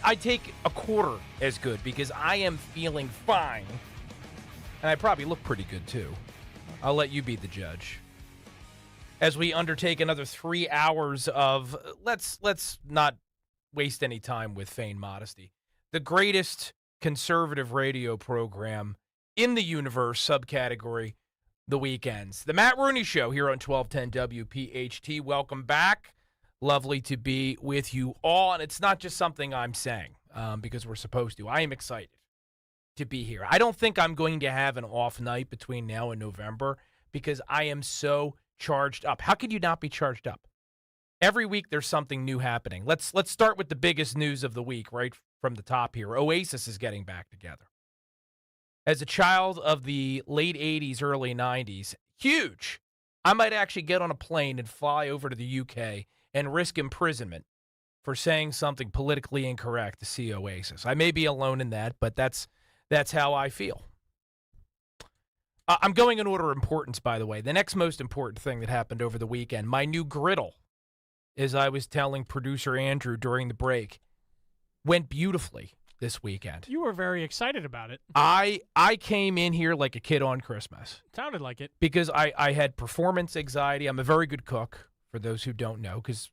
I take a quarter as good because I am feeling fine. And I probably look pretty good, too. I'll let you be the judge. As we undertake another 3 hours of, let's not waste any time with feigned modesty, the greatest conservative radio program in the universe, subcategory, the weekends. The Matt Rooney Show here on 1210 WPHT. Welcome back. Lovely to be with you all. And it's not just something I'm saying because we're supposed to. I am excited to be here. I don't think I'm going to have an off night between now and November because I am so charged up. How could you not be charged up? Every week there's something new happening. Let's start with the biggest news of the week right from the top here. Oasis is getting back together. As a child of the late 80s, early 90s, huge. I might actually get on a plane and fly over to the UK and risk imprisonment for saying something politically incorrect to see Oasis. I may be alone in that, but that's how I feel. I'm going in order of importance, by the way. The next most important thing that happened over the weekend, my new griddle, as I was telling producer Andrew during the break, went beautifully this weekend. You were very excited about it. I came in here like a kid on Christmas. Sounded like it. Because I had performance anxiety. I'm a very good cook, for those who don't know, because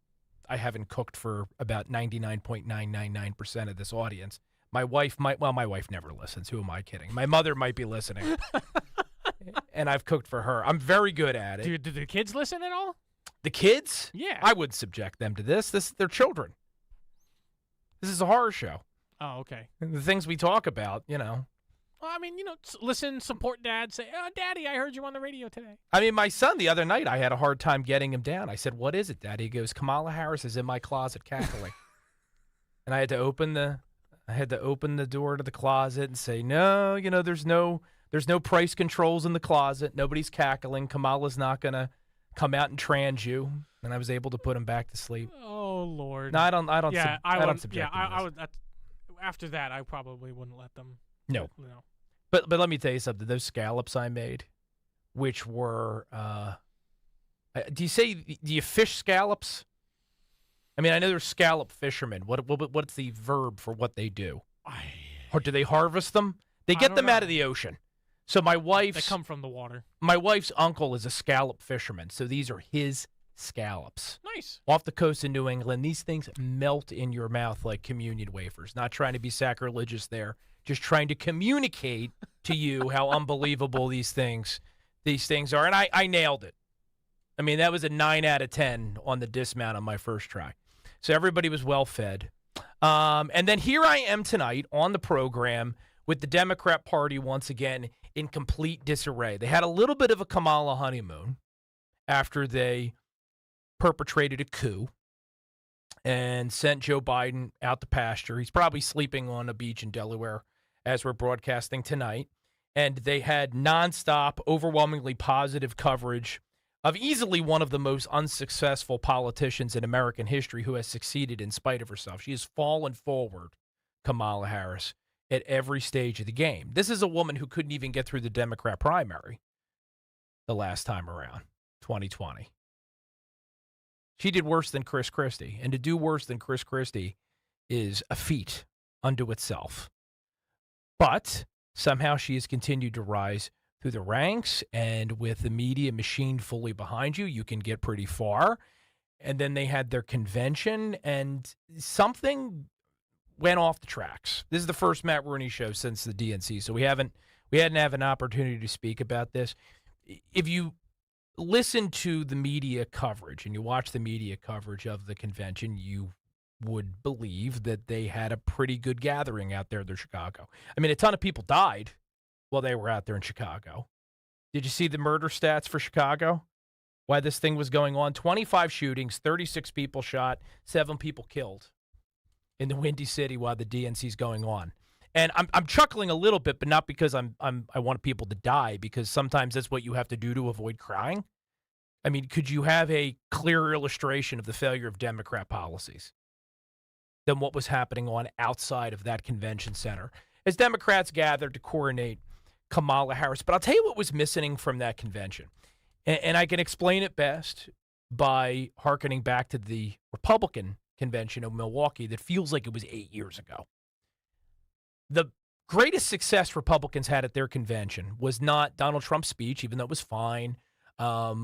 I haven't cooked for about 99.999% of this audience. My wife never listens. Who am I kidding? My mother might be listening. And I've cooked for her. I'm very good at it. Do the kids listen at all? The kids? Yeah. I would subject them to this. They're children. This is a horror show. Oh, okay. And the things we talk about, Well, I mean, listen, support dad. Say, oh, Daddy, I heard you on the radio today. I mean, my son, the other night, I had a hard time getting him down. I said, what is it, Daddy? He goes, Kamala Harris is in my closet cackling. And I had to open the door to the closet and say, no, there's no price controls in the closet. Nobody's cackling. Kamala's not going to come out and trans you. And I was able to put him back to sleep. Oh, Lord. No, I don't subject Yeah, him to I would. After that, I probably wouldn't let them. No. No. But let me tell you something. Those scallops I made, which were, do you fish scallops? I mean, I know they're scallop fishermen. What's the verb for what they do? Or do they harvest them? They get them out of the ocean. So they come from the water. My wife's uncle is a scallop fisherman, so these are his scallops. Nice. Off the coast of New England, these things melt in your mouth like communion wafers. Not trying to be sacrilegious there, just trying to communicate to you how unbelievable these things are. And I nailed it. I mean, that was a 9 out of 10 on the dismount on my first try. So everybody was well fed. And then here I am tonight on the program with the Democrat Party once again in complete disarray. They had a little bit of a Kamala honeymoon after they perpetrated a coup and sent Joe Biden out to pasture. He's probably sleeping on a beach in Delaware as we're broadcasting tonight. And they had nonstop, overwhelmingly positive coverage of easily one of the most unsuccessful politicians in American history who has succeeded in spite of herself. She has fallen forward, Kamala Harris, at every stage of the game. This is a woman who couldn't even get through the Democrat primary the last time around, 2020. She did worse than Chris Christie, and to do worse than Chris Christie is a feat unto itself. But somehow she has continued to rise through the ranks, and with the media machine fully behind you, you can get pretty far. And then they had their convention, and something went off the tracks. This is the first Matt Rooney show since the DNC, so we hadn't have an opportunity to speak about this. If you listen to the media coverage and you watch the media coverage of the convention, you would believe that they had a pretty good gathering out there in Chicago. I mean, a ton of people died while they were out there in Chicago. Did you see the murder stats for Chicago? Why this thing was going on? 25 shootings, 36 people shot, 7 people killed in the Windy City while the DNC's going on. And I'm chuckling a little bit, but not because I want people to die, because sometimes that's what you have to do to avoid crying. I mean, could you have a clearer illustration of the failure of Democrat policies than what was happening on outside of that convention center as Democrats gathered to coronate Kamala Harris? But I'll tell you what was missing from that convention. And I can explain it best by hearkening back to the Republican convention in Milwaukee that feels like it was 8 years ago. The greatest success Republicans had at their convention was not Donald Trump's speech, even though it was fine. I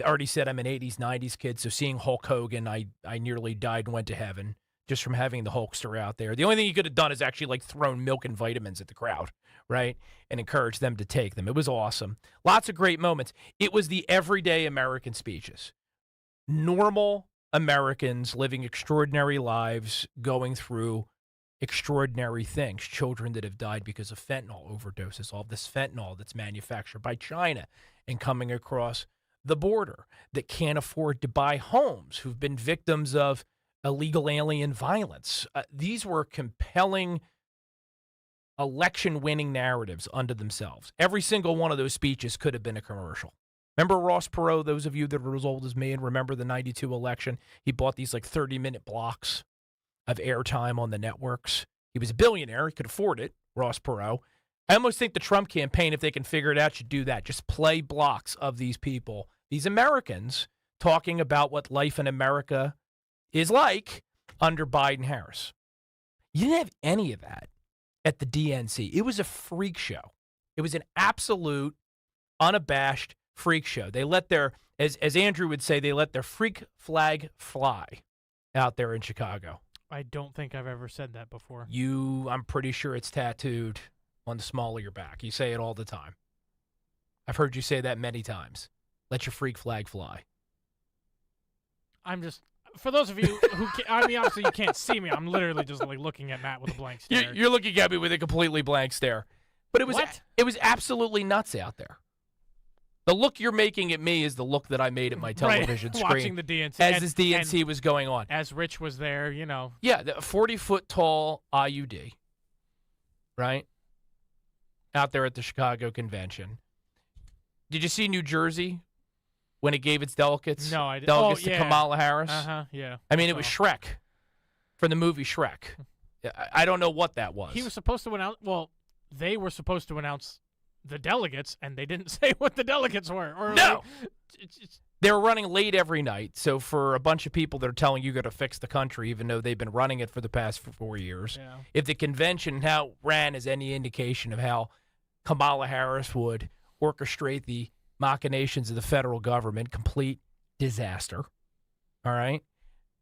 already said I'm an 80s, 90s kid, so seeing Hulk Hogan, I nearly died and went to heaven just from having the Hulkster out there. The only thing he could have done is actually like thrown milk and vitamins at the crowd, right, and encourage them to take them. It was awesome. Lots of great moments. It was the everyday American speeches. Normal Americans living extraordinary lives, going through extraordinary things. Children that have died because of fentanyl overdoses, all this fentanyl that's manufactured by China and coming across the border, that can't afford to buy homes, who've been victims of illegal alien violence. These were compelling election-winning narratives unto themselves. Every single one of those speeches could have been a commercial. Remember Ross Perot, those of you that are as old as me and remember the 92 election? He bought these like 30-minute blocks of airtime on the networks. He was a billionaire. He could afford it, Ross Perot. I almost think the Trump campaign, if they can figure it out, should do that. Just play blocks of these people, these Americans, talking about what life in America is like under Biden-Harris. You didn't have any of that at the DNC. It was a freak show. It was an absolute, unabashed freak show. They let their, as Andrew would say, they let their freak flag fly out there in Chicago. I don't think I've ever said that before. I'm pretty sure it's tattooed on the small of your back. You say it all the time. I've heard you say that many times. Let your freak flag fly. I'm just, for those of you who, obviously you can't see me. I'm literally just like looking at Matt with a blank stare. You're looking at me with a completely blank stare. But it was absolutely nuts out there. The look you're making at me is the look that I made at my television screen. Watching the DNC. As this DNC was going on. As Rich was there, you know. Yeah, the 40-foot-tall IUD, right? Out there at the Chicago convention. Did you see New Jersey when it gave its delegates? No, I didn't. Delegates to Kamala Harris? Yeah. I mean, it was Shrek from the movie Shrek. I don't know what that was. He was supposed to announce, they were supposed to announce the delegates, and they didn't say what the delegates were. No! They were running late every night, so for a bunch of people that are telling you got to fix the country, even though they've been running it for the past 4 years, if the convention ran as any indication of how Kamala Harris would orchestrate the machinations of the federal government, complete disaster, all right?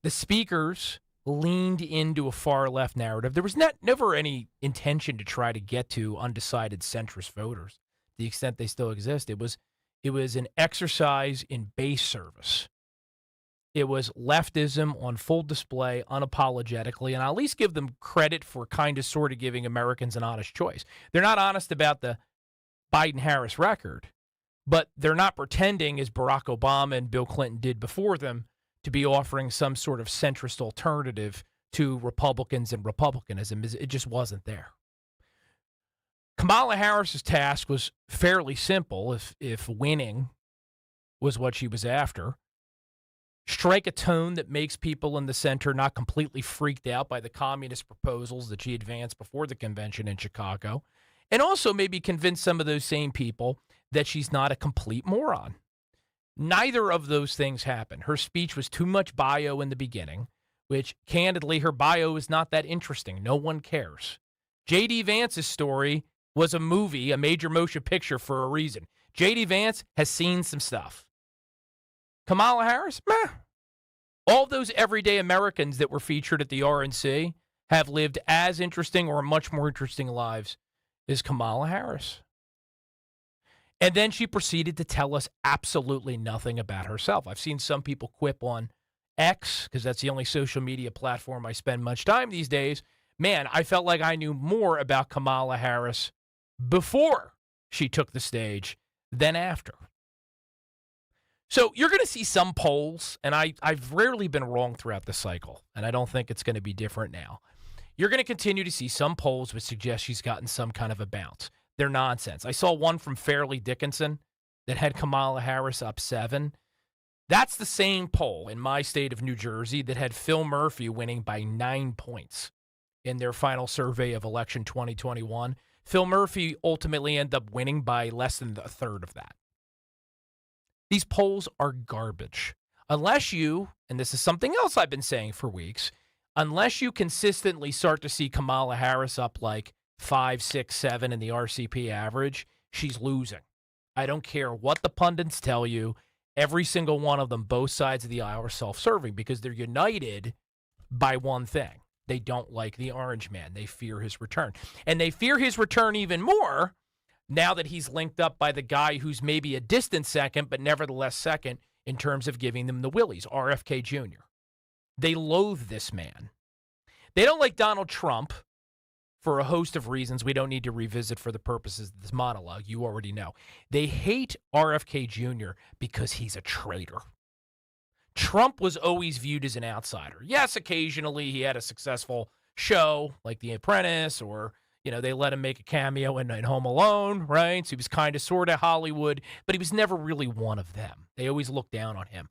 The speakers leaned into a far-left narrative. There was never any intention to try to get to undecided centrist voters, to the extent they still exist. It was an exercise in base service. It was leftism on full display, unapologetically, and I'll at least give them credit for kind of sort of giving Americans an honest choice. They're not honest about the Biden-Harris record, but they're not pretending, as Barack Obama and Bill Clinton did before them, to be offering some sort of centrist alternative to Republicans and republicanism. It just wasn't there. Kamala Harris's task was fairly simple if winning was what she was after. Strike a tone that makes people in the center not completely freaked out by the communist proposals that she advanced before the convention in Chicago, and also maybe convince some of those same people that she's not a complete moron. Neither of those things happened. Her speech was too much bio in the beginning, which, candidly, her bio is not that interesting. No one cares. J.D. Vance's story was a movie, a major motion picture for a reason. J.D. Vance has seen some stuff. Kamala Harris, meh. All those everyday Americans that were featured at the RNC have lived as interesting or much more interesting lives as Kamala Harris. And then she proceeded to tell us absolutely nothing about herself. I've seen some people quip on X, because that's the only social media platform I spend much time these days. Man, I felt like I knew more about Kamala Harris before she took the stage than after. So you're going to see some polls, and I've rarely been wrong throughout the cycle, and I don't think it's going to be different now. You're going to continue to see some polls which suggest she's gotten some kind of a bounce. They're nonsense. I saw one from Fairleigh Dickinson that had Kamala Harris up 7. That's the same poll in my state of New Jersey that had Phil Murphy winning by 9 points in their final survey of election 2021. Phil Murphy ultimately ended up winning by less than a third of that. These polls are garbage. Unless you, and this is something else I've been saying for weeks, unless you consistently start to see Kamala Harris up like 5, 6, 7 in the RCP average, she's losing. I don't care what the pundits tell you. Every single one of them, both sides of the aisle, are self-serving because they're united by one thing. They don't like the orange man. They fear his return. And they fear his return even more now that he's linked up by the guy who's maybe a distant second, but nevertheless second in terms of giving them the willies, RFK Jr. They loathe this man. They don't like Donald Trump for a host of reasons we don't need to revisit for the purposes of this monologue. You already know. They hate RFK Jr. because he's a traitor. Trump was always viewed as an outsider. Yes, occasionally he had a successful show like The Apprentice, or, they let him make a cameo in Home Alone, right? So he was kind of sort of Hollywood, but he was never really one of them. They always looked down on him.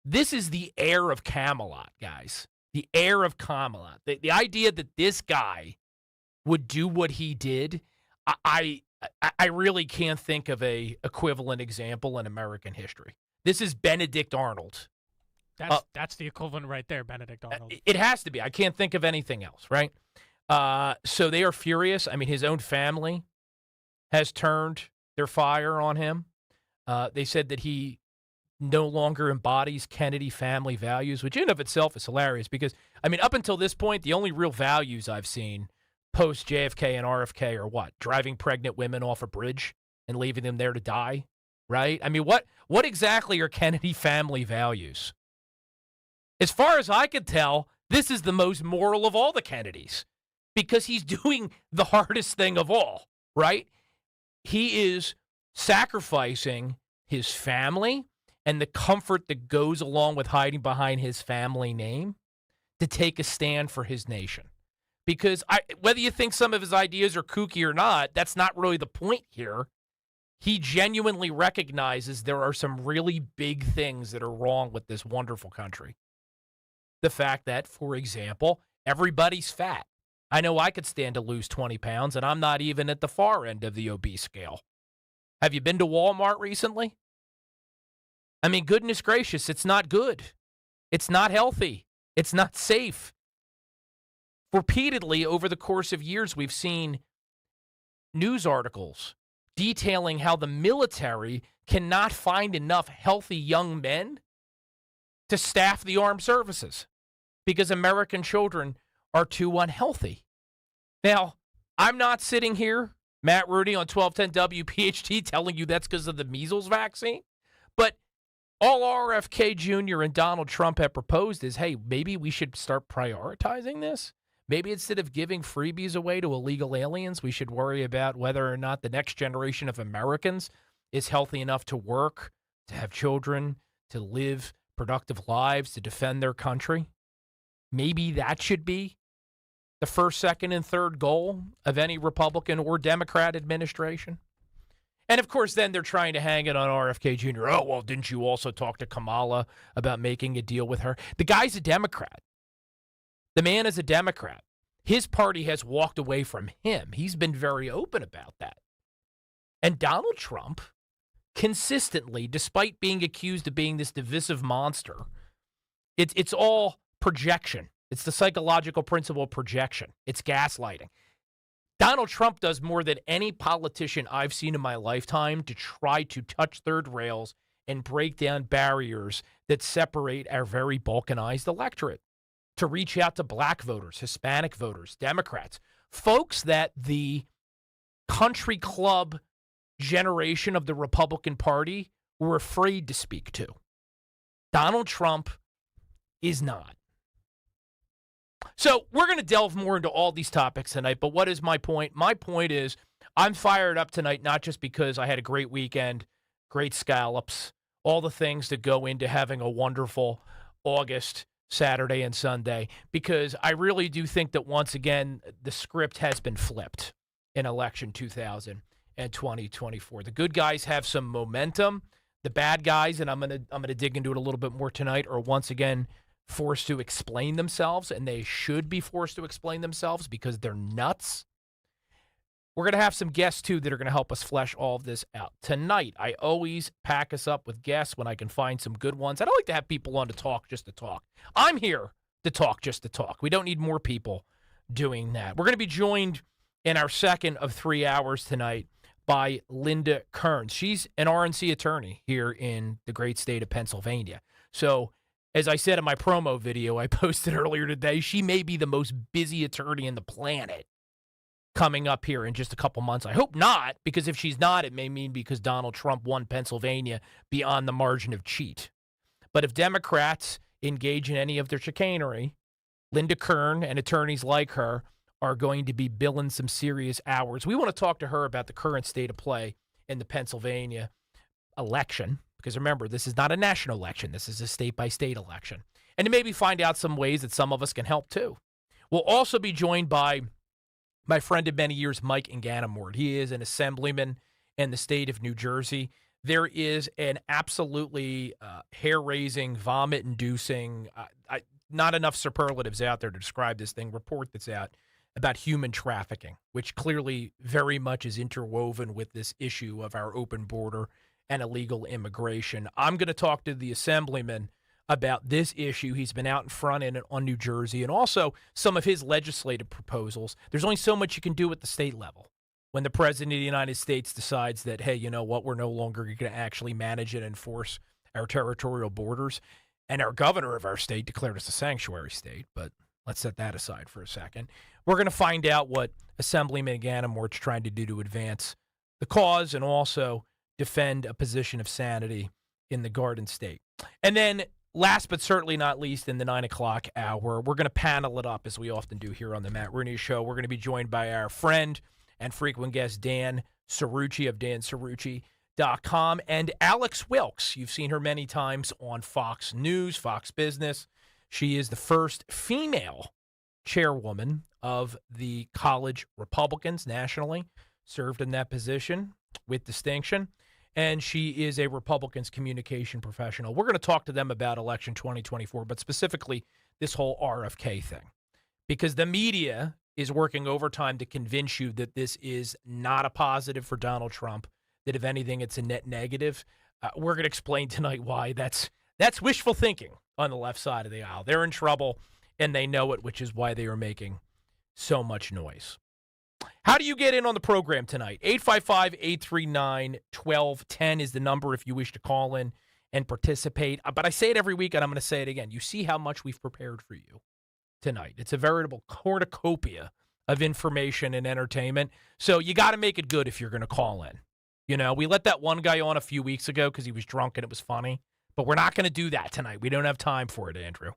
This is the heir of Camelot, guys. The heir of Camelot. The idea that this guy would do what he did, I really can't think of a equivalent example in American history. This is Benedict Arnold. That's the equivalent right there, Benedict Arnold. It has to be. I can't think of anything else, right? So they are furious. I mean, his own family has turned their fire on him. They said that he no longer embodies Kennedy family values, which in and of itself is hilarious because, up until this point, the only real values I've seen post JFK and RFK are what? Driving pregnant women off a bridge and leaving them there to die, right? What exactly are Kennedy family values? As far as I could tell, this is the most moral of all the Kennedys because he's doing the hardest thing of all, right? He is sacrificing his family and the comfort that goes along with hiding behind his family name to take a stand for his nation. Because whether you think some of his ideas are kooky or not, that's not really the point here. He genuinely recognizes there are some really big things that are wrong with this wonderful country. The fact that, for example, everybody's fat. I know I could stand to lose 20 pounds, and I'm not even at the far end of the obese scale. Have you been to Walmart recently? Goodness gracious, it's not good. It's not healthy. It's not safe. Repeatedly over the course of years, we've seen news articles detailing how the military cannot find enough healthy young men to staff the armed services because American children are too unhealthy. Now, I'm not sitting here, Matt Rooney on 1210 WPHT, telling you that's because of the measles vaccine, but all RFK Jr. and Donald Trump have proposed is, hey, maybe we should start prioritizing this. Maybe instead of giving freebies away to illegal aliens, we should worry about whether or not the next generation of Americans is healthy enough to work, to have children, to live productive lives, to defend their country. Maybe that should be the first, second, and third goal of any Republican or Democrat administration. And, of course, then they're trying to hang it on RFK Jr. Oh, well, didn't you also talk to Kamala about making a deal with her? The guy's a Democrat. The man is a Democrat. His party has walked away from him. He's been very open about that. And Donald Trump, consistently, despite being accused of being this divisive monster, it's all projection. It's the psychological principle of projection. It's gaslighting. Donald Trump does more than any politician I've seen in my lifetime to try to touch third rails and break down barriers that separate our very balkanized electorate, to reach out to black voters, Hispanic voters, Democrats, folks that the country club generation of the Republican Party were afraid to speak to. Donald Trump is not. So we're going to delve more into all these topics tonight, but what is my point? My point is I'm fired up tonight, not just because I had a great weekend, great scallops, all the things that go into having a wonderful August, Saturday, and Sunday, because I really do think that once again, the script has been flipped in election 2024. The good guys have some momentum. The bad guys, and I'm gonna dig into it a little bit more tonight, are once again forced to explain themselves, and they should be forced to explain themselves because they're nuts. We're going to have some guests, too, that are going to help us flesh all of this out. Tonight, I always pack us up with guests when I can find some good ones. I don't like to have people on to talk just to talk. I'm here to talk just to talk. We don't need more people doing that. We're going to be joined in our second of 3 hours tonight by Linda Kearns. She's an RNC attorney here in the great state of Pennsylvania. So, as I said in my promo video I posted earlier today, she may be the most busy attorney in the planet coming up here in just a couple months. I hope not, because if she's not, it may mean because Donald Trump won Pennsylvania beyond the margin of cheat. But if Democrats engage in any of their chicanery, Linda Kern and attorneys like her are going to be billing some serious hours. We want to talk to her about the current state of play in the Pennsylvania election, because remember, this is not a national election. This is a state-by-state election. And to maybe find out some ways that some of us can help too. We'll also be joined by my friend of many years, Mike Inganamort. He is an assemblyman in the state of New Jersey. There is an absolutely hair-raising, vomit-inducing, not enough superlatives out there to describe this thing, report that's out about human trafficking, which clearly very much is interwoven with this issue of our open border and illegal immigration. I'm going to talk to the assemblyman about this issue. He's been out in front on New Jersey, and also some of his legislative proposals. There's only so much you can do at the state level when the president of the United States decides that, hey, you know what, we're no longer going to actually manage and enforce our territorial borders. And our governor of our state declared us a sanctuary state, but let's set that aside for a second. We're going to find out what Assemblyman Ganamort's trying to do to advance the cause and also defend a position of sanity in the Garden State. And then last but certainly not least, in the 9 o'clock hour, we're going to panel it up as we often do here on the Matt Rooney Show. We're going to be joined by our friend and frequent guest Dan Cerrucci of dancerrucci.com and Alex Wilkes. You've seen her many times on Fox News, Fox Business. She is the first female chairwoman of the college Republicans nationally, served in that position with distinction. And she is a Republicans communication professional. We're going to talk to them about election 2024, but specifically this whole RFK thing, because the media is working overtime to convince you that this is not a positive for Donald Trump, that if anything, it's a net negative. We're going to explain tonight why that's wishful thinking on the left side of the aisle. They're in trouble, and they know it, which is why they are making so much noise. How do you get in on the program tonight? 855-839-1210 is the number if you wish to call in and participate. But I say it every week, and I'm going to say it again. You see how much we've prepared for you tonight. It's a veritable cornucopia of information and entertainment. So you got to make it good if you're going to call in. You know, we let that one guy on a few weeks ago because he was drunk and it was funny. But we're not going to do that tonight. We don't have time for it, Andrew.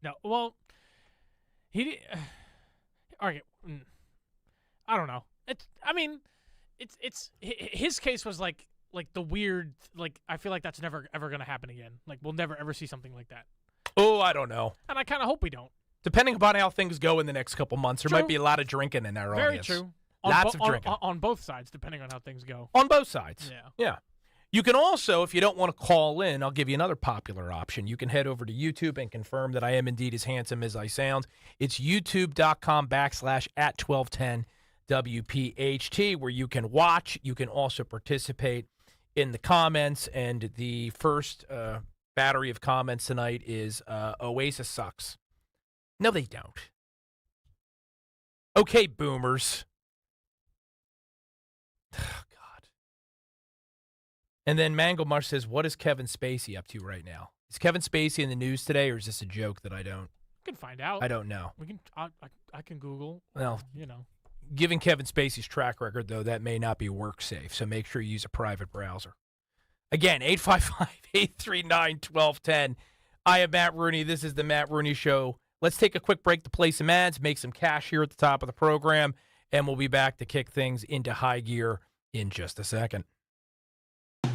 No, well, okay. I don't know. It's his case was like the weird, like, I feel like that's never ever going to happen again. Like, we'll never ever see something like that. Oh, I don't know. And I kind of hope we don't. Depending upon how things go in the next couple months, there might be a lot of drinking in our audience. Very true. Lots of drinking. On both sides, depending on how things go. On both sides. Yeah. You can also, if you don't want to call in, I'll give you another popular option. You can head over to YouTube and confirm that I am indeed as handsome as I sound. It's youtube.com/@1210 WPHT, where you can watch. You can also participate in the comments. And the first battery of comments tonight is Oasis sucks. No, they don't. Okay, boomers. And then Mango Mush says, what is Kevin Spacey up to right now? Is Kevin Spacey in the news today, or is this a joke that I don't? We can find out. I don't know. We can. I can Google. Well, you know. Given Kevin Spacey's track record, though, that may not be work safe, so make sure you use a private browser. Again, 855-839-1210. I am Matt Rooney. This is the Matt Rooney Show. Let's take a quick break to play some ads, make some cash here at the top of the program, and we'll be back to kick things into high gear in just a second.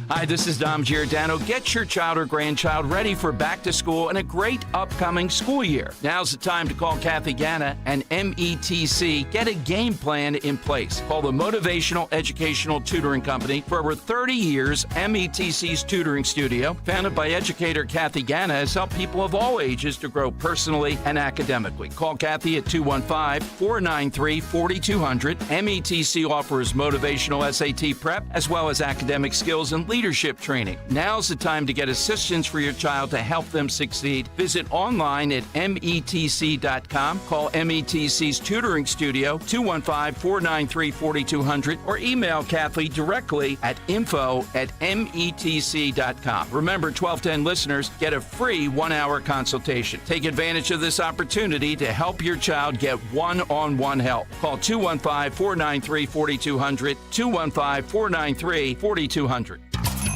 Hi, this is Dom Giordano. Get your child or grandchild ready for back to school and a great upcoming school year. Now's the time to call Kathy Ganna and METC. Get a game plan in place. Call the Motivational Educational Tutoring Company. For over 30 years, METC's tutoring studio, founded by educator Kathy Ganna, has helped people of all ages to grow personally and academically. Call Kathy at 215-493-4200. METC offers motivational SAT prep as well as academic skills and leadership leadership training. Now's the time to get assistance for your child to help them succeed. Visit online at metc.com. Call METC's Tutoring Studio, 215-493-4200, or email Kathy directly at info@metc.com. Remember, 1210 listeners get a free 1-hour consultation. Take advantage of this opportunity to help your child get one-on-one help. Call 215-493-4200, 215-493-4200.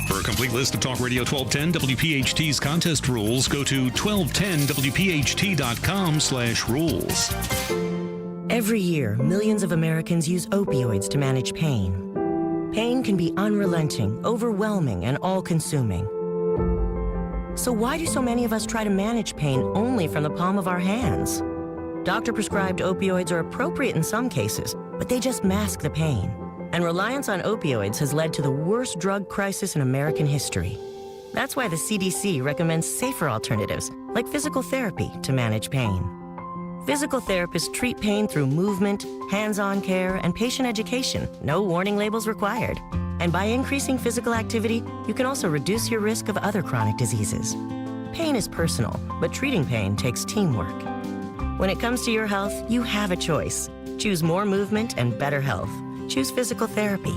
For a complete list of Talk Radio 1210 WPHT's contest rules, go to 1210WPHT.com/rules. Every year, millions of Americans use opioids to manage pain. Pain can be unrelenting, overwhelming, and all-consuming. So why do so many of us try to manage pain only from the palm of our hands? Doctor-prescribed opioids are appropriate in some cases, but they just mask the pain. And reliance on opioids has led to the worst drug crisis in American history. That's why the CDC recommends safer alternatives, like physical therapy, to manage pain. Physical therapists treat pain through movement, hands-on care, and patient education. No warning labels required. And by increasing physical activity, you can also reduce your risk of other chronic diseases. Pain is personal, but treating pain takes teamwork. When it comes to your health, you have a choice. Choose more movement and better health. Choose physical therapy.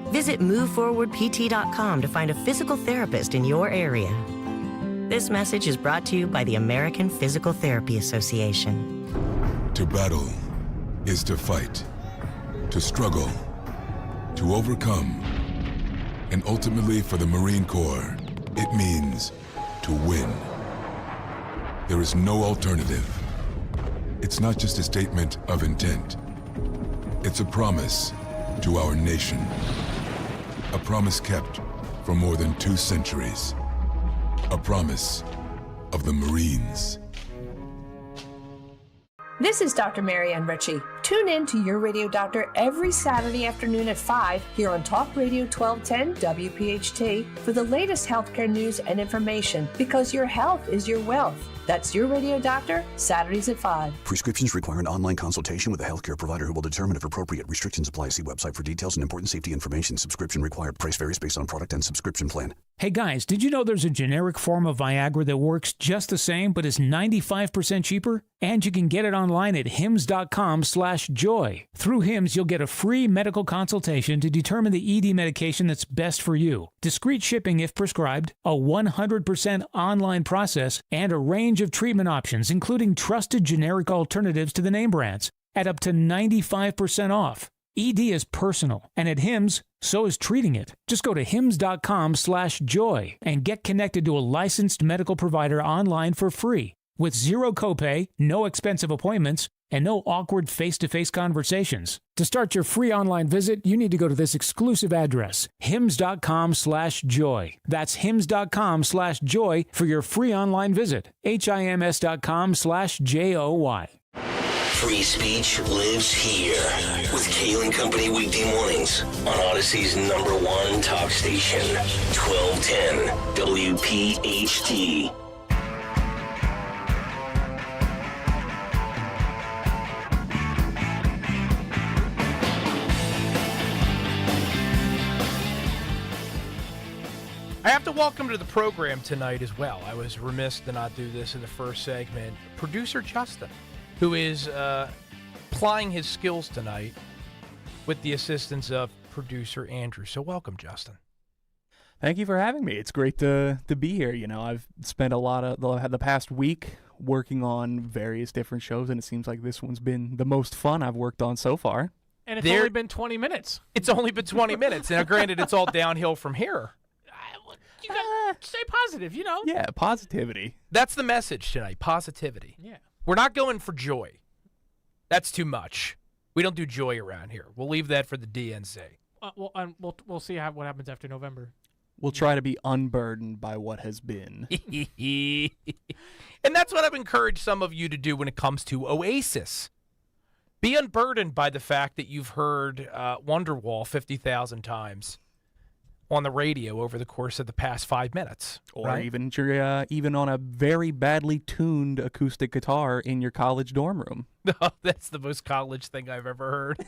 Visit moveforwardpt.com to find a physical therapist in your area. This message is brought to you by the American Physical Therapy Association. To battle is to fight, to struggle, to overcome, and ultimately for the Marine Corps, it means to win. There is no alternative. It's not just a statement of intent. It's a promise to our nation. A promise kept for more than 2 centuries. A promise of the Marines. This is Dr. Marianne Ritchie. Tune in to Your Radio Doctor every Saturday afternoon at 5 here on Talk Radio 1210 WPHT for the latest healthcare news and information, because your health is your wealth. That's Your Radio Doctor, Saturdays at 5. Prescriptions require an online consultation with a healthcare provider who will determine if appropriate. Restrictions apply. See website for details and important safety information. Subscription required. Price varies based on product and subscription plan. Hey guys, did you know there's a generic form of Viagra that works just the same but is 95% cheaper? And you can get it online at hims.com/joy. Through Hims, you'll get a free medical consultation to determine the ED medication that's best for you. Discreet shipping if prescribed, a 100% online process, and a range of treatment options, including trusted generic alternatives to the name brands, at up to 95% off. ED is personal, and at Hims, so is treating it. Just go to hims.com/joy and get connected to a licensed medical provider online for free, with zero copay, no expensive appointments, and no awkward face-to-face conversations. To start your free online visit, you need to go to this exclusive address, hims.com/joy. That's hims.com/joy for your free online visit. hims.com/joy. Free speech lives here with Kale & Company weekday mornings on Odyssey's #1 talk station, 1210 WPHT. I have to welcome to the program tonight as well. I was remiss to not do this in the first segment. Producer Justin, who is plying his skills tonight with the assistance of producer Andrew. So welcome, Justin. Thank you for having me. It's great to be here. You know, I've spent a lot of the past week working on various different shows, and it seems like this one's been the most fun I've worked on so far. And it's only been 20 minutes. It's only been 20 minutes. Now, granted, it's all downhill from here. You got to stay positive, you know? Yeah, positivity. That's the message tonight, positivity. Yeah. We're not going for joy. That's too much. We don't do joy around here. We'll leave that for the DNC. We'll see what happens after November. We'll try to be unburdened by what has been. And that's what I've encouraged some of you to do when it comes to Oasis. Be unburdened by the fact that you've heard Wonderwall 50,000 times on the radio over the course of the past 5 minutes. Or right? even on a very badly tuned acoustic guitar in your college dorm room. No, that's the most college thing I've ever heard.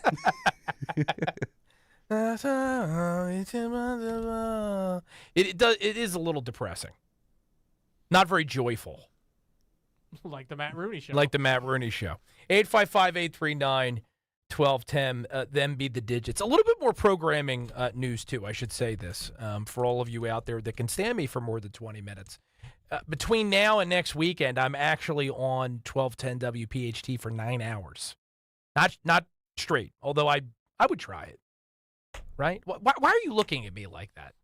It is a little depressing. Not very joyful. Like the Matt Rooney show. Like the Matt Rooney show. 855-839-1210. Them be the digits. A little bit more programming news, too. I should say this for all of you out there that can stand me for more than 20 minutes. Between now and next weekend, I'm actually on 1210 WPHT for 9 hours. Not straight, although I would try it. Right? Why are you looking at me like that?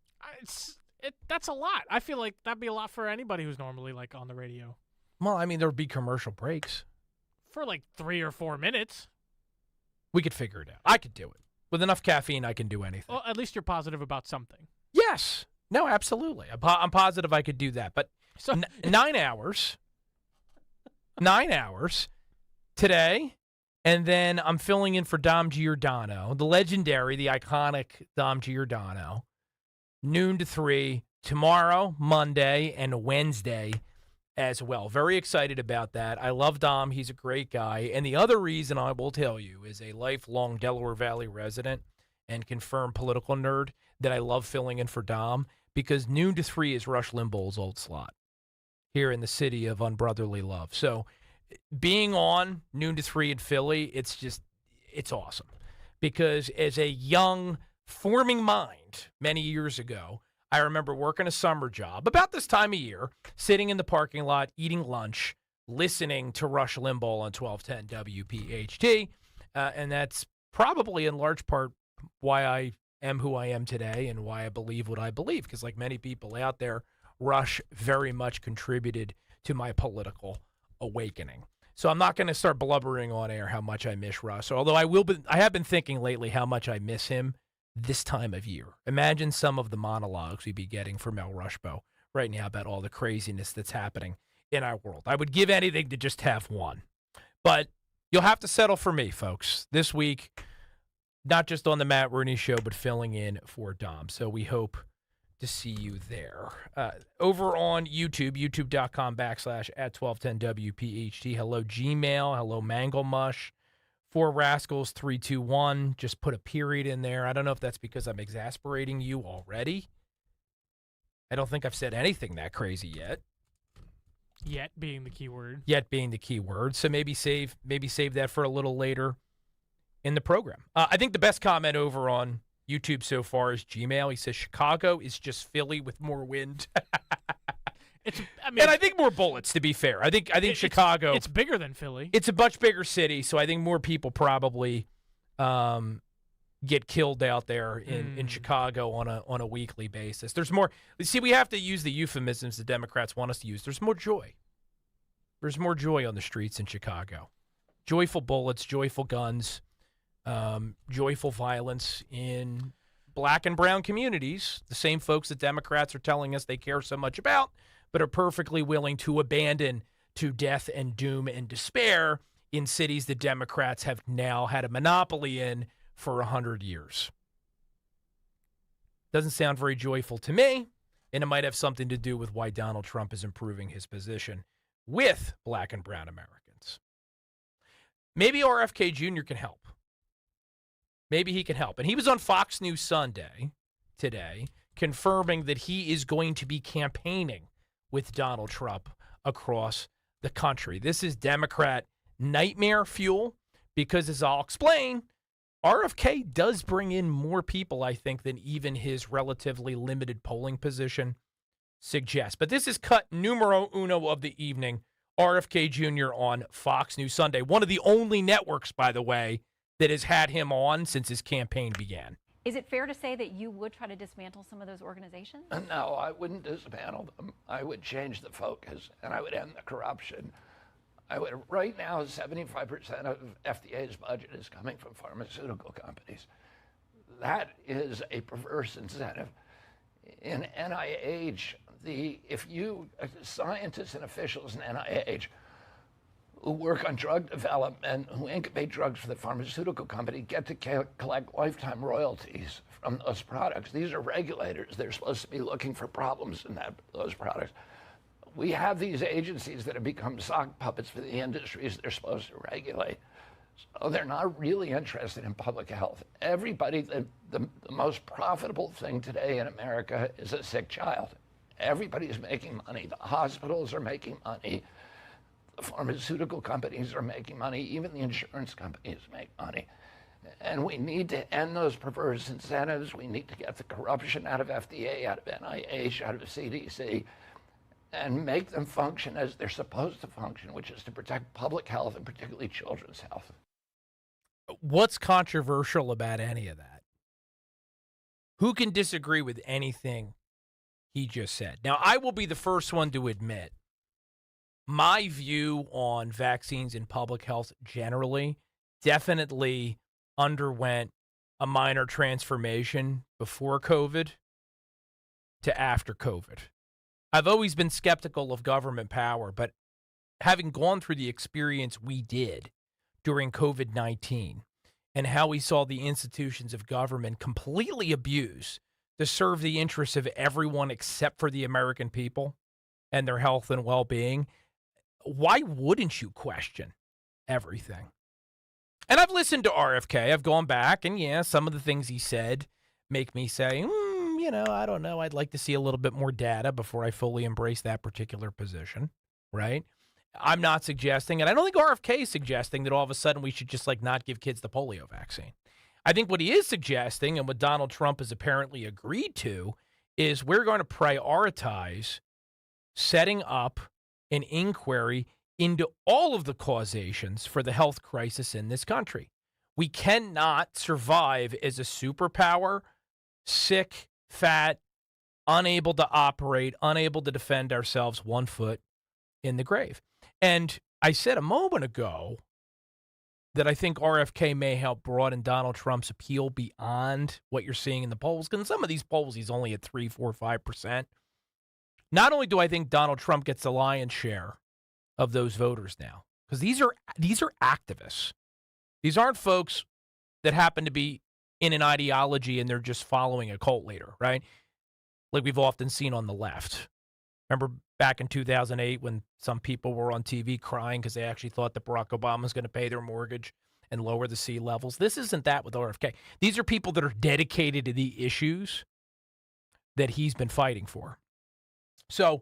That's a lot. I feel like that'd be a lot for anybody who's normally like on the radio. Well, I mean, there would be commercial breaks. For like 3 or 4 minutes. We could figure it out. I could do it. With enough caffeine, I can do anything. Well, at least you're positive about something. Yes. No, absolutely. I'm positive I could do that. But 9 hours. 9 hours today. And then I'm filling in for Dom Giordano, the legendary, the iconic Dom Giordano. Noon to 3 tomorrow, Monday, and Wednesday as well. Very excited about that. I love Dom. He's a great guy. And the other reason I will tell you is a lifelong Delaware Valley resident and confirmed political nerd that I love filling in for Dom because noon to 3 is Rush Limbaugh's old slot here in the city of unbrotherly love. So being on noon to 3 in Philly, it's awesome because as a young forming mind many years ago, I remember working a summer job about this time of year, sitting in the parking lot, eating lunch, listening to Rush Limbaugh on 1210 WPHT. And that's probably in large part why I am who I am today and why I believe what I believe. Because like many people out there, Rush very much contributed to my political awakening. So I'm not going to start blubbering on air how much I miss Rush. Although I have been thinking lately how much I miss him this time of year. Imagine some of the monologues we'd be getting from Mel Rushbo right now about all the craziness that's happening in our world. I would give anything to just have one. But you'll have to settle for me, folks, this week, not just on the Matt Rooney Show, but filling in for Dom. So we hope to see you there. Over on YouTube, youtube.com/@1210WPHT. Hello, Gmail. Hello, Mangle Mush. 4 Rascals 321. Just put a period in there. I don't know if that's because I'm exasperating you already. I don't think I've said anything that crazy yet. Yet being the key word. Yet being the key word. So maybe save that for a little later in the program. I think the best comment over on YouTube so far is Gmail. He says Chicago is just Philly with more wind. And I think more bullets, to be fair. I think Chicago. It's bigger than Philly. It's a much bigger city, so I think more people probably get killed out there in Chicago on a weekly basis. There's more. See, we have to use the euphemisms the Democrats want us to use. There's more joy. There's more joy on the streets in Chicago. Joyful bullets, joyful guns, joyful violence in black and brown communities. The same folks that Democrats are telling us they care so much about, but are perfectly willing to abandon to death and doom and despair in cities that Democrats have now had a monopoly in for 100 years. Doesn't sound very joyful to me, and it might have something to do with why Donald Trump is improving his position with black and brown Americans. Maybe RFK Jr. can help. Maybe he can help. And he was on Fox News Sunday today confirming that he is going to be campaigning with Donald Trump across the country. This is Democrat nightmare fuel because, as I'll explain, RFK does bring in more people, I think, than even his relatively limited polling position suggests. But this is cut numero uno of the evening, RFK Jr. on Fox News Sunday, one of the only networks, by the way, that has had him on since his campaign began. Is it fair to say that you would try to dismantle some of those organizations? No, I wouldn't dismantle them. I would change the focus, and I would end the corruption. Right now, 75% of FDA's budget is coming from pharmaceutical companies. That is a perverse incentive. In NIH, scientists and officials in NIH who work on drug development, who incubate drugs for the pharmaceutical company, get to collect lifetime royalties from those products. These are regulators. They're supposed to be looking for problems in those products. We have these agencies that have become sock puppets for the industries they're supposed to regulate. So they're not really interested in public health. Everybody, the most profitable thing today in America is a sick child. Everybody's making money. The hospitals are making money. The pharmaceutical companies are making money. Even the insurance companies make money. And we need to end those perverse incentives. We need to get the corruption out of FDA, out of NIH, out of CDC, and make them function as they're supposed to function, which is to protect public health and particularly children's health. What's controversial about any of that? Who can disagree with anything he just said? Now, I will be the first one to admit my view on vaccines and public health generally definitely underwent a minor transformation before COVID to after COVID. I've always been skeptical of government power, but having gone through the experience we did during COVID-19 and how we saw the institutions of government completely abused to serve the interests of everyone except for the American people and their health and well-being, why wouldn't you question everything? And I've listened to RFK. I've gone back, and yeah, some of the things he said make me say, I don't know. I'd like to see a little bit more data before I fully embrace that particular position, right? I'm not suggesting, and I don't think RFK is suggesting that all of a sudden we should just not give kids the polio vaccine. I think what he is suggesting, and what Donald Trump has apparently agreed to, is we're going to prioritize setting up an inquiry into all of the causations for the health crisis in this country. We cannot survive as a superpower, sick, fat, unable to operate, unable to defend ourselves, 1 foot in the grave. And I said a moment ago that I think RFK may help broaden Donald Trump's appeal beyond what you're seeing in the polls. Because in some of these polls, he's only at 3, 4, 5%. Not only do I think Donald Trump gets the lion's share of those voters now, because these are activists. These aren't folks that happen to be in an ideology and they're just following a cult leader, right? Like we've often seen on the left. Remember back in 2008 when some people were on TV crying because they actually thought that Barack Obama was going to pay their mortgage and lower the sea levels? This isn't that with RFK. These are people that are dedicated to the issues that he's been fighting for. So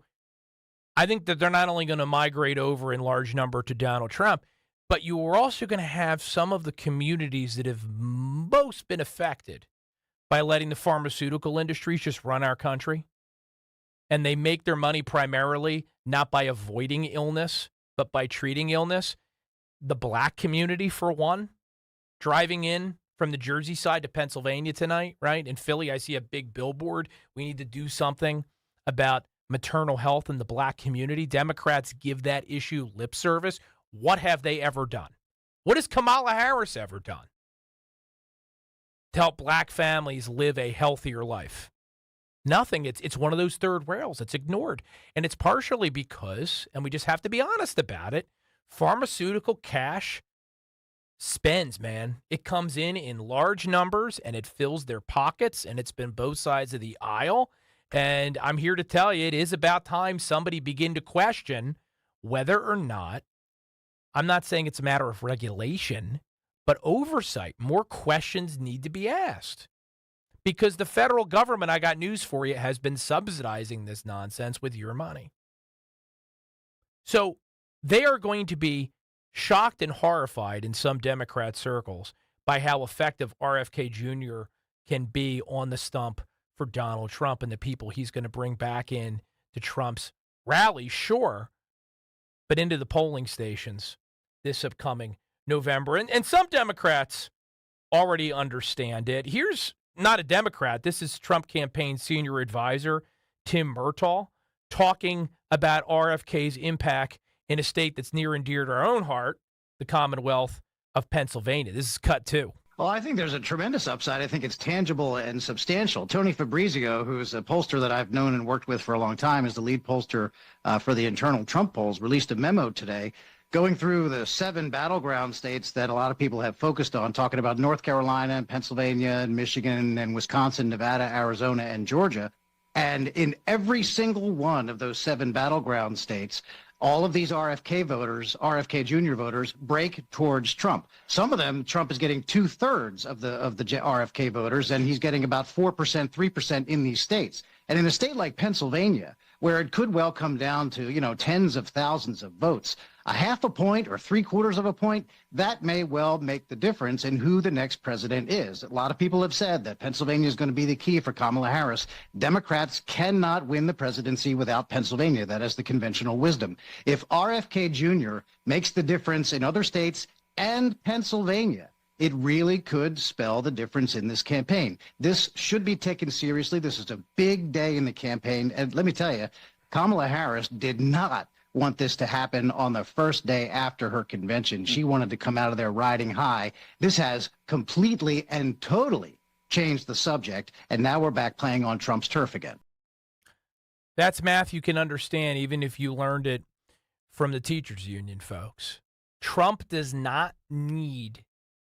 I think that they're not only going to migrate over in large number to Donald Trump, but you are also going to have some of the communities that have most been affected by letting the pharmaceutical industries just run our country. And they make their money primarily not by avoiding illness, but by treating illness. The black community, for one, driving in from the Jersey side to Pennsylvania tonight, right? In Philly, I see a big billboard. We need to do something about maternal health in the black community. Democrats give that issue lip service. What have they ever done? What has Kamala Harris ever done to help black families live a healthier life? Nothing. It's one of those third rails. It's ignored. And it's partially because, and we just have to be honest about it, pharmaceutical cash spends, man. It comes in large numbers, and it fills their pockets, and it's been both sides of the aisle. And I'm here to tell you, it is about time somebody begin to question whether or not, I'm not saying it's a matter of regulation, but oversight. More questions need to be asked. Because the federal government, I got news for you, has been subsidizing this nonsense with your money. So they are going to be shocked and horrified in some Democrat circles by how effective RFK Jr. can be on the stump for Donald Trump and the people he's going to bring back in to Trump's rally, sure, but into the polling stations this upcoming November. And some Democrats already understand it. Here's not a Democrat. This is Trump campaign senior advisor Tim Murtaugh talking about RFK's impact in a state that's near and dear to our own heart, the Commonwealth of Pennsylvania. This is cut 2. Well, I think there's a tremendous upside. I think it's tangible and substantial. Tony Fabrizio, who's a pollster that I've known and worked with for a long time, is the lead pollster for the internal Trump polls, released a memo today going through the 7 battleground states that a lot of people have focused on, talking about North Carolina and Pennsylvania and Michigan and Wisconsin, Nevada, Arizona, and Georgia. And in every single one of those 7 battleground states, all of these RFK Jr. voters, break towards Trump. Some of them, Trump is getting 2/3 of the RFK voters, and he's getting about 4%, 3% in these states. And in a state like Pennsylvania, where it could well come down to, tens of thousands of votes, a half a point or 3/4 of a point, that may well make the difference in who the next president is. A lot of people have said that Pennsylvania is going to be the key for Kamala Harris. Democrats cannot win the presidency without Pennsylvania. That is the conventional wisdom. If RFK Jr. makes the difference in other states and Pennsylvania, it really could spell the difference in this campaign. This should be taken seriously. This is a big day in the campaign. And let me tell you, Kamala Harris did not want this to happen on the first day after her convention. She wanted to come out of there riding high. This has completely and totally changed the subject, and now we're back playing on Trump's turf again. That's math you can understand even if you learned it from the teachers union, folks. Trump does not need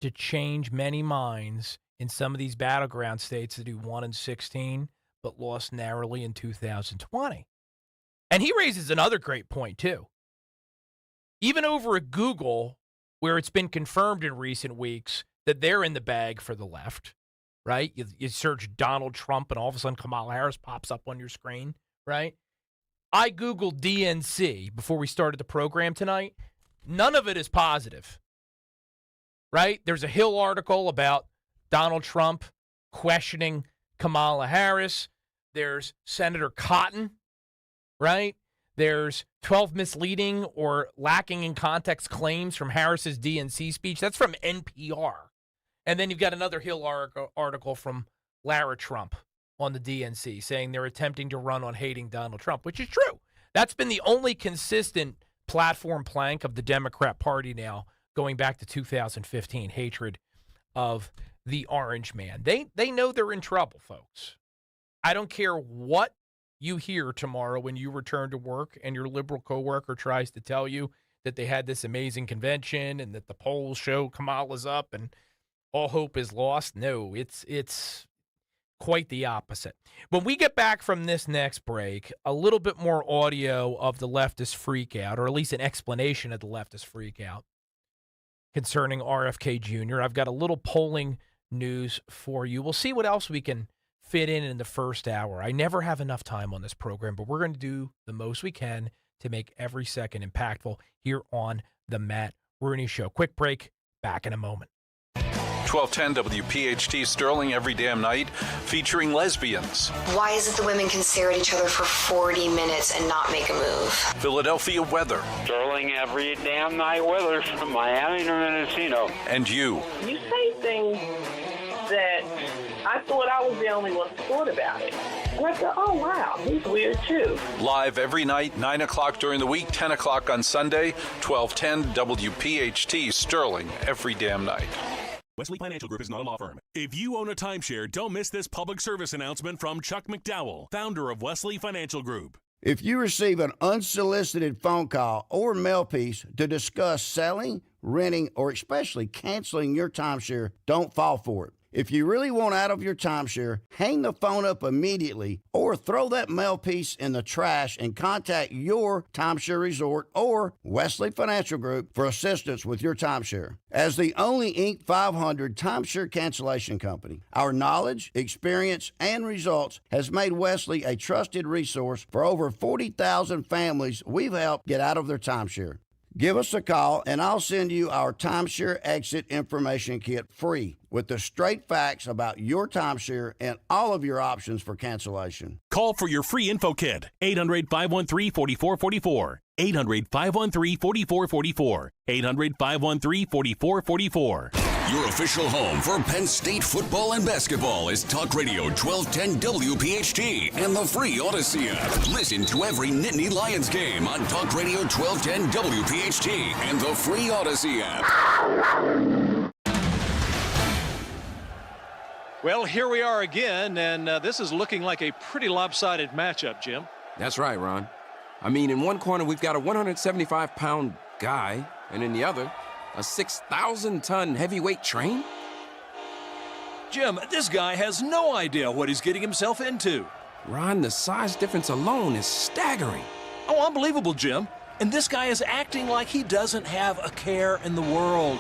to change many minds in some of these battleground states that he won in 2016 but lost narrowly in 2020. And he raises another great point, too. Even over at Google, where it's been confirmed in recent weeks that they're in the bag for the left, right? You search Donald Trump and all of a sudden Kamala Harris pops up on your screen, right? I Googled DNC before we started the program tonight. None of it is positive, right? There's a Hill article about Donald Trump questioning Kamala Harris. There's Senator Cotton, right? There's 12 misleading or lacking in context claims from Harris's DNC speech. That's from NPR. And then you've got another Hill article from Lara Trump on the DNC saying they're attempting to run on hating Donald Trump, which is true. That's been the only consistent platform plank of the Democrat Party now going back to 2015, hatred of the orange man. They know they're in trouble, folks. I don't care what you hear tomorrow when you return to work and your liberal coworker tries to tell you that they had this amazing convention and that the polls show Kamala's up and all hope is lost. No, it's quite the opposite. When we get back from this next break, a little bit more audio of the leftist freakout, or at least an explanation of the leftist freakout concerning RFK Jr. I've got a little polling news for you. We'll see what else we can fit in the first hour. I never have enough time on this program, but we're going to do the most we can to make every second impactful here on the Matt Rooney Show. Quick break, back in a moment. 1210 WPHT Sterling every damn night, featuring lesbians. Why is it the women can stare at each other for 40 minutes and not make a move? Philadelphia weather. Sterling every damn night weather from Miami to Mendocino. And you. You say things that I thought I was the only one who thought about it. And I thought, oh, wow, he's weird, too. Live every night, 9 o'clock during the week, 10 o'clock on Sunday, 1210 WPHT Sterling every damn night. Wesley Financial Group is not a law firm. If you own a timeshare, don't miss this public service announcement from Chuck McDowell, founder of Wesley Financial Group. If you receive an unsolicited phone call or mail piece to discuss selling, renting, or especially canceling your timeshare, don't fall for it. If you really want out of your timeshare, hang the phone up immediately or throw that mail piece in the trash and contact your timeshare resort or Wesley Financial Group for assistance with your timeshare. As the only Inc. 500 timeshare cancellation company, our knowledge, experience, and results has made Wesley a trusted resource for over 40,000 families we've helped get out of their timeshare. Give us a call, and I'll send you our timeshare exit information kit free with the straight facts about your timeshare and all of your options for cancellation. Call for your free info kit, 800-513-4444. 800-513-4444. 800-513-4444. Your official home for Penn State football and basketball is Talk Radio 1210 WPHT and the free Odyssey app. Listen to every Nittany Lions game on Talk Radio 1210 WPHT and the free Odyssey app. Well, here we are again, and this is looking like a pretty lopsided matchup, Jim. That's right, Ron. I mean, in one corner, we've got a 175-pound guy, and in the other, a 6,000-ton heavyweight train? Jim, this guy has no idea what he's getting himself into. Ron, the size difference alone is staggering. Oh, unbelievable, Jim. And this guy is acting like he doesn't have a care in the world.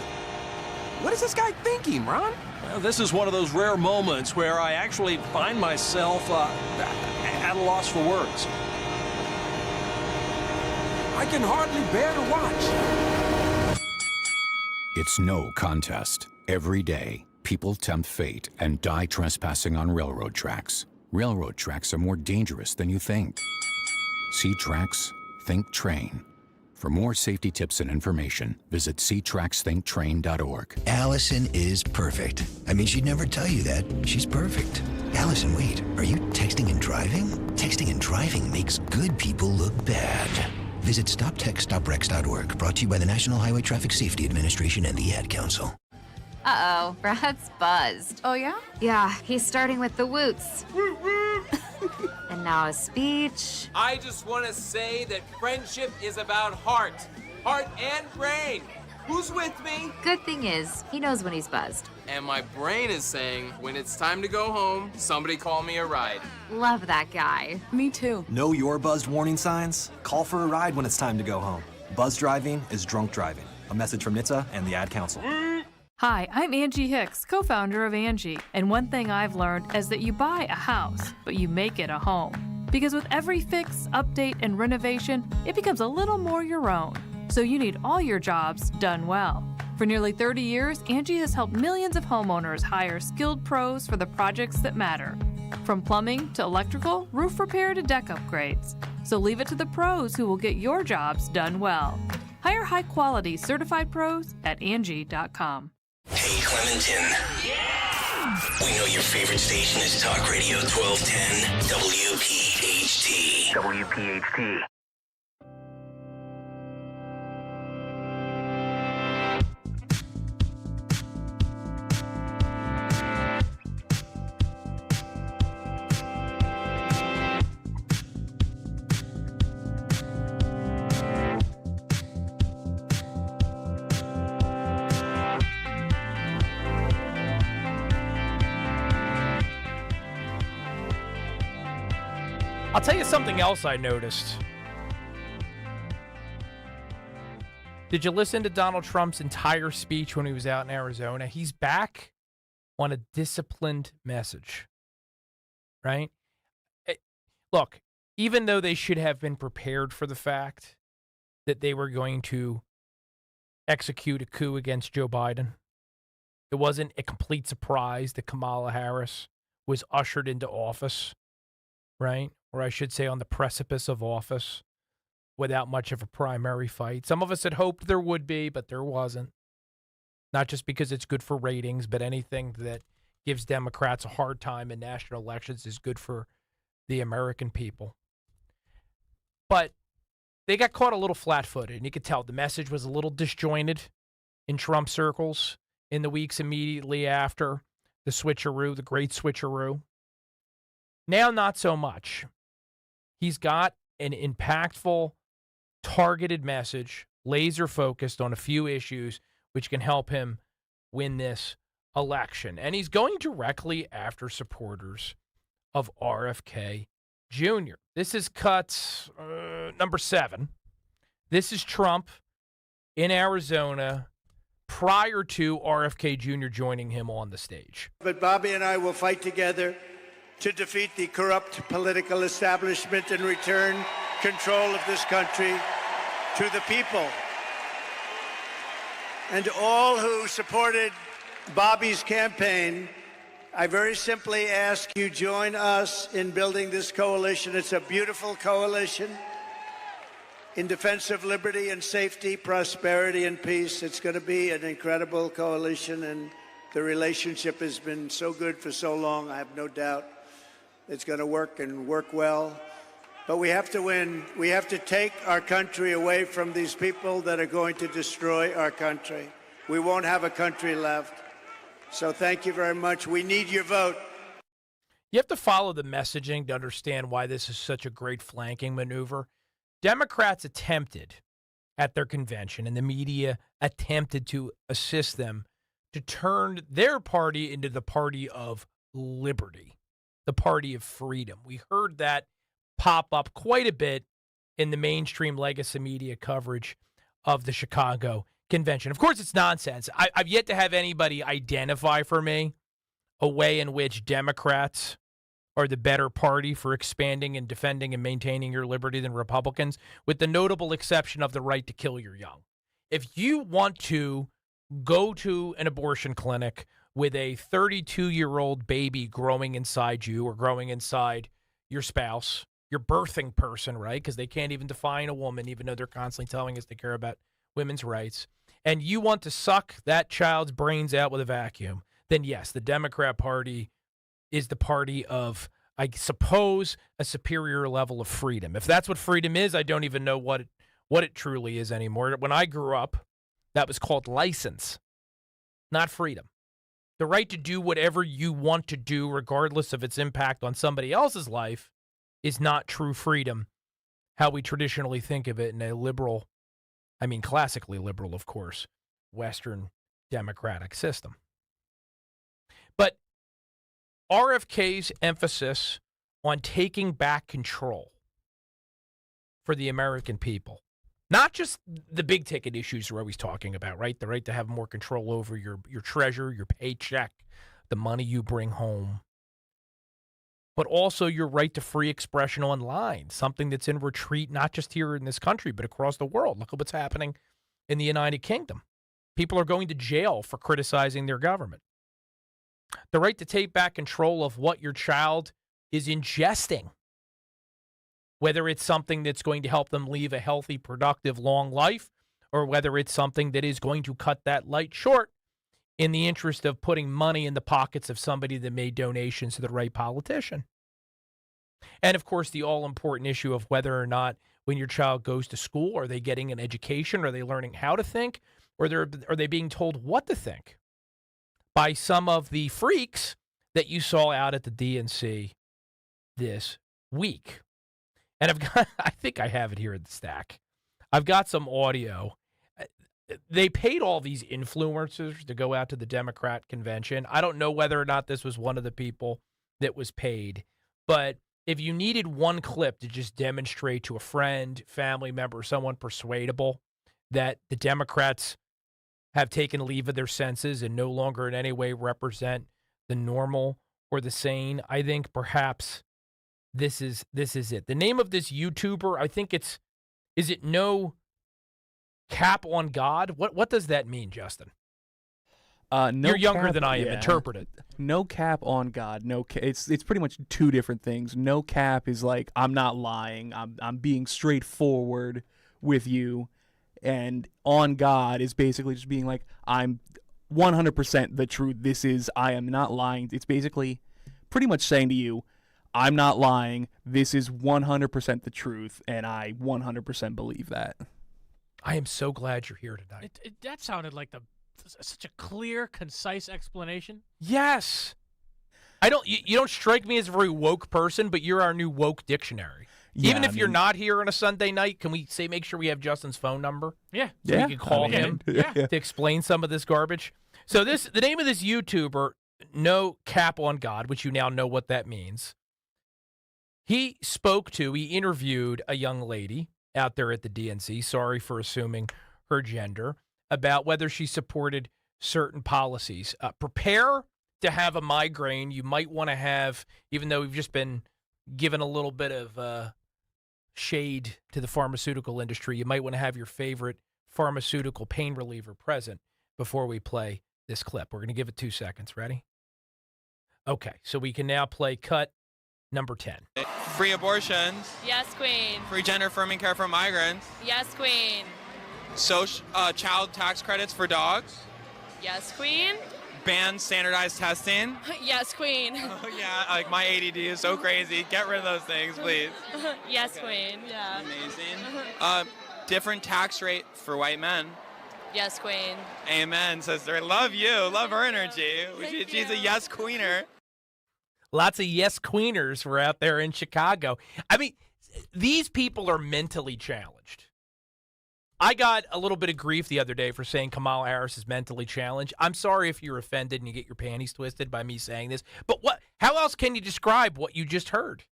What is this guy thinking, Ron? Well, this is one of those rare moments where I actually find myself at a loss for words. I can hardly bear to watch. It's no contest. Every day, people tempt fate and die trespassing on railroad tracks. Railroad tracks are more dangerous than you think. See tracks, think train. For more safety tips and information, visit ctracksthinktrain.org. Allison is perfect. I mean, she'd never tell you that. She's perfect. Allison, wait, are you texting and driving? Texting and driving makes good people look bad. Visit StopTextStopWrecks.org, brought to you by the National Highway Traffic Safety Administration and the Ad Council. Uh-oh, Brad's buzzed. Oh, yeah? Yeah, he's starting with the woots. And now a speech. I just want to say that friendship is about heart and brain. Who's with me? Good thing is, he knows when he's buzzed. And my brain is saying, when it's time to go home, somebody call me a ride. Love that guy. Me too. Know your buzzed warning signs? Call for a ride when it's time to go home. Buzz driving is drunk driving. A message from NHTSA and the Ad Council. Hi, I'm Angie Hicks, co-founder of Angie. And one thing I've learned is that you buy a house, but you make it a home. Because with every fix, update, and renovation, it becomes a little more your own. So you need all your jobs done well. For nearly 30 years, Angie has helped millions of homeowners hire skilled pros for the projects that matter. From plumbing to electrical, roof repair to deck upgrades. So leave it to the pros who will get your jobs done well. Hire high-quality certified pros at Angie.com. Hey, Clementon. We know your favorite station is Talk Radio 1210 WPHT. WPHT. I'll tell you something else I noticed. Did you listen to Donald Trump's entire speech when he was out in Arizona? He's back on a disciplined message, right? Look, even though they should have been prepared for the fact that they were going to execute a coup against Joe Biden, it wasn't a complete surprise that Kamala Harris was ushered into office, right? Or I should say on the precipice of office without much of a primary fight. Some of us had hoped there would be, but there wasn't. Not just because it's good for ratings, but anything that gives Democrats a hard time in national elections is good for the American people. But they got caught a little flat-footed, and you could tell the message was a little disjointed in Trump circles in the weeks immediately after the switcheroo, the great switcheroo. Now, not so much. He's got an impactful, targeted message, laser-focused on a few issues, which can help him win this election. And he's going directly after supporters of RFK Jr. This is cut number 7. This is Trump in Arizona prior to RFK Jr. joining him on the stage. But Bobby and I will fight together to defeat the corrupt political establishment and return control of this country to the people. And all who supported Bobby's campaign, I very simply ask you join us in building this coalition. It's a beautiful coalition in defense of liberty and safety, prosperity and peace. It's going to be an incredible coalition, and the relationship has been so good for so long. I have no doubt it's going to work and work well. But we have to win. We have to take our country away from these people that are going to destroy our country. We won't have a country left. So thank you very much. We need your vote. You have to follow the messaging to understand why this is such a great flanking maneuver. Democrats attempted at their convention, and the media attempted to assist them to turn their party into the party of liberty, the party of freedom. We heard that pop up quite a bit in the mainstream legacy media coverage of the Chicago convention. Of course, it's nonsense. I've yet to have anybody identify for me a way in which Democrats are the better party for expanding and defending and maintaining your liberty than Republicans, with the notable exception of the right to kill your young. If you want to go to an abortion clinic with a 32-year-old baby growing inside you or growing inside your spouse, your birthing person, right? Because they can't even define a woman, even though they're constantly telling us they care about women's rights, and you want to suck that child's brains out with a vacuum, then yes, the Democrat Party is the party of, I suppose, a superior level of freedom. If that's what freedom is, I don't even know what it truly is anymore. When I grew up, that was called license, not freedom. The right to do whatever you want to do, regardless of its impact on somebody else's life, is not true freedom, how we traditionally think of it in a liberal, I mean classically liberal, of course, Western democratic system. But RFK's emphasis on taking back control for the American people, not just the big ticket issues we're always talking about, right? The right to have more control over your treasure, your paycheck, the money you bring home, but also your right to free expression online, something that's in retreat, not just here in this country, but across the world. Look at what's happening in the United Kingdom. People are going to jail for criticizing their government. The right to take back control of what your child is ingesting, whether it's something that's going to help them live a healthy, productive, long life, or whether it's something that is going to cut that light short in the interest of putting money in the pockets of somebody that made donations to the right politician. And, of course, the all-important issue of whether or not when your child goes to school, are they getting an education? Are they learning how to think? Or are they being told what to think by some of the freaks that you saw out at the DNC this week? And I think I have it here in the stack. I've got some audio. They paid all these influencers to go out to the Democrat convention. I don't know whether or not this was one of the people that was paid, but if you needed one clip to just demonstrate to a friend, family member, someone persuadable that the Democrats have taken leave of their senses and no longer in any way represent the normal or the sane, I think perhaps this is it. The name of this YouTuber, I think is it No Cap on God? What does that mean, Justin? No, you're younger cap, than I am. yeah. Interpret it. No cap on God. It's pretty much two different things. No cap is like, I'm not lying. I'm being straightforward with you. And on God is basically just being like, I'm 100% the truth. I am not lying. It's basically pretty much saying to you, I'm not lying. This is 100% the truth, and I 100% believe that. I am so glad you're here tonight. That sounded like such a clear, concise explanation. Yes. You don't strike me as a very woke person, but you're our new woke dictionary. Yeah, Even if you're not here on a Sunday night, can we make sure we have Justin's phone number? Yeah. So we can call him to explain some of this garbage. So the name of this YouTuber, No Cap on God, which you now know what that means. He interviewed a young lady out there at the DNC, sorry for assuming her gender, about whether she supported certain policies. Prepare to have a migraine. You might want to have, even though we've just been given a little bit of shade to the pharmaceutical industry, you might want to have your favorite pharmaceutical pain reliever present before we play this clip. We're going to give it 2 seconds. Ready? Okay, so we can now play cut number 10. Free abortions. Yes, Queen. Free gender-affirming care for migrants. Yes, Queen. Child tax credits for dogs. Yes, Queen. Ban standardized testing. Yes, Queen. Oh, yeah, like my ADD is so crazy. Get rid of those things, please. Yes, Queen. Yeah. Amazing. Different tax rate for white men. Yes, Queen. Amen, sister. Love you. Love her energy. She's a yes queener. Lots of yes queeners were out there in Chicago. I mean, these people are mentally challenged. I got a little bit of grief the other day for saying Kamala Harris is mentally challenged. I'm sorry if you're offended and you get your panties twisted by me saying this, but how else can you describe what you just heard?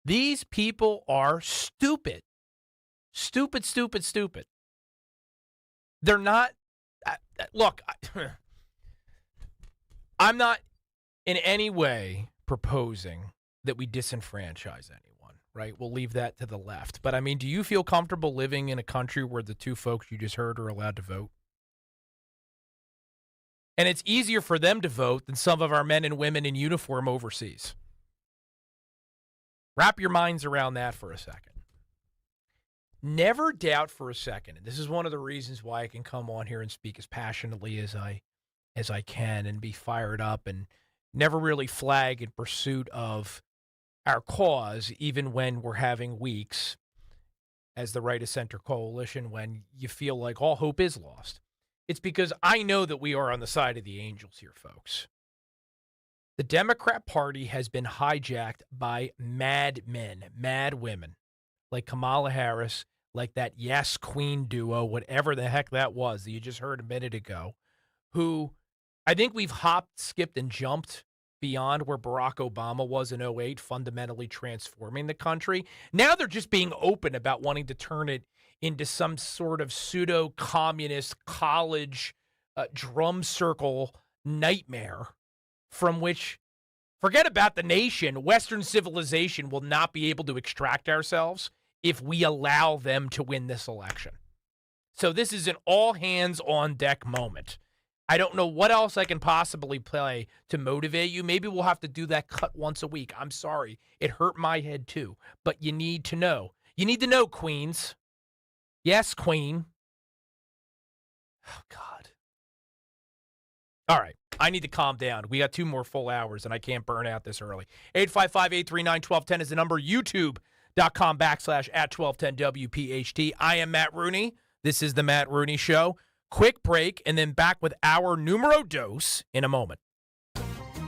These people are stupid. Stupid, stupid, stupid. They're not. Look, I'm not in any way proposing that we disenfranchise anyone, right? We'll leave that to the left. But, I mean, do you feel comfortable living in a country where the two folks you just heard are allowed to vote? And it's easier for them to vote than some of our men and women in uniform overseas. Wrap your minds around that for a second. Never doubt for a second, and this is one of the reasons why I can come on here and speak as passionately as I can and be fired up and never really flag in pursuit of our cause, even when we're having weeks as the Right of Center Coalition when you feel like all hope is lost. It's because I know that we are on the side of the angels here, folks. The Democrat Party has been hijacked by mad men, mad women, like Kamala Harris, like that Yes Queen duo, whatever the heck that was that you just heard a minute ago, who I think we've hopped, skipped, and jumped beyond where Barack Obama was in 2008, fundamentally transforming the country. Now they're just being open about wanting to turn it into some sort of pseudo-communist college drum circle nightmare from which, forget about the nation, Western civilization will not be able to extract ourselves if we allow them to win this election. So this is an all-hands-on-deck moment. I don't know what else I can possibly play to motivate you. Maybe we'll have to do that cut once a week. I'm sorry. It hurt my head too. But you need to know. You need to know, Queens. Yes, Queen. Oh, God. All right. I need to calm down. We got 2 more full hours, and I can't burn out this early. 855-839-1210 is the number. YouTube.com/@1210WPHT. I am Matt Rooney. This is the Matt Rooney Show. Quick break, and then back with our numero dos in a moment.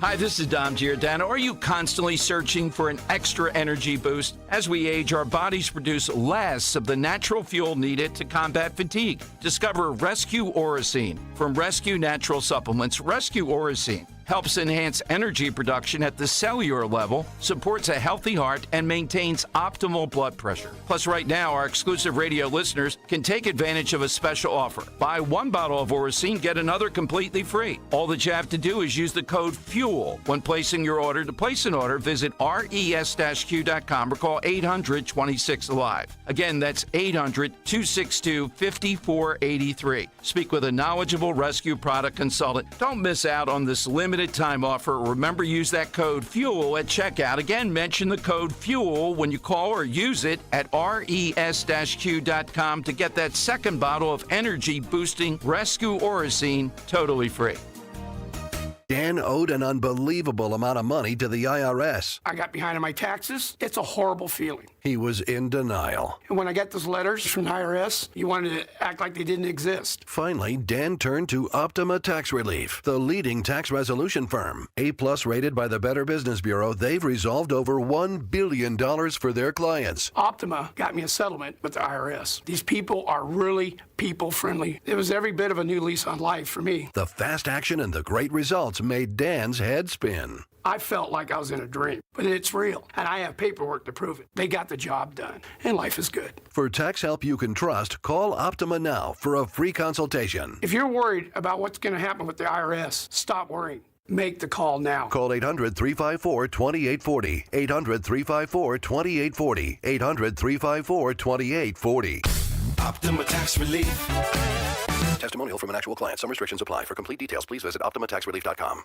Hi, this is Dom Giordano. Are you constantly searching for an extra energy boost? As we age, our bodies produce less of the natural fuel needed to combat fatigue. Discover Rescue Orosine. From Rescue Natural Supplements, Rescue Orosine helps enhance energy production at the cellular level, supports a healthy heart, and maintains optimal blood pressure. Plus, right now, our exclusive radio listeners can take advantage of a special offer. Buy 1 bottle of Orosine, get another completely free. All that you have to do is use the code FUEL when placing your order. To place an order, visit res-q.com or call 800-26-ALIVE. Again, that's 800-262-5483. Speak with a knowledgeable rescue product consultant. Don't miss out on this limited time offer. Remember, use that code FUEL at checkout. Again, mention the code FUEL when you call or use it at res-q.com to get that second bottle of energy-boosting Rescue Orosine totally free. Dan owed an unbelievable amount of money to the IRS. I got behind on my taxes. It's a horrible feeling. He was in denial. And when I got those letters from the IRS, you wanted to act like they didn't exist. Finally, Dan turned to Optima Tax Relief, the leading tax resolution firm. A+ rated by the Better Business Bureau, they've resolved over $1 billion for their clients. Optima got me a settlement with the IRS. These people are really people-friendly. It was every bit of a new lease on life for me. The fast action and the great results made Dan's head spin. I felt like I was in a dream, but it's real, and I have paperwork to prove it. They got the job done, and life is good. For tax help you can trust, call Optima now for a free consultation. If you're worried about what's going to happen with the IRS, stop worrying. Make the call now. Call 800-354-2840. 800-354-2840. 800-354-2840. Optima Tax Relief. Testimonial from an actual client. Some restrictions apply. For complete details, please visit OptimaTaxRelief.com.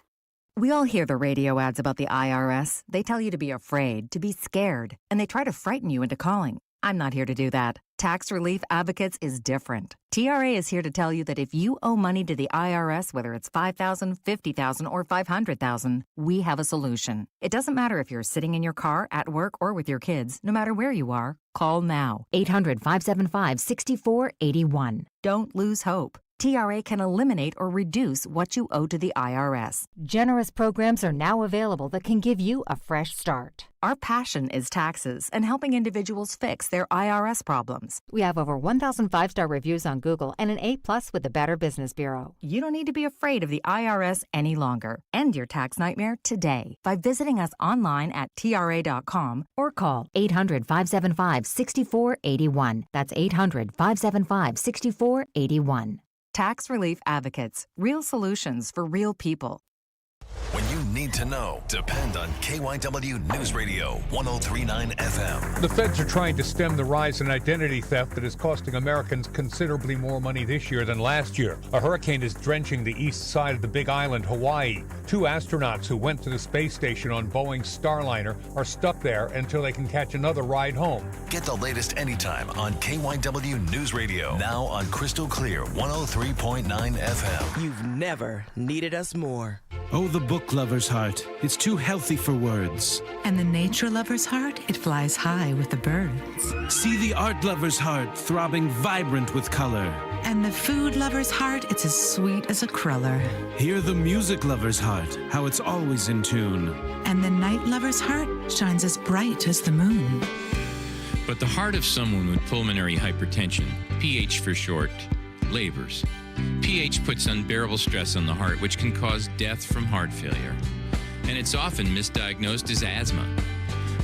We all hear the radio ads about the IRS. They tell you to be afraid, to be scared, and they try to frighten you into calling. I'm not here to do that. Tax Relief Advocates is different. TRA is here to tell you that if you owe money to the IRS, whether it's $5,000, $50,000, or $500,000, we have a solution. It doesn't matter if you're sitting in your car, at work, or with your kids. No matter where you are, call now. 800-575-6481. Don't lose hope. TRA can eliminate or reduce what you owe to the IRS. Generous programs are now available that can give you a fresh start. Our passion is taxes and helping individuals fix their IRS problems. We have over 1,000 5-star reviews on Google and an A+ with the Better Business Bureau. You don't need to be afraid of the IRS any longer. End your tax nightmare today by visiting us online at TRA.com or call 800-575-6481. That's 800-575-6481. Tax Relief Advocates. Real solutions for real people. When you need to know, depend on KYW News Radio 103.9 FM. The feds are trying to stem the rise in identity theft that is costing Americans considerably more money this year than last year. A hurricane is drenching the east side of the Big Island, Hawaii. 2 astronauts who went to the space station on Boeing's Starliner are stuck there until they can catch another ride home. Get the latest anytime on KYW News Radio. Now on Crystal Clear 103.9 FM. You've never needed us more. Oh, the book lover's heart. It's too healthy for words. And the nature lover's heart, it flies high with the birds. See the art lover's heart, throbbing vibrant with color. And the food lover's heart, it's as sweet as a cruller. Hear the music lover's heart, how it's always in tune. And the night lover's heart shines as bright as the moon. But the heart of someone with pulmonary hypertension, PH for short, labors. PH puts unbearable stress on the heart, which can cause death from heart failure. And it's often misdiagnosed as asthma.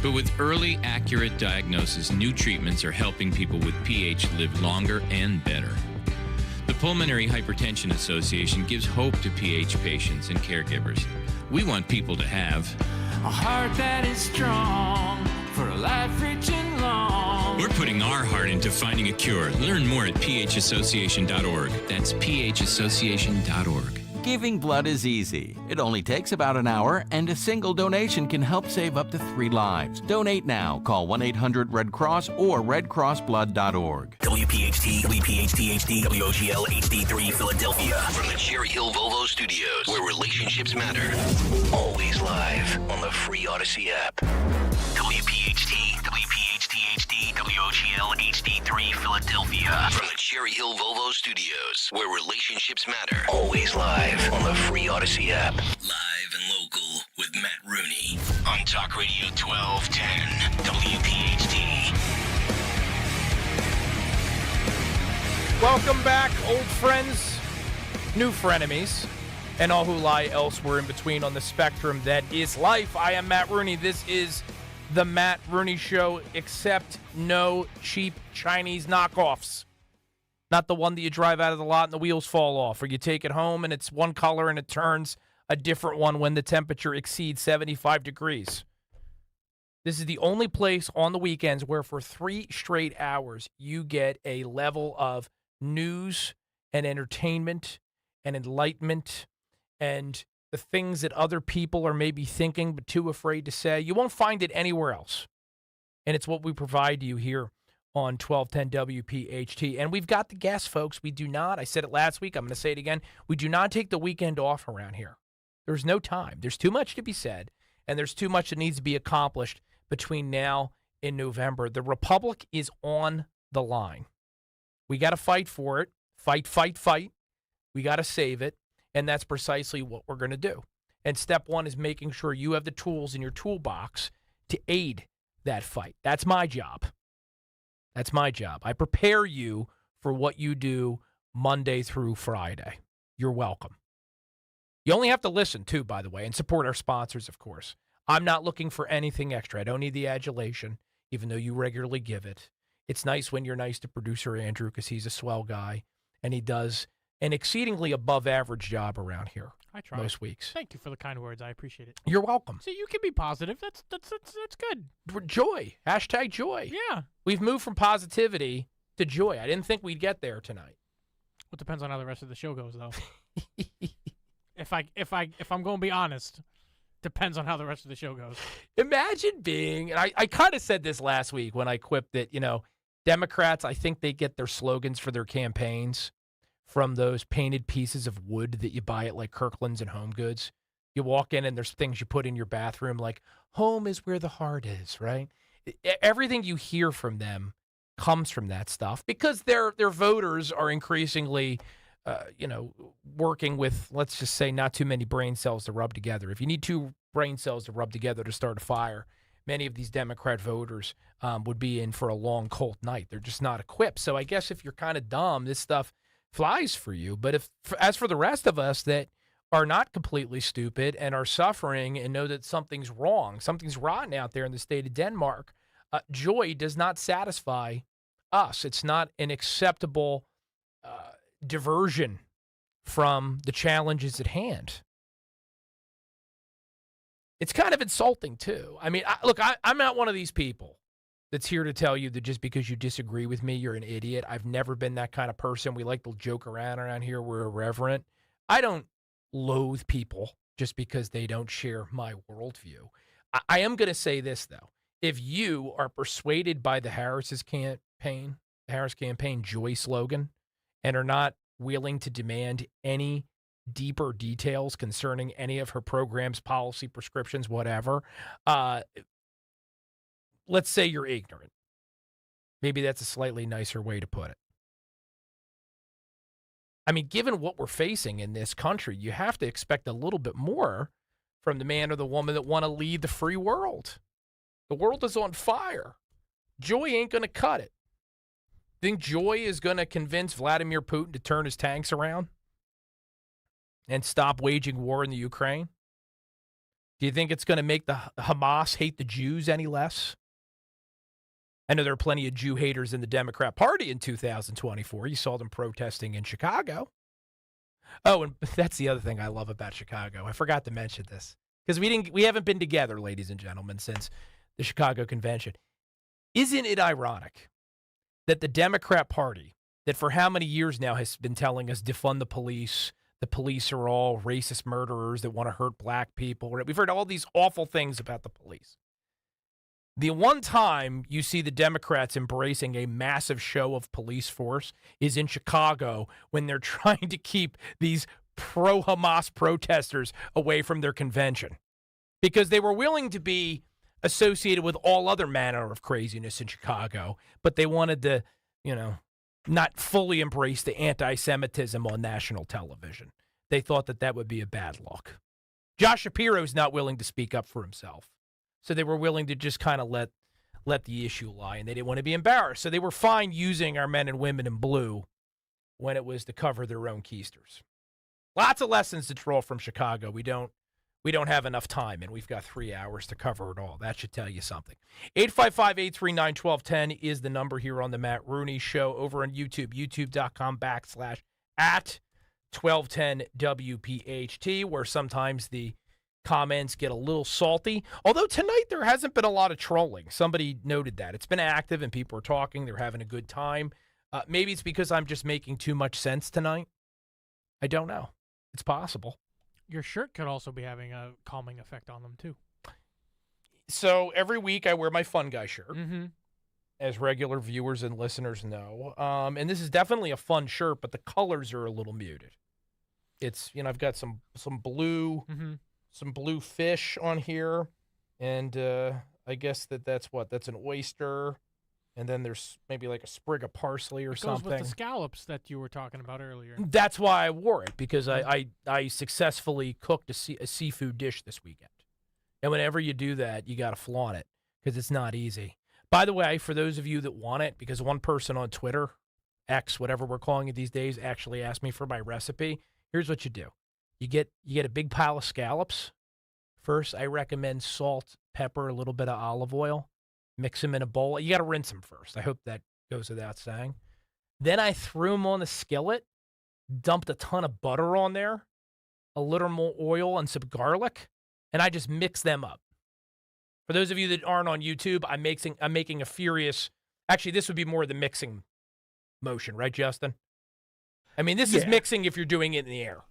But with early, accurate diagnosis, new treatments are helping people with PH live longer and better. The Pulmonary Hypertension Association gives hope to PH patients and caregivers. We want people to have a heart that is strong for a life rich and long. We're putting our heart into finding a cure. Learn more at phassociation.org. That's phassociation.org. Giving blood is easy. It only takes about an hour, and a single donation can help save up to 3 lives. Donate now. Call 1-800-RED-CROSS or redcrossblood.org. WPHT, WPHT HD, WOGL HD3 Philadelphia. From the Cherry Hill Volvo Studios, where relationships matter. Always live on the free Odyssey app. WPHT, WPHT HD, WOGL HD3 Philadelphia. From the Cherry Hill Volvo Studios, where relationships matter. Always live on the free Odyssey app. Live and local with Matt Rooney on Talk Radio 1210 WPHT. Welcome back, old friends, new frenemies, and all who lie elsewhere in between on the spectrum that is life. I am Matt Rooney. This is the Matt Rooney Show, except no cheap Chinese knockoffs. Not the one that you drive out of the lot and the wheels fall off, or you take it home and it's one color and it turns a different one when the temperature exceeds 75 degrees. This is the only place on the weekends where for 3 straight hours you get a level of news and entertainment and enlightenment and the things that other people are maybe thinking but too afraid to say. You won't find it anywhere else. And it's what we provide you here on 1210 WPHT. And we've got the guests, folks. We do not, I said it last week, I'm going to say it again, we do not take the weekend off around here. There's no time. There's too much to be said, and there's too much that needs to be accomplished between now and November. The Republic is on the line. We got to fight for it. Fight, fight, fight. We got to save it, and that's precisely what we're going to do. And step one is making sure you have the tools in your toolbox to aid that fight. That's my job. That's my job. I prepare you for what you do Monday through Friday. You're welcome. You only have to listen, too, by the way, and support our sponsors, of course. I'm not looking for anything extra. I don't need the adulation, even though you regularly give it. It's nice when you're nice to producer Andrew because he's a swell guy, and he does an exceedingly above-average job around here. I try. Most weeks. Thank you for the kind words. I appreciate it. You're welcome. See, you can be positive. That's good. Joy. Hashtag joy. Yeah. We've moved from positivity to joy. I didn't think we'd get there tonight. Well, it depends on how the rest of the show goes, though. If I'm going to be honest, depends on how the rest of the show goes. Imagine being, and I kind of said this last week when I quipped that, Democrats, I think they get their slogans for their campaigns from those painted pieces of wood that you buy at like Kirkland's and Home Goods. You walk in and there's things you put in your bathroom like home is where the heart is, right? Everything you hear from them comes from that stuff because their voters are increasingly working with, let's just say, not too many brain cells to rub together. If you need two brain cells to rub together to start a fire, many of these Democrat voters would be in for a long, cold night. They're just not equipped. So I guess if you're kind of dumb, this stuff flies for you. But as for the rest of us that are not completely stupid and are suffering and know that something's wrong, something's rotten out there in the state of Denmark, joy does not satisfy us. It's not an acceptable diversion from the challenges at hand. It's kind of insulting, too. I mean, I'm not one of these people that's here to tell you that just because you disagree with me, you're an idiot. I've never been that kind of person. We like to joke around here. We're irreverent. I don't loathe people just because they don't share my worldview. I am going to say this, though. If you are persuaded by the Harris campaign joy slogan, and are not willing to demand any deeper details concerning any of her programs, policy, prescriptions, whatever, let's say you're ignorant. Maybe that's a slightly nicer way to put it. I mean, given what we're facing in this country, you have to expect a little bit more from the man or the woman that want to lead the free world. The world is on fire. Joy ain't going to cut it. Think joy is going to convince Vladimir Putin to turn his tanks around and stop waging war in the Ukraine? Do you think it's going to make the Hamas hate the Jews any less? I know there are plenty of Jew haters in the Democrat Party in 2024. You saw them protesting in Chicago. Oh, and that's the other thing I love about Chicago. I forgot to mention this because we haven't been together, ladies and gentlemen, since the Chicago convention. Isn't it ironic that the Democrat Party, that for how many years now has been telling us defund the police are all racist murderers that want to hurt black people. We've heard all these awful things about the police. The one time you see the Democrats embracing a massive show of police force is in Chicago when they're trying to keep these pro-Hamas protesters away from their convention because they were willing to be associated with all other manner of craziness in Chicago, but they wanted to, not fully embrace the anti-Semitism on national television. They thought that would be a bad look. Josh Shapiro's not willing to speak up for himself. So they were willing to just kind of let the issue lie, and they didn't want to be embarrassed. So they were fine using our men and women in blue when it was to cover their own keisters. Lots of lessons to draw from Chicago. We don't have enough time, and we've got 3 hours to cover it all. That should tell you something. 855-839-1210 is the number here on the Matt Rooney Show over on YouTube, youtube.com/@1210WPHT, where sometimes the comments get a little salty. Although tonight there hasn't been a lot of trolling. Somebody noted that. It's been active, and people are talking. They're having a good time. Maybe it's because I'm just making too much sense tonight. I don't know. It's possible. Your shirt could also be having a calming effect on them, too. So every week I wear my Fun Guy shirt, as regular viewers and listeners know. And this is definitely a fun shirt, but the colors are a little muted. It's, I've got some blue, some blue fish on here. And I guess that's an oyster. And then there's maybe like a sprig of parsley or something. It goes with the scallops that you were talking about earlier. That's why I wore it, because I successfully cooked a seafood dish this weekend. And whenever you do that, you got to flaunt it, because it's not easy. By the way, for those of you that want it, because one person on Twitter, X, whatever we're calling it these days, actually asked me for my recipe, here's what you do. You get a big pile of scallops. First, I recommend salt, pepper, a little bit of olive oil. Mix them in a bowl. You got to rinse them first. I hope that goes without saying. Then I threw them on the skillet, dumped a ton of butter on there, a little more oil, and some garlic, and I just mixed them up. For those of you that aren't on YouTube, I'm making a furious. Actually, this would be more the mixing motion, right, Justin? I mean, this is mixing if you're doing it in the air,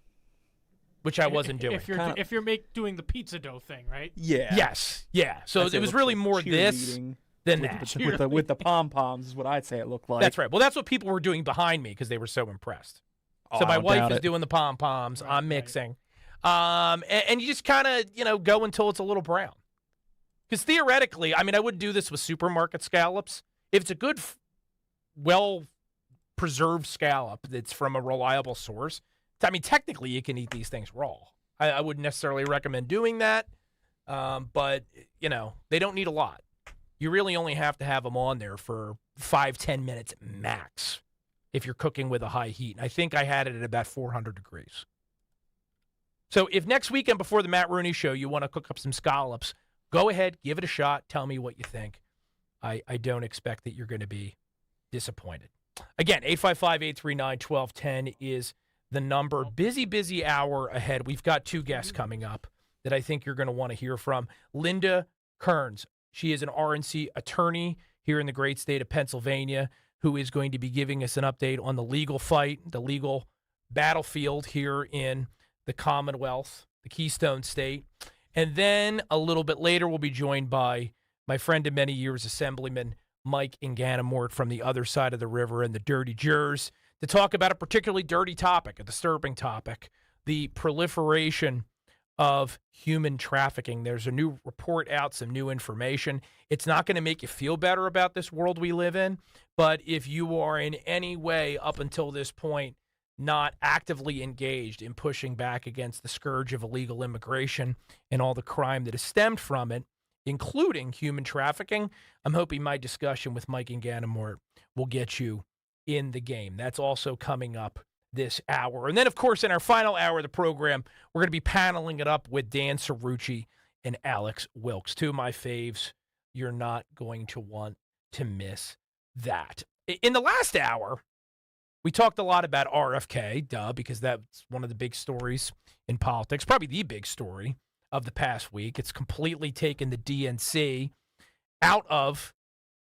which I wasn't doing. If you're doing the pizza dough thing, right? Yeah. Yes. Yeah. So it was really more this than that. With the pom-poms is what I'd say it looked like. That's right. Well, that's what people were doing behind me because they were so impressed. So my wife is doing the pom-poms. I'm mixing. And you just kind of, go until it's a little brown. Because theoretically, I mean, I would do this with supermarket scallops. If it's a good, well preserved scallop that's from a reliable source. I mean, technically, you can eat these things raw. I wouldn't necessarily recommend doing that, but, they don't need a lot. You really only have to have them on there for 5-10 minutes max if you're cooking with a high heat. And I think I had it at about 400 degrees. So if next weekend before the Matt Rooney Show you want to cook up some scallops, go ahead, give it a shot. Tell me what you think. I don't expect that you're going to be disappointed. Again, 855-839-1210 is the number. Busy hour ahead. We've got 2 guests coming up that I think you're going to want to hear from. Linda Kearns. She is an RNC attorney here in the great state of Pennsylvania who is going to be giving us an update on the legal fight, the legal battlefield here in the Commonwealth, the Keystone State. And then a little bit later, we'll be joined by my friend of many years, Assemblyman Mike Inganamort from the other side of the river and the Dirty Jers to talk about a particularly dirty topic, a disturbing topic, the proliferation of human trafficking. There's a new report out, some new information. It's not going to make you feel better about this world we live in, but if you are in any way up until this point not actively engaged in pushing back against the scourge of illegal immigration and all the crime that has stemmed from it, including human trafficking, I'm hoping my discussion with Mike Inganamort will get you in the game. That's also coming up this hour. And then, of course, in our final hour of the program, we're going to be paneling it up with Dan Cerrucci and Alex Wilkes, 2 of my faves. You're not going to want to miss that. In the last hour, we talked a lot about RFK, because that's one of the big stories in politics, probably the big story of the past week. It's completely taken the DNC out of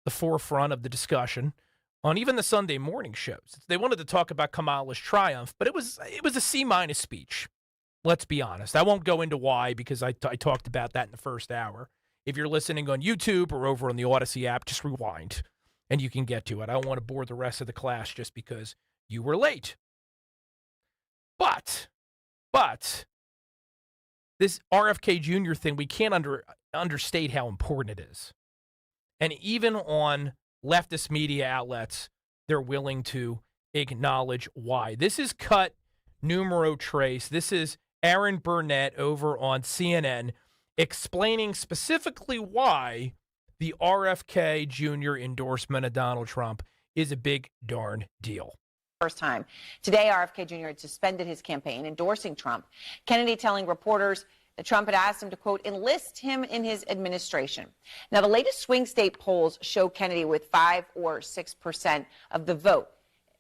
the forefront of the discussion on even the Sunday morning shows. They wanted to talk about Kamala's triumph, but it was a C- speech. Let's be honest. I won't go into why because I talked about that in the first hour. If you're listening on YouTube or over on the Odyssey app, just rewind and you can get to it. I don't want to bore the rest of the class just because you were late. But this RFK Jr. thing, we can't understate how important it is. And even on leftist media outlets, they're willing to acknowledge why. This is cut numero trace. This is Aaron Burnett over on CNN explaining specifically why the RFK Jr. endorsement of Donald Trump is a big darn deal. First time. Today, RFK Jr. had suspended his campaign endorsing Trump. Kennedy telling reporters that Trump had asked him to, quote, enlist him in his administration. Now, the latest swing state polls show Kennedy with 5 or 6% of the vote.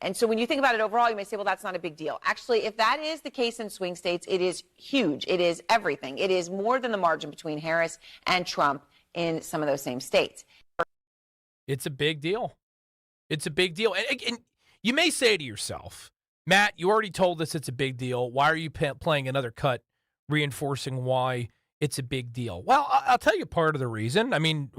And so when you think about it overall, you may say, well, that's not a big deal. Actually, if that is the case in swing states, it is huge. It is everything. It is more than the margin between Harris and Trump in some of those same states. It's a big deal. It's a big deal. And you may say to yourself, Matt, you already told us it's a big deal. Why are you playing another cut reinforcing why it's a big deal? Well, I'll tell you part of the reason. I mean,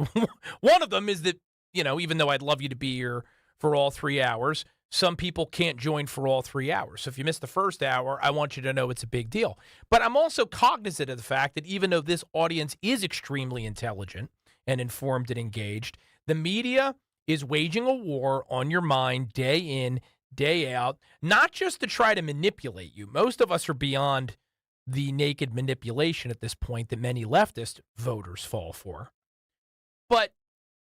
one of them is that, even though I'd love you to be here for all 3 hours, some people can't join for all 3 hours. So if you missed the first hour, I want you to know it's a big deal. But I'm also cognizant of the fact that even though this audience is extremely intelligent and informed and engaged, the media is waging a war on your mind day in, day out, not just to try to manipulate you. Most of us are beyond the naked manipulation at this point that many leftist voters fall for. But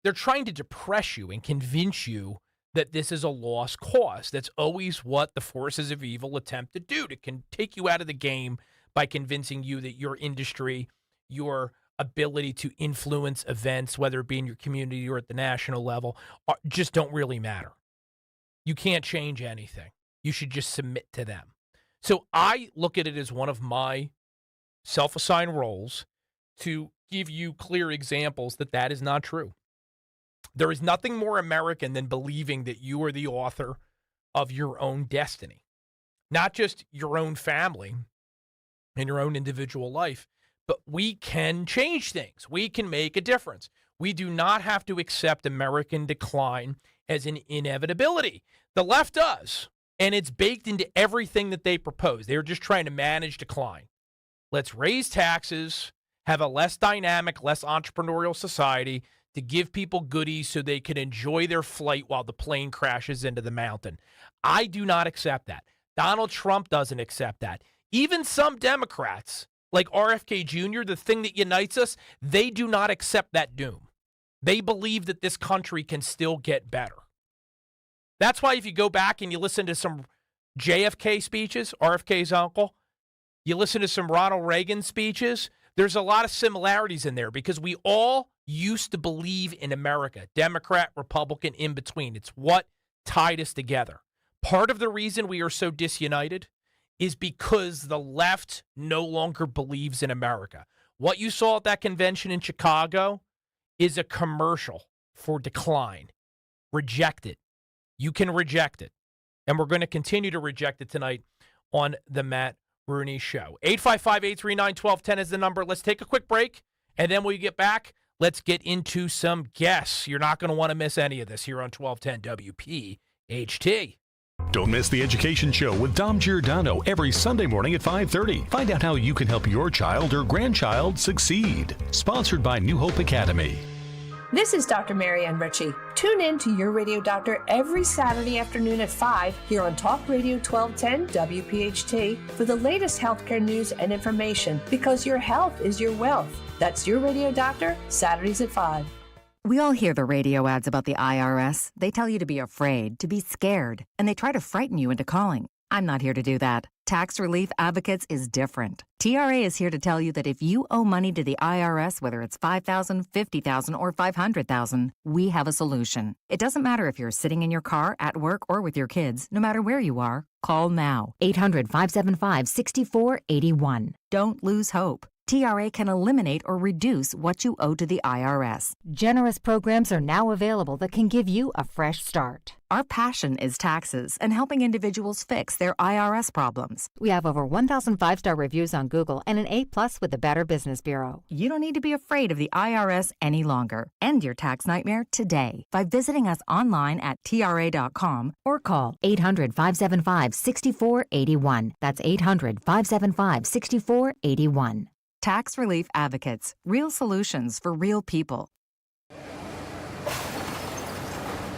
they're trying to depress you and convince you that this is a lost cause. That's always what the forces of evil attempt to do, to take you out of the game by convincing you that your industry, your ability to influence events, whether it be in your community or at the national level, just don't really matter. You can't change anything. You should just submit to them. So I look at it as one of my self-assigned roles to give you clear examples that that is not true. There is nothing more American than believing that you are the author of your own destiny, not just your own family and your own individual life, but we can change things. We can make a difference. We do not have to accept American decline as an inevitability. The left does, and it's baked into everything that they propose. They're just trying to manage decline. Let's raise taxes, have a less dynamic, less entrepreneurial society, to give people goodies so they can enjoy their flight while the plane crashes into the mountain. I do not accept that. Donald Trump doesn't accept that. Even some Democrats, like RFK Jr., the thing that unites us, they do not accept that doom. They believe that this country can still get better. That's why if you go back and you listen to some JFK speeches, RFK's uncle, you listen to some Ronald Reagan speeches, there's a lot of similarities in there because we all used to believe in America, Democrat, Republican, in between. It's what tied us together. Part of the reason we are so disunited is because the left no longer believes in America. What you saw at that convention in Chicago is a commercial for decline. Reject it. You can reject it. And we're going to continue to reject it tonight on the Matt Rooney Show. 855-839-1210 is the number. Let's take a quick break, and then when we get back, let's get into some guests. You're not going to want to miss any of this here on 1210 WPHT. Don't miss the Education Show with Dom Giordano every Sunday morning at 5:30. Find out how you can help your child or grandchild succeed. Sponsored by New Hope Academy. This is Dr. Marianne Ritchie. Tune in to Your Radio Doctor every Saturday afternoon at 5 here on Talk Radio 1210 WPHT for the latest healthcare news and information, because your health is your wealth. That's Your Radio Doctor, Saturdays at 5. We all hear the radio ads about the IRS. They tell you to be afraid, to be scared, and they try to frighten you into calling. I'm not here to do that. Tax Relief Advocates is different. TRA is here to tell you that if you owe money to the IRS, whether it's $5,000, $50,000, or $500,000, we have a solution. It doesn't matter if you're sitting in your car, at work, or with your kids. No matter where you are, call now. 800-575-6481. Don't lose hope. TRA can eliminate or reduce what you owe to the IRS. Generous programs are now available that can give you a fresh start. Our passion is taxes and helping individuals fix their IRS problems. We have over 1,000 5-star reviews on Google and an A+ with the Better Business Bureau. You don't need to be afraid of the IRS any longer. End your tax nightmare today by visiting us online at TRA.com or call 800-575-6481. That's 800-575-6481. Tax Relief Advocates. Real solutions for real people.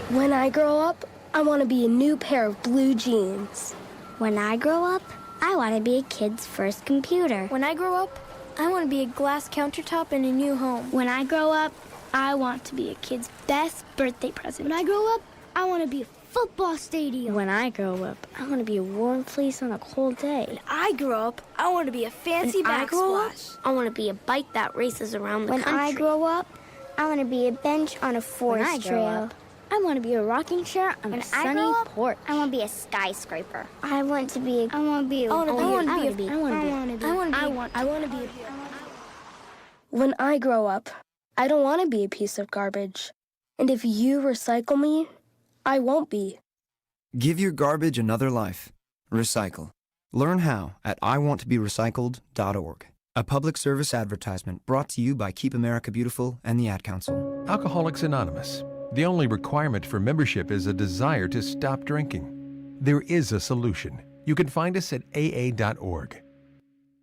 When I grow up, I want to be a new pair of blue jeans. When I grow up, I want to be a kid's first computer. When I grow up, I want to be a glass countertop in a new home. When I grow up, I want to be a kid's best birthday present. When I grow up, I want to be a football stadium. When I grow up, I want to be a warm fleece on a cold day. When I grow up, I want to be a fancy backsplash. I want to be a bike that races around the country. When I grow up, I want to be a bench on a forest trail. I want to be a rocking chair on a sunny porch. I want to be a skyscraper. I want to be When I grow up, I don't want to be a piece of garbage. And if you recycle me, I won't be. Give your garbage another life. Recycle. Learn how at iwanttoberecycled.org. A public service advertisement brought to you by Keep America Beautiful and the Ad Council. Alcoholics Anonymous. The only requirement for membership is a desire to stop drinking. There is a solution. You can find us at aa.org.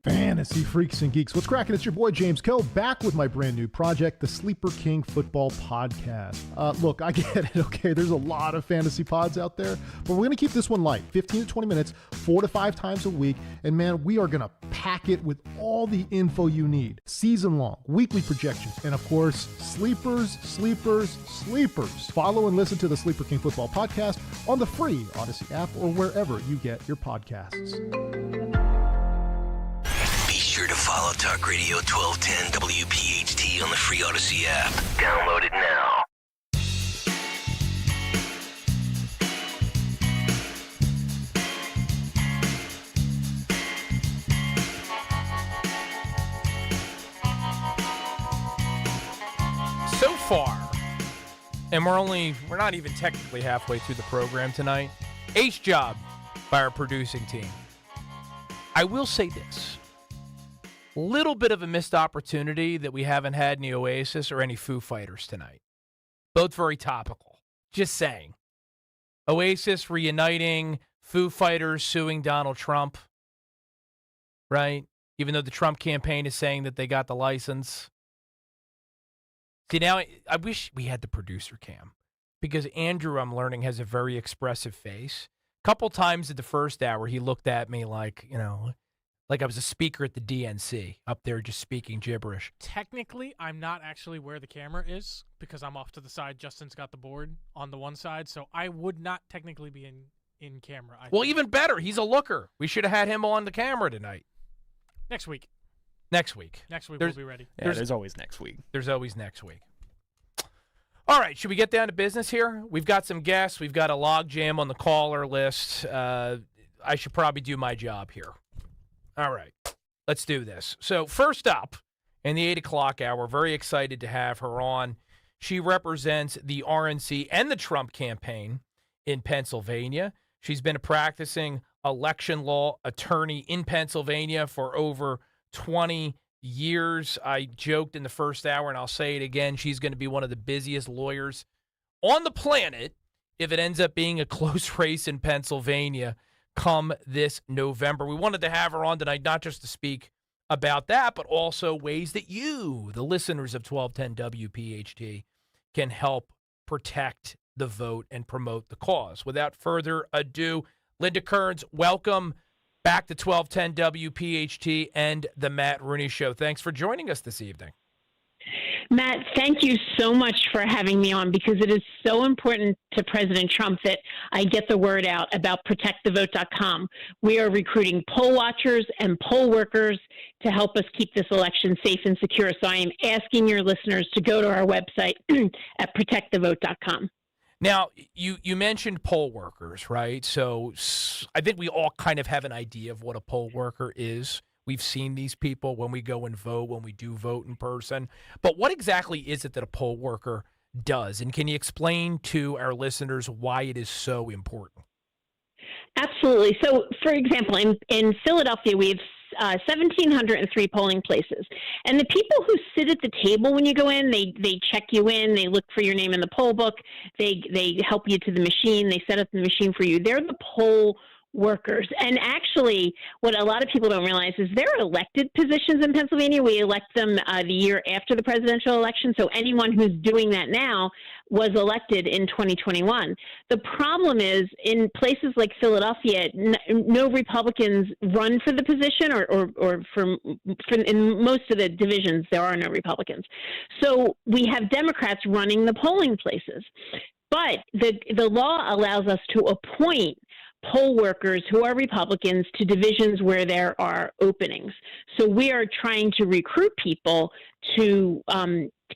Fantasy freaks and geeks, what's cracking? It's your boy James Coe, back with my brand new project, the Sleeper King Football Podcast. Look, I get it, okay? There's a lot of fantasy pods out there, but we're going to keep this one light, 15 to 20 minutes, 4 to 5 times a week, and man, we are going to pack it with all the info you need. Season-long, weekly projections, and of course, sleepers. Follow and listen to the Sleeper King Football Podcast on the free Odyssey app or wherever you get your podcasts. Be sure to follow Talk Radio 1210 WPHT on the free Odyssey app. Download it now. So far, and we're not even technically halfway through the program tonight. Ace job by our producing team. I will say this. Little bit of a missed opportunity that we haven't had any Oasis or any Foo Fighters tonight. Both very topical. Just saying. Oasis reuniting, Foo Fighters suing Donald Trump. Right? Even though the Trump campaign is saying that they got the license. See, now I wish we had the producer cam because Andrew, I'm learning, has a very expressive face. A couple times at the first hour, he looked at me like, like I was a speaker at the DNC up there just speaking gibberish. Technically, I'm not actually where the camera is because I'm off to the side. Justin's got the board on the one side, so I would not technically be in camera. Well, even better. He's a looker. We should have had him on the camera tonight. Next week. Next week We'll be ready. Yeah, there's always next week. There's always next week. All right, should we get down to business here? We've got some guests. We've got a log jam on the caller list. I should probably do my job here. All right, let's do this. So first up, in the 8 o'clock hour, very excited to have her on. She represents the RNC and the Trump campaign in Pennsylvania. She's been a practicing election law attorney in Pennsylvania for over 20 years. I joked in the first hour, and I'll say it again, she's going to be one of the busiest lawyers on the planet if it ends up being a close race in Pennsylvania come this November. We wanted to have her on tonight, not just to speak about that, but also ways that you, the listeners of 1210 WPHT, can help protect the vote and promote the cause. Without further ado, Linda Kearns, welcome back to 1210 WPHT and the Matt Rooney Show. Thanks for joining us this evening. Matt, thank you so much for having me on because it is so important to President Trump that I get the word out about protectthevote.com. We are recruiting poll watchers and poll workers to help us keep this election safe and secure. So I am asking your listeners to go to our website at protectthevote.com. Now, you mentioned poll workers, right? So I think we all kind of have an idea of what a poll worker is. We've seen these people when we go and vote, when we do vote in person. But what exactly is it that a poll worker does? And can you explain to our listeners why it is so important? Absolutely. So, for example, in Philadelphia, we have 1,703 polling places. And the people who sit at the table when you go in, they check you in, they look for your name in the poll book, they help you to the machine, they set up the machine for you. They're the poll workers. And actually, what a lot of people don't realize is they're elected positions in Pennsylvania. We elect them the year after the presidential election. So anyone who's doing that now was elected in 2021. The problem is in places like Philadelphia, no Republicans run for the position, or in most of the divisions, there are no Republicans. So we have Democrats running the polling places. But the law allows us to appoint poll workers who are Republicans to divisions where there are openings. So we are trying to recruit people to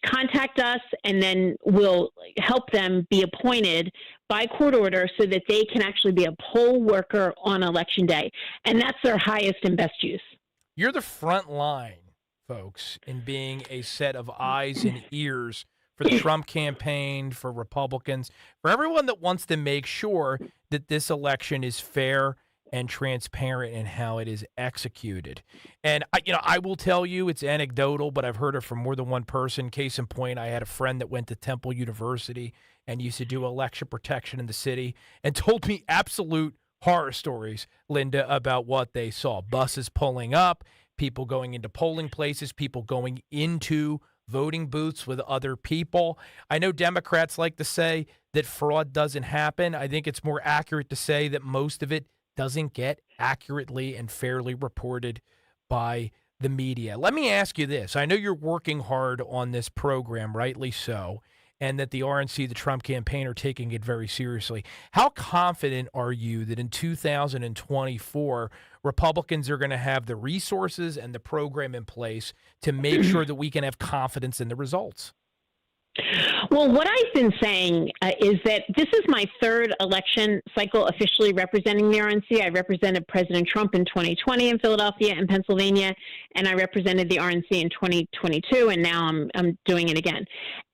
contact us, and then we'll help them be appointed by court order so that they can actually be a poll worker on Election Day. And that's their highest and best use. You're the front line, folks, in being a set of eyes and ears for the Trump campaign, for Republicans, for everyone that wants to make sure that this election is fair and transparent in how it is executed. And, I will tell you, it's anecdotal, but I've heard it from more than one person. Case in point, I had a friend that went to Temple University and used to do election protection in the city and told me absolute horror stories, Linda, about what they saw. Buses pulling up, people going into polling places, people going into voting booths with other people. I know Democrats like to say that fraud doesn't happen. I think it's more accurate to say that most of it doesn't get accurately and fairly reported by the media. Let me ask you this. I know you're working hard on this program, rightly so, and that the RNC, the Trump campaign, are taking it very seriously. How confident are you that in 2024, Republicans are going to have the resources and the program in place to make sure that we can have confidence in the results? Well, what I've been saying is that this is my third election cycle officially representing the RNC. I represented President Trump in 2020 in Philadelphia and Pennsylvania, and I represented the RNC in 2022, and now I'm doing it again.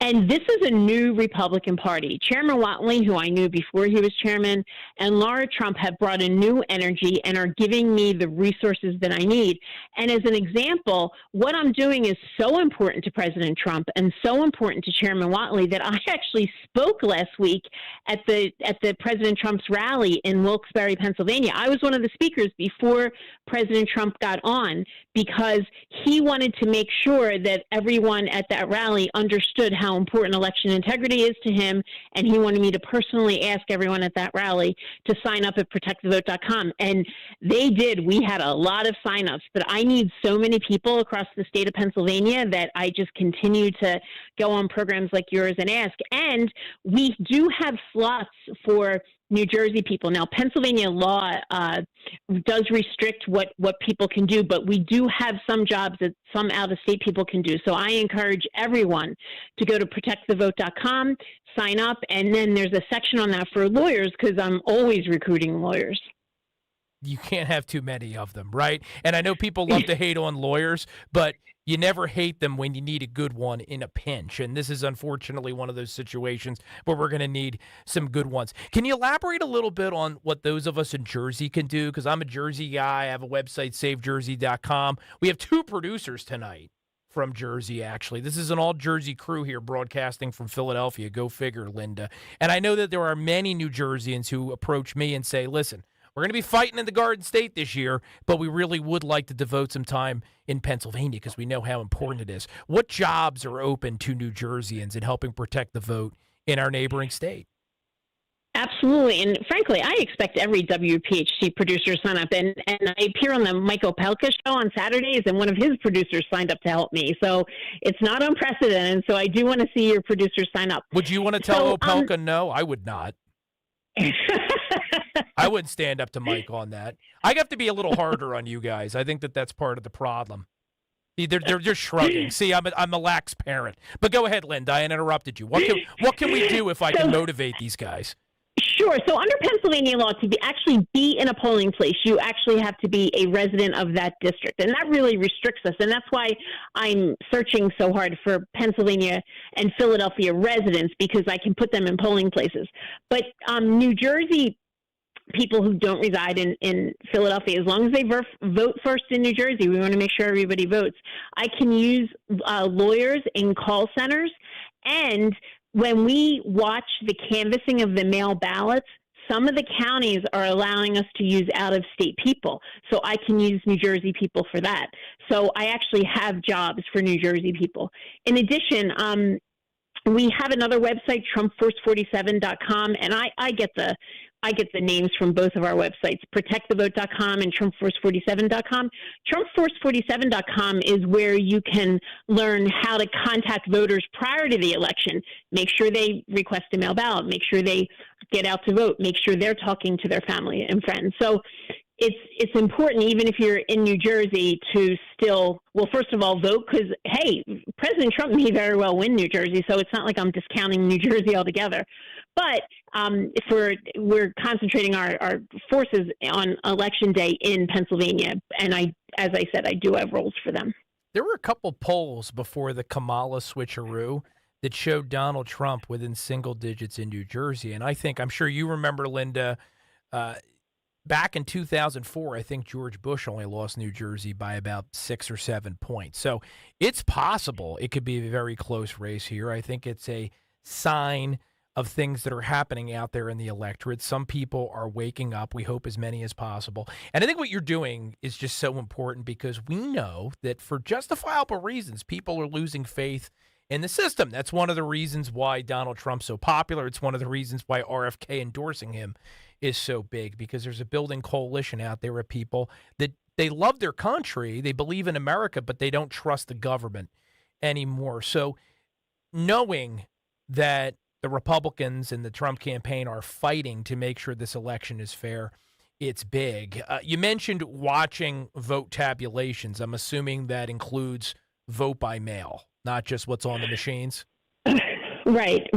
And this is a new Republican Party. Chairman Whatley, who I knew before he was chairman, and Laura Trump have brought a new energy and are giving me the resources that I need. And as an example, what I'm doing is so important to President Trump and so important to Chairman Chairman Whatley, that I actually spoke last week at the President Trump's rally in Wilkes-Barre, Pennsylvania. I was one of the speakers before President Trump got on, because he wanted to make sure that everyone at that rally understood how important election integrity is to him, and he wanted me to personally ask everyone at that rally to sign up at protectthevote.com. And they did. We had a lot of signups, but I need so many people across the state of Pennsylvania that I just continue to go on programs like yours and ask. And we do have slots for New Jersey people. Now, Pennsylvania law does restrict what people can do, but we do have some jobs that some out-of-state people can do. So I encourage everyone to go to protectthevote.com, sign up, and then there's a section on that for lawyers, because I'm always recruiting lawyers. You can't have too many of them, right? And I know people love to hate on lawyers, but you never hate them when you need a good one in a pinch. And this is unfortunately one of those situations where we're going to need some good ones. Can you elaborate a little bit on what those of us in Jersey can do? Because I'm a Jersey guy. I have a website, savejersey.com. We have two producers tonight from Jersey, actually. This is an all-Jersey crew here broadcasting from Philadelphia. Go figure, Linda. And I know that there are many New Jerseyans who approach me and say, listen, we're going to be fighting in the Garden State this year, but we really would like to devote some time in Pennsylvania because we know how important it is. What jobs are open to New Jerseyans in helping protect the vote in our neighboring state? Absolutely. And frankly, I expect every WPHT producer to sign up. And I appear on the Mike Opelka show on Saturdays, and one of his producers signed up to help me. So it's not unprecedented. So I do want to see your producers sign up. Would you want to tell Opelka no? I would not. I wouldn't stand up to Mike on that. I have to be a little harder on you guys. I think that's part of the problem. They're just shrugging. See, I'm a lax parent. But go ahead, Linda. I interrupted you. What can we do if I can motivate these guys? Sure. So under Pennsylvania law, to actually be in a polling place, you actually have to be a resident of that district. And that really restricts us. And that's why I'm searching so hard for Pennsylvania and Philadelphia residents, because I can put them in polling places. But New Jersey people who don't reside in Philadelphia, as long as they vote first in New Jersey, we want to make sure everybody votes. I can use lawyers in call centers. And when we watch the canvassing of the mail ballots, some of the counties are allowing us to use out-of-state people. So I can use New Jersey people for that. So I actually have jobs for New Jersey people. In addition, we have another website, TrumpForce47.com, and I get the names from both of our websites, protectthevote.com and TrumpForce47.com. TrumpForce47.com is where you can learn how to contact voters prior to the election. Make sure they request a mail ballot. Make sure they get out to vote. Make sure they're talking to their family and friends. So it's important, even if you're in New Jersey, to still, well, first of all, vote, because, hey, President Trump may very well win New Jersey, so it's not like I'm discounting New Jersey altogether. But if we're concentrating our forces on Election Day in Pennsylvania, and as I said, I do have roles for them. There were a couple polls before the Kamala switcheroo that showed Donald Trump within single digits in New Jersey, and I'm sure you remember, Linda, back in 2004, I think George Bush only lost New Jersey by about 6 or 7 points. So it's possible it could be a very close race here. I think it's a sign of things that are happening out there in the electorate. Some people are waking up. We hope as many as possible. And I think what you're doing is just so important, because we know that for justifiable reasons, people are losing faith in the system. That's one of the reasons why Donald Trump's so popular. It's one of the reasons why RFK endorsing him is so big, because there's a building coalition out there of people that they love their country, they believe in America, but they don't trust the government anymore. So knowing that the Republicans and the Trump campaign are fighting to make sure this election is fair, it's big. You mentioned watching vote tabulations. I'm assuming that includes vote by mail, not just what's on the machines. Right.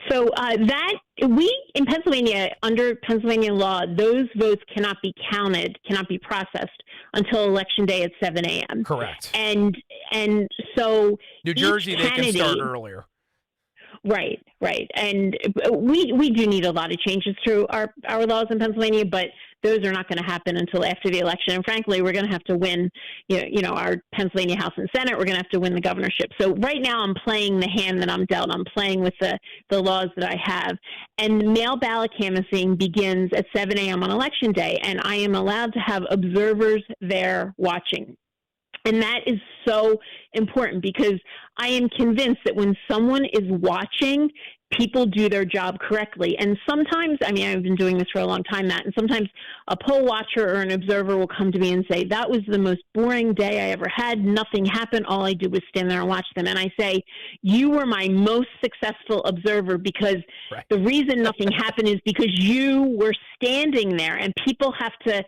So that in Pennsylvania, under Pennsylvania law, those votes cannot be counted, cannot be processed until Election Day at 7 a.m. Correct. And so New Jersey, they can start earlier. Right. And we do need a lot of changes to our laws in Pennsylvania, but those are not going to happen until after the election. And frankly, we're going to have to win, our Pennsylvania House and Senate. We're going to have to win the governorship. So right now I'm playing the hand that I'm dealt. I'm playing with the laws that I have. And mail ballot canvassing begins at 7 a.m. on Election Day, and I am allowed to have observers there watching. And that is so important because I am convinced that when someone is watching, people do their job correctly. And sometimes, I've been doing this for a long time, Matt, and sometimes a poll watcher or an observer will come to me and say, that was the most boring day I ever had. Nothing happened. All I did was stand there and watch them. And I say, you were my most successful observer because the reason nothing happened is because you were standing there. And people have to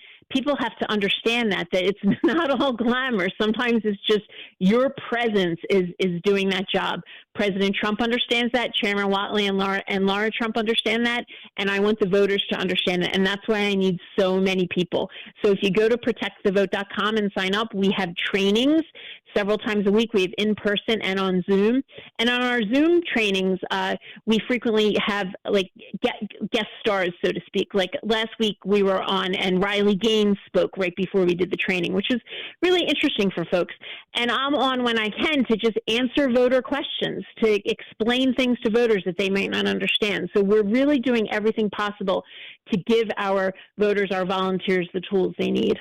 understand that it's not all glamour. Sometimes it's just your presence is doing that job. President Trump understands that. Chairman Whatley and Laura Trump understand that. And I want the voters to understand it. And that's why I need so many people. So if you go to protectthevote.com and sign up, we have trainings several times a week. We have in person and on Zoom. And on our Zoom trainings, we frequently have guest stars, so to speak. Like last week we were on and Riley Gaines spoke right before we did the training, which is really interesting for folks. And I'm on when I can to just answer voter questions, to explain things to voters that they might not understand. So we're really doing everything possible to give our voters, our volunteers, the tools they need.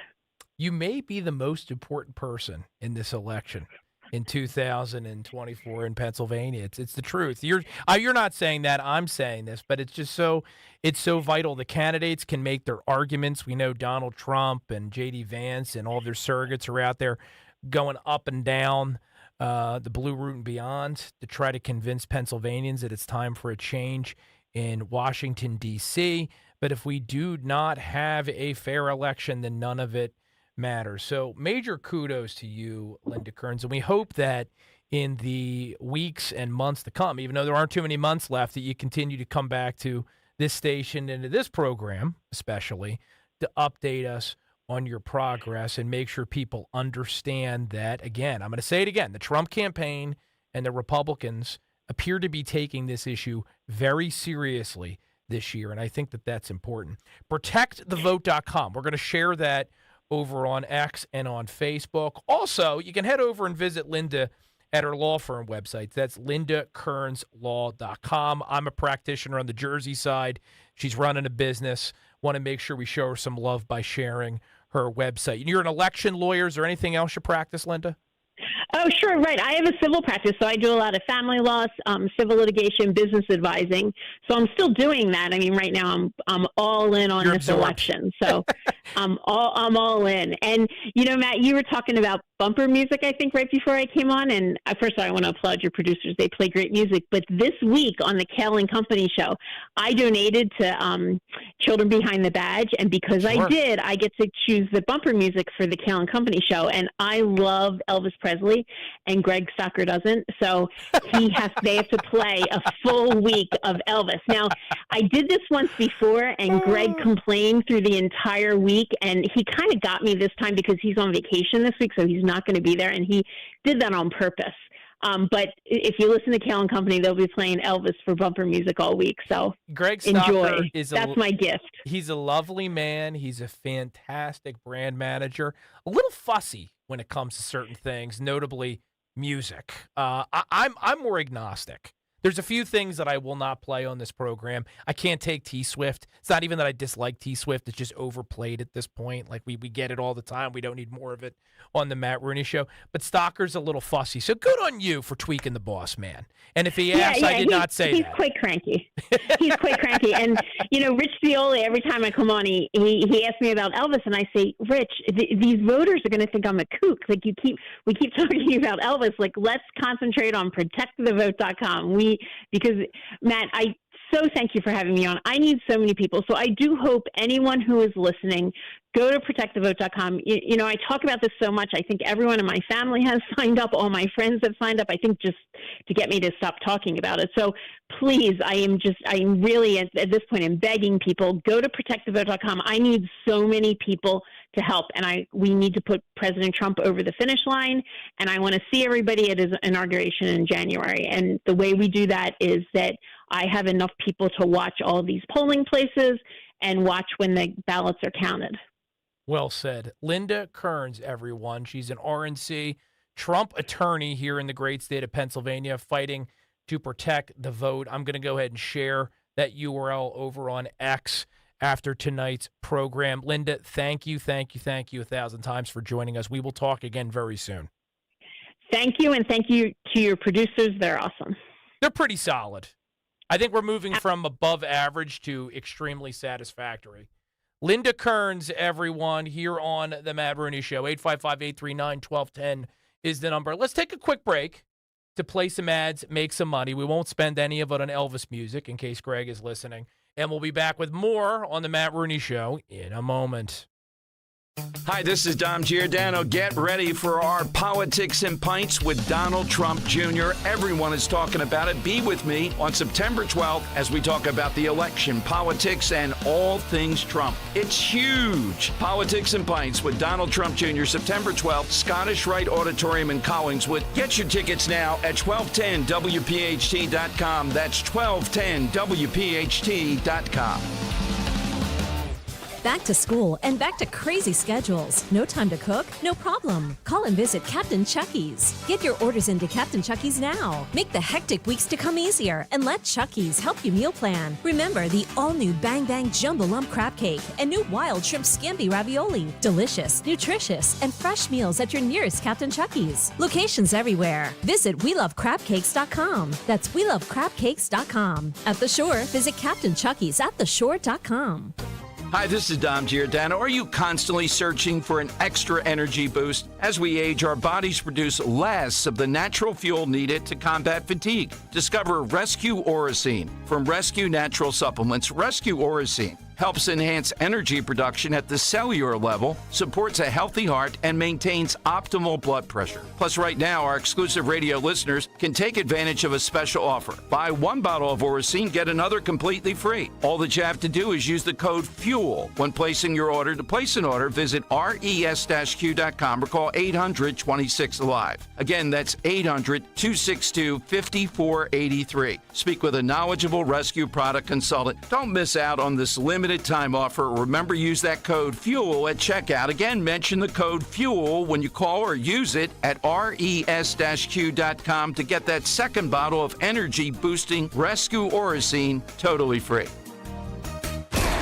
You may be the most important person in this election in 2024 in Pennsylvania. It's the truth. You're not saying that. I'm saying this, but it's so vital. The candidates can make their arguments. We know Donald Trump and J.D. Vance and all their surrogates are out there going up and down the blue route and beyond to try to convince Pennsylvanians that it's time for a change in Washington, D.C. But if we do not have a fair election, then none of it matters. So major kudos to you, Linda Kearns, and we hope that in the weeks and months to come, even though there aren't too many months left, that you continue to come back to this station and to this program, especially, to update us on your progress and make sure people understand that, again, I'm going to say it again, the Trump campaign and the Republicans appear to be taking this issue very seriously this year, and I think that that's important. ProtectTheVote.com. We're going to share that over on X and on Facebook. Also, you can head over and visit Linda at her law firm website. That's lindakearnslaw.com. I'm a practitioner on the Jersey side. She's running a business. Want to make sure we show her some love by sharing her website. You're an election lawyer. Is there anything else you practice, Linda? Oh, sure. Right. I have a civil practice, so I do a lot of family law, civil litigation, business advising. So I'm still doing that. Right now I'm all in on this election. So I'm all in. And, Matt, you were talking about bumper music, I think, right before I came on. And first of all, I want to applaud your producers. They play great music. But this week on the Kale and Company show, I donated to Children Behind the Badge. And because I did, I get to choose the bumper music for the Kale and Company show. And I love Elvis Presley, and Greg Stocker doesn't. So they have to play a full week of Elvis. Now, I did this once before, and Greg complained through the entire week. And he kind of got me this time because he's on vacation this week, so he's not going to be there. And he did that on purpose. But if you listen to Kale and Company, they'll be playing Elvis for bumper music all week. So Greg enjoy. Stocker That's my gift. He's a lovely man. He's a fantastic brand manager. A little fussy when it comes to certain things, notably music. I'm more agnostic. There's a few things that I will not play on this program. I can't take T-Swift. It's not even that I dislike T-Swift. It's just overplayed at this point. Like, we get it all the time. We don't need more of it on the Matt Rooney Show. But Stocker's a little fussy. So good on you for tweaking the boss, man. And if he asks, I did not say he's that. Quite cranky. He's quite cranky. And, Rich Violi, every time I come on, he asks me about Elvis. And I say, Rich, these voters are going to think I'm a kook. Like, we keep talking about Elvis. Like, let's concentrate on protectthevote.com. Because, Matt, I so thank you for having me on. I need so many people. So I do hope anyone who is listening, go to protectthevote.com. I talk about this so much. I think everyone in my family has signed up. All my friends have signed up, I think, just to get me to stop talking about it. So please, I'm really, at this point, I'm begging people, go to protectthevote.com. I need so many people to help. And we need to put President Trump over the finish line. And I want to see everybody at his inauguration in January. And the way we do that is that I have enough people to watch all these polling places and watch when the ballots are counted. Well said. Linda Kearns, everyone. She's an RNC Trump attorney here in the great state of Pennsylvania, fighting to protect the vote. I'm going to go ahead and share that URL over on X after tonight's program. Linda, thank you 1,000 times for joining us. We will talk again very soon. Thank you, and thank you to your producers. They're awesome. They're pretty solid. I think we're moving from above average to extremely satisfactory. Linda Kearns, everyone, here on the Matt Rooney Show. 855-839-1210 is the number. Let's take a quick break to play some ads, make some money. We won't spend any of it on Elvis music in case Greg is listening. And we'll be back with more on the Matt Rooney Show in a moment. Hi, this is Dom Giordano. Get ready for our Politics and Pints with Donald Trump Jr. Everyone is talking about it. Be with me on September 12th as we talk about the election, politics, and all things Trump. It's huge. Politics and Pints with Donald Trump Jr. September 12th, Scottish Rite Auditorium in Collingswood. Get your tickets now at 1210WPHT.com. That's 1210WPHT.com. Back to school and back to crazy schedules. No time to cook? No problem. Call and visit Captain Chucky's. Get your orders into Captain Chucky's now. Make the hectic weeks to come easier and let Chucky's help you meal plan. Remember the all-new Bang Bang Jumbo Lump Crab Cake and new Wild Shrimp Scampi Ravioli. Delicious, nutritious, and fresh meals at your nearest Captain Chucky's. Locations everywhere. Visit WeLoveCrabCakes.com. That's WeLoveCrabCakes.com. At the shore, visit Captain Chucky's at theshore.com. Hi, this is Dom Giordano. Are you constantly searching for an extra energy boost? As we age, our bodies produce less of the natural fuel needed to combat fatigue. Discover Rescue Orosine. From Rescue Natural Supplements, Rescue Orosine helps enhance energy production at the cellular level, supports a healthy heart, and maintains optimal blood pressure. Plus, right now, our exclusive radio listeners can take advantage of a special offer. Buy one bottle of Orosine, get another completely free. All that you have to do is use the code FUEL when placing your order. To place an order, visit res-q.com or call 800-26-ALIVE. Again, that's 800-262-5483. Speak with a knowledgeable rescue product consultant. Don't miss out on this limited time offer. Remember, use that code FUEL at checkout. Again, mention the code FUEL when you call or use it at res-q.com to get that second bottle of energy-boosting Rescue Orosine totally free.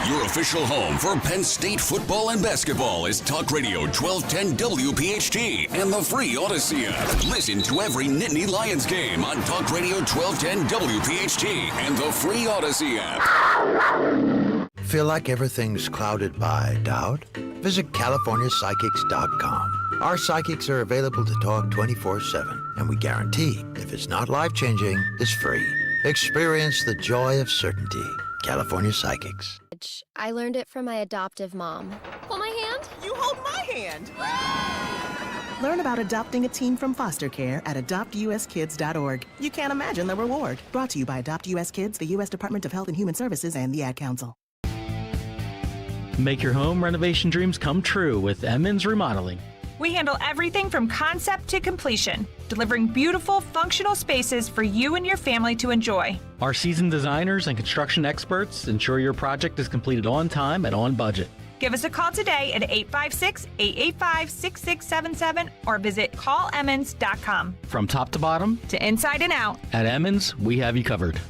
Your official home for Penn State football and basketball is Talk Radio 1210 WPHT and the free Odyssey app. Listen to every Nittany Lions game on Talk Radio 1210 WPHT and the free Odyssey app. Feel like everything's clouded by doubt? Visit CaliforniaPsychics.com. Our psychics are available to talk 24/7, and we guarantee if it's not life-changing, it's free. Experience the joy of certainty. California Psychics. I learned it from my adoptive mom. Hold my hand? You hold my hand. Learn about adopting a teen from foster care at adoptuskids.org. You can't imagine the reward. Brought to you by Adopt US Kids, the U.S. Department of Health and Human Services, and the Ad Council. Make your home renovation dreams come true with Emmons Remodeling. We handle everything from concept to completion, delivering beautiful, functional spaces for you and your family to enjoy. Our seasoned designers and construction experts ensure your project is completed on time and on budget. Give us a call today at 856-885-6677 or visit callemmons.com. From top to bottom, to inside and out, at Emmons, we have you covered.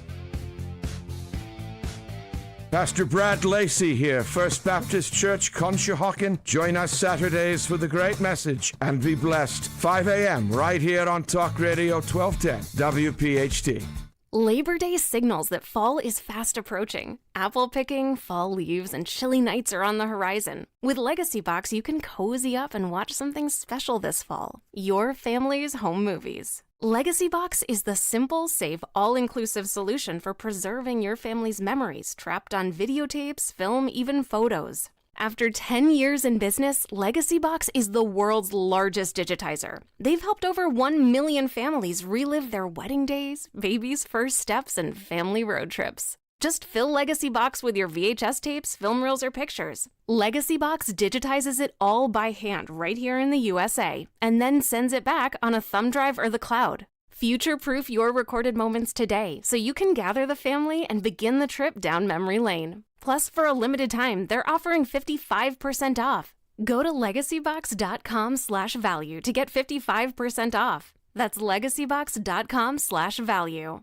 Pastor Brad Lacey here, First Baptist Church, Conshohocken. Join us Saturdays for the great message and be blessed. 5 a.m. right here on Talk Radio 1210 WPHT. Labor Day signals that fall is fast approaching. Apple picking, fall leaves, and chilly nights are on the horizon. With Legacy Box, you can cozy up and watch something special this fall. Your family's home movies. Legacy Box is the simple, safe, all-inclusive solution for preserving your family's memories trapped on videotapes, film, even photos. After 10 years in business, Legacy Box is the world's largest digitizer. They've helped over 1 million families relive their wedding days, babies' first steps, and family road trips. Just fill Legacy Box with your VHS tapes, film reels, or pictures. Legacy Box digitizes it all by hand right here in the USA and then sends it back on a thumb drive or the cloud. Future-proof your recorded moments today so you can gather the family and begin the trip down memory lane. Plus, for a limited time, they're offering 55% off. Go to legacybox.com/value to get 55% off. That's legacybox.com/value.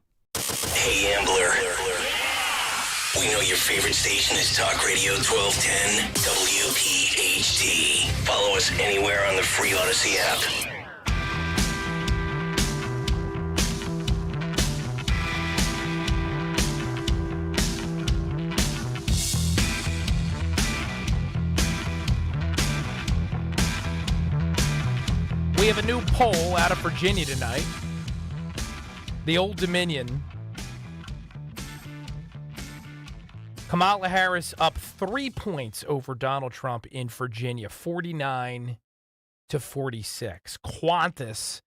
Hey, Ambler. We know your favorite station is Talk Radio 1210 WPHT. Follow us anywhere on the free Odyssey app. We have a new poll out of Virginia tonight. The Old Dominion. Kamala Harris up 3 points over Donald Trump in Virginia, 49-46. Qantas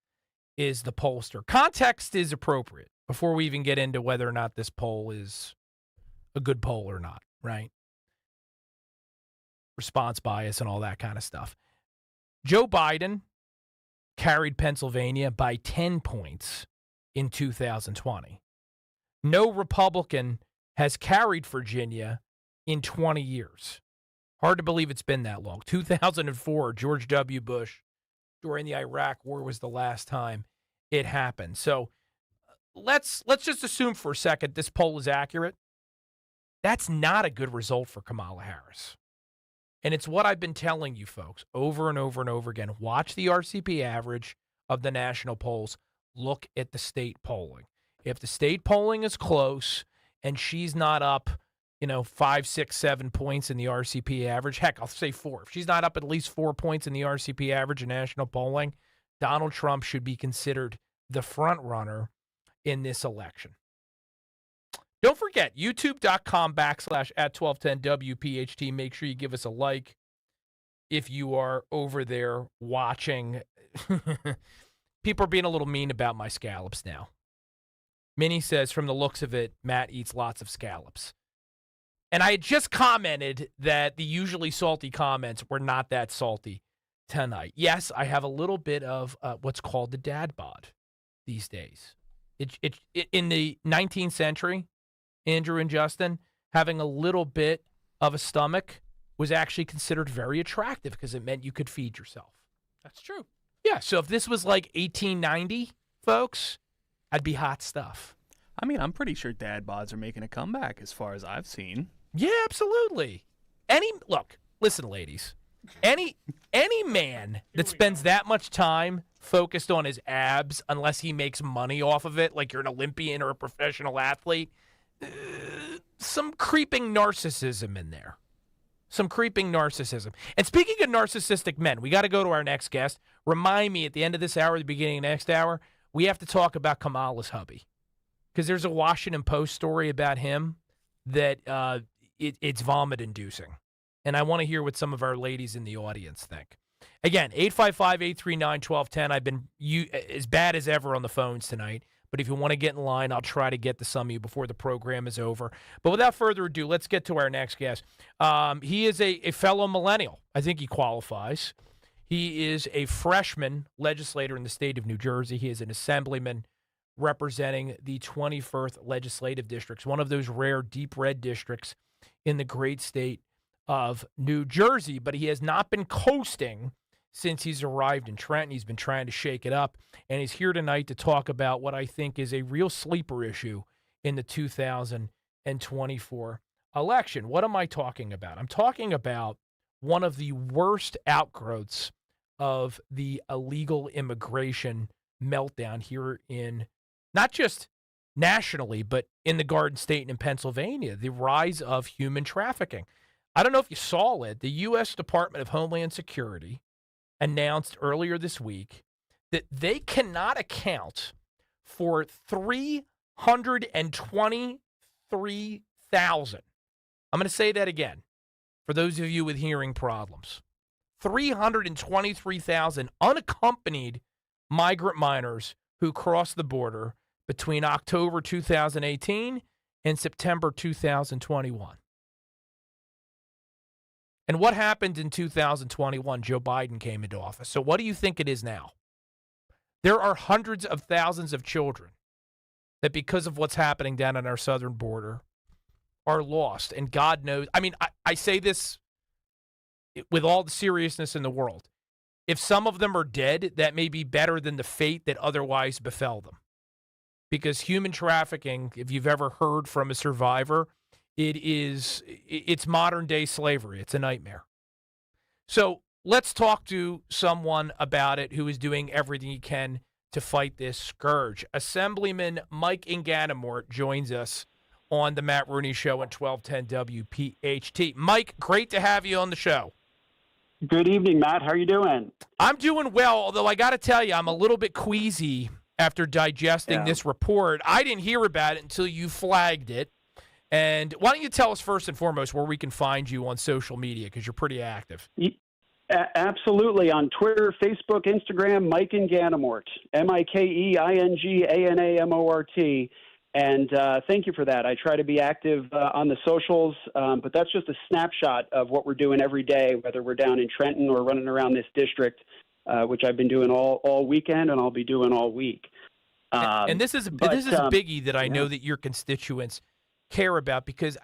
is the pollster. Context is appropriate before we even get into whether or not this poll is a good poll or not, right? Response bias and all that kind of stuff. Joe Biden carried Pennsylvania by 10 points in 2020. No Republican has carried Virginia in 20 years. Hard to believe it's been that long. 2004, George W. Bush, during the Iraq War, was the last time it happened. So let's just assume for a second this poll is accurate. That's not a good result for Kamala Harris. And it's what I've been telling you folks over and over and over again. Watch the RCP average of the national polls. Look at the state polling. If the state polling is close and she's not up, 5, 6, 7 points in the RCP average, heck, I'll say 4. If she's not up at least 4 points in the RCP average in national polling, Donald Trump should be considered the front runner in this election. Don't forget, youtube.com/@1210WPHT. Make sure you give us a like if you are over there watching. People are being a little mean about my scallops now. Minnie says, from the looks of it, Matt eats lots of scallops. And I had just commented that the usually salty comments were not that salty tonight. Yes, I have a little bit of what's called the dad bod these days. It in the 19th century, Andrew and Justin, having a little bit of a stomach was actually considered very attractive because it meant you could feed yourself. That's true. Yeah, so if this was like 1890, folks, I'd be hot stuff. I mean, I'm pretty sure dad bods are making a comeback as far as I've seen. Yeah, absolutely. Listen, ladies. Any man that spends that much time focused on his abs, unless he makes money off of it, like you're an Olympian or a professional athlete, some creeping narcissism in there. Some creeping narcissism. And speaking of narcissistic men, we got to go to our next guest. Remind me at the end of this hour, the beginning of next hour, we have to talk about Kamala's hubby. Because there's a Washington Post story about him that it's vomit-inducing. And I want to hear what some of our ladies in the audience think. Again, 855-839-1210. I've been as bad as ever on the phones tonight. But if you want to get in line, I'll try to get to some of you before the program is over. But without further ado, let's get to our next guest. He is a fellow millennial. I think he qualifies. He is a freshman legislator in the state of New Jersey. He is an assemblyman representing the 21st Legislative Districts, one of those rare deep red districts in the great state of New Jersey. But he has not been coasting since he's arrived in Trenton. He's been trying to shake it up, and he's here tonight to talk about what I think is a real sleeper issue in the 2024 election. What am I talking about? I'm talking about one of the worst outgrowths of the illegal immigration meltdown here in not just nationally, but in the Garden State and in Pennsylvania, the rise of human trafficking. I don't know if you saw it. The U.S. Department of Homeland Security announced earlier this week that they cannot account for 323,000. I'm going to say that again for those of you with hearing problems. 323,000 unaccompanied migrant minors who crossed the border between October 2018 in September 2021. And what happened in 2021? Joe Biden came into office. So what do you think it is now? There are hundreds of thousands of children that, because of what's happening down on our southern border, are lost. And God knows, I mean, I say this with all the seriousness in the world. If some of them are dead, that may be better than the fate that otherwise befell them. Because human trafficking, if you've ever heard from a survivor, it's modern day slavery. It's a nightmare. So let's talk to someone about it who is doing everything he can to fight this scourge. Assemblyman Mike Inganamort joins us on the Matt Rooney Show at 1210 WPHT. Mike, great to have you on the show. Good evening, Matt. How are you doing? I'm doing well, although I got to tell you, I'm a little bit queasy after digesting this report. I didn't hear about it until you flagged it. And why don't you tell us first and foremost where we can find you on social media, because you're pretty active. Absolutely. On Twitter, Facebook, Instagram, Mike Inganamort, MikeInganamort. And thank you for that. I try to be active on the socials, but that's just a snapshot of what we're doing every day, whether we're down in Trenton or running around this district, which I've been doing all weekend and I'll be doing all week. And this is a biggie that I know that your constituents care about, because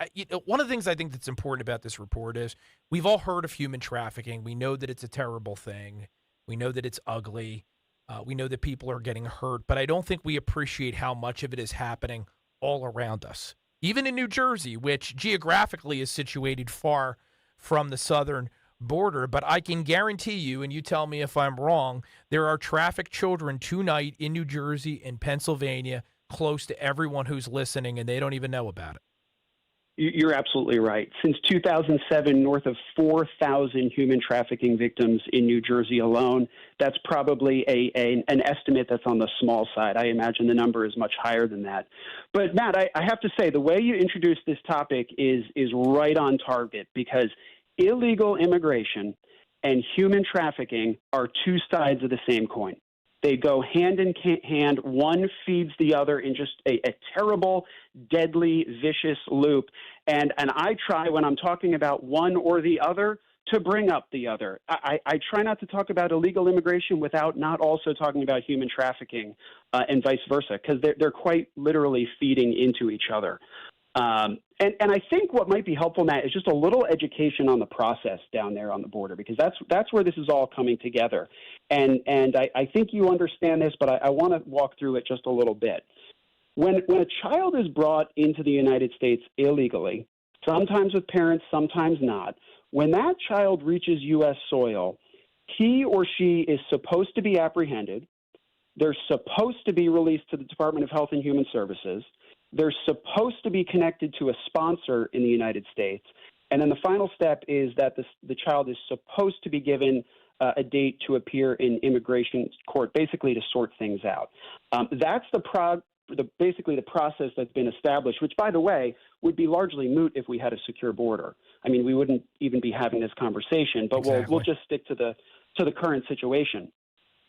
one of the things I think that's important about this report is we've all heard of human trafficking. We know that it's a terrible thing. We know that it's ugly. We know that people are getting hurt, but I don't think we appreciate how much of it is happening all around us. Even in New Jersey, which geographically is situated far from the southern border, but I can guarantee you, and you tell me if I'm wrong, there are trafficked children tonight in New Jersey and Pennsylvania close to everyone who's listening, and they don't even know about it. You're absolutely right. Since 2007, north of 4,000 human trafficking victims in New Jersey alone. That's probably an estimate that's on the small side. I imagine the number is much higher than that. But, Matt, I have to say, the way you introduced this topic is right on target, because illegal immigration and human trafficking are two sides of the same coin. They go hand in hand. One feeds the other in just a terrible, deadly, vicious loop. And I try, when I'm talking about one or the other, to bring up the other. I try not to talk about illegal immigration without not also talking about human trafficking and vice versa, because they're quite literally feeding into each other. And I think what might be helpful, Matt, is just a little education on the process down there on the border, because that's where this is all coming together. And I think you understand this, but I want to walk through it just a little bit. When a child is brought into the United States illegally, sometimes with parents, sometimes not, when that child reaches U.S. soil, he or she is supposed to be apprehended. They're supposed to be released to the Department of Health and Human Services. They're supposed to be connected to a sponsor in the United States. And then the final step is that the child is supposed to be given a date to appear in immigration court, basically to sort things out. That's basically the process that's been established, which, by the way, would be largely moot if we had a secure border. I mean, we wouldn't even be having this conversation, but we'll just stick to the current situation.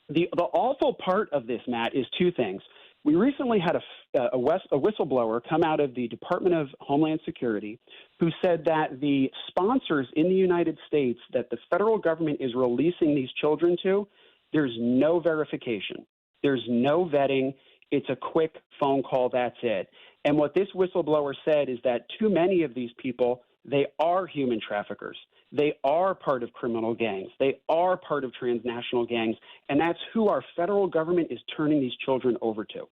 The awful part of this, Matt, is two things. We recently had a whistleblower come out of the Department of Homeland Security who said that the sponsors in the United States that the federal government is releasing these children to, there's no verification. There's no vetting. It's a quick phone call. That's it. And what this whistleblower said is that too many of these people, they are human traffickers. They are part of criminal gangs. They are part of transnational gangs. And that's who our federal government is turning these children over to.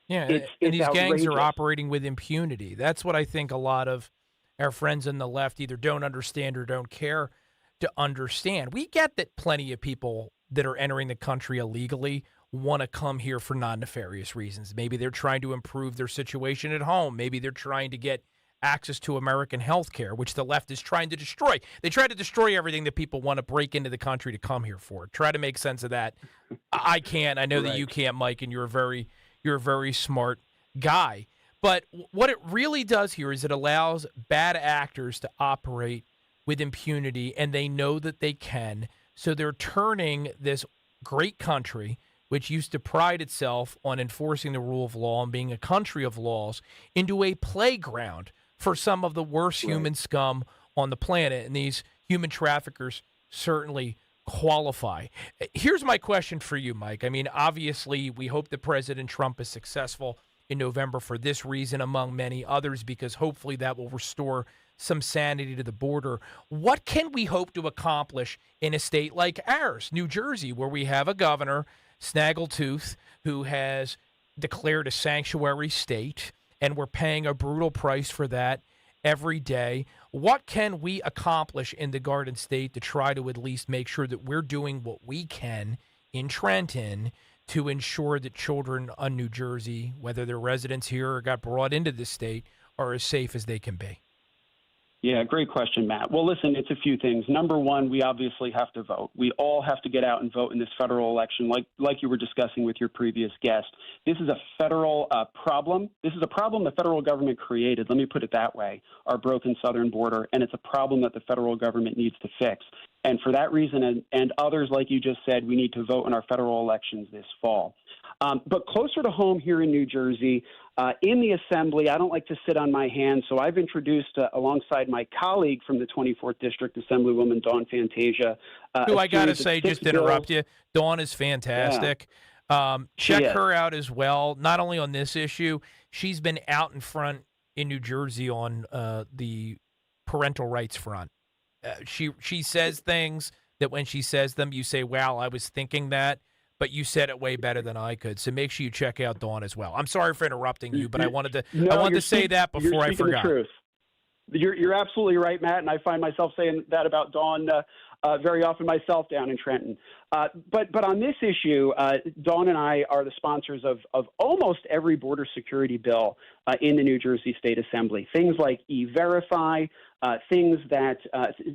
Yeah, and these gangs are operating with impunity. That's what I think a lot of our friends on the left either don't understand or don't care to understand. We get that plenty of people that are entering the country illegally want to come here for non-nefarious reasons. Maybe they're trying to improve their situation at home. Maybe they're trying to get access to American health care, which the left is trying to destroy. They try to destroy everything that people want to break into the country to come here for. Try to make sense of that. I can't. I know that you can't, Mike, and you're a very smart guy. But what it really does here is it allows bad actors to operate with impunity, and they know that they can. So they're turning this great country which used to pride itself on enforcing the rule of law and being a country of laws, into a playground for some of the worst human scum on the planet. And these human traffickers certainly qualify. Here's my question for you, Mike. I mean, obviously, we hope that President Trump is successful in November for this reason, among many others, because hopefully that will restore some sanity to the border. What can we hope to accomplish in a state like ours, New Jersey, where we have a governor, Snaggletooth, who has declared a sanctuary state, and we're paying a brutal price for that every day? What can we accomplish in the Garden State to try to at least make sure that we're doing what we can in Trenton to ensure that children on New Jersey, whether they're residents here or got brought into this state, are as safe as they can be? Yeah, great question, Matt. Well, listen, it's a few things. Number one, we obviously have to vote. We all have to get out and vote in this federal election, like you were discussing with your previous guest. This is a federal problem. This is a problem the federal government created. Let me put it that way, our broken southern border, and it's a problem that the federal government needs to fix. And for that reason and others, like you just said, we need to vote in our federal elections this fall. But closer to home here in New Jersey, in the Assembly, I don't like to sit on my hands, so I've introduced, alongside my colleague from the 24th District, Assemblywoman Dawn Fantasia. Who I got to say, just to interrupt you, Dawn is fantastic. Yeah. Check her out as well, not only on this issue. She's been out in front in New Jersey on the parental rights front. She says things that when she says them, you say, wow, I was thinking that. But you said it way better than I could. So make sure you check out Dawn as well. I'm sorry for interrupting you, but I wanted to say that before I forgot. The truth. You're absolutely right, Matt, and I find myself saying that about Dawn very often myself down in Trenton. But on this issue, Dawn and I are the sponsors of almost every border security bill in the New Jersey State Assembly. Things like E-Verify, things that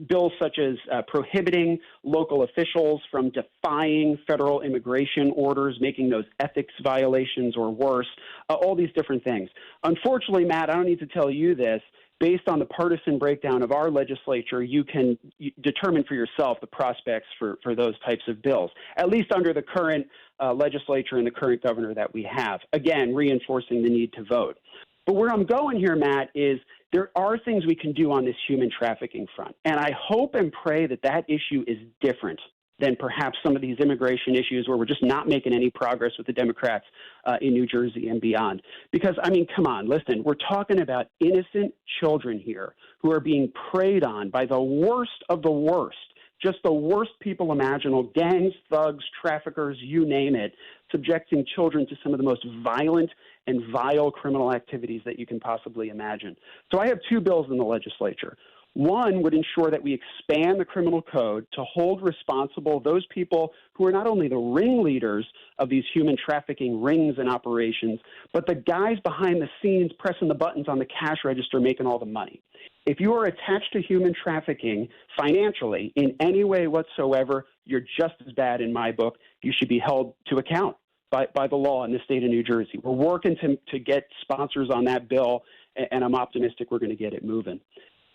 bills such as prohibiting local officials from defying federal immigration orders, making those ethics violations or worse, all these different things. Unfortunately, Matt, I don't need to tell you this. Based on the partisan breakdown of our legislature, you can determine for yourself the prospects for those types of bills, at least under the current legislature and the current governor that we have, again, reinforcing the need to vote. But where I'm going here, Matt, is there are things we can do on this human trafficking front. And I hope and pray that that issue is different than perhaps some of these immigration issues where we're just not making any progress with the Democrats in New Jersey and beyond. Because, I mean, come on, listen, we're talking about innocent children here who are being preyed on by the worst of the worst, just the worst people imaginable, gangs, thugs, traffickers, you name it, subjecting children to some of the most violent and vile criminal activities that you can possibly imagine. So I have two bills in the legislature. One would ensure that we expand the criminal code to hold responsible those people who are not only the ringleaders of these human trafficking rings and operations, but the guys behind the scenes pressing the buttons on the cash register making all the money. If you are attached to human trafficking financially in any way whatsoever, you're just as bad in my book. You should be held to account by the law in the state of New Jersey. We're working to get sponsors on that bill, and I'm optimistic we're going to get it moving.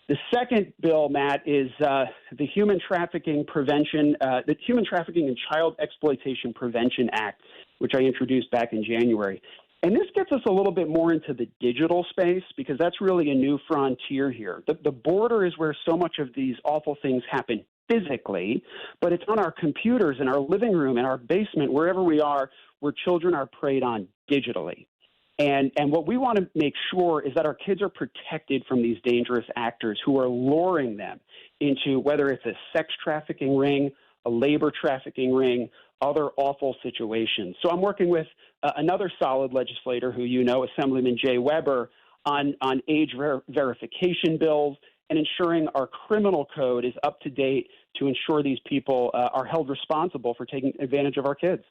The second bill, Matt, is the Human Trafficking the Human Trafficking and Child Exploitation Prevention Act, which I introduced back in January. And this gets us a little bit more into the digital space because that's really a new frontier here. The border is where so much of these awful things happen physically, but it's on our computers, in our living room, in our basement, wherever we are, where children are preyed on digitally. And what we want to make sure is that our kids are protected from these dangerous actors who are luring them into whether it's a sex trafficking ring, a labor trafficking ring, other awful situations. So I'm working with another solid legislator who you know, Assemblyman Jay Weber, on age verification bills and ensuring our criminal code is up to date to ensure these people are held responsible for taking advantage of our kids.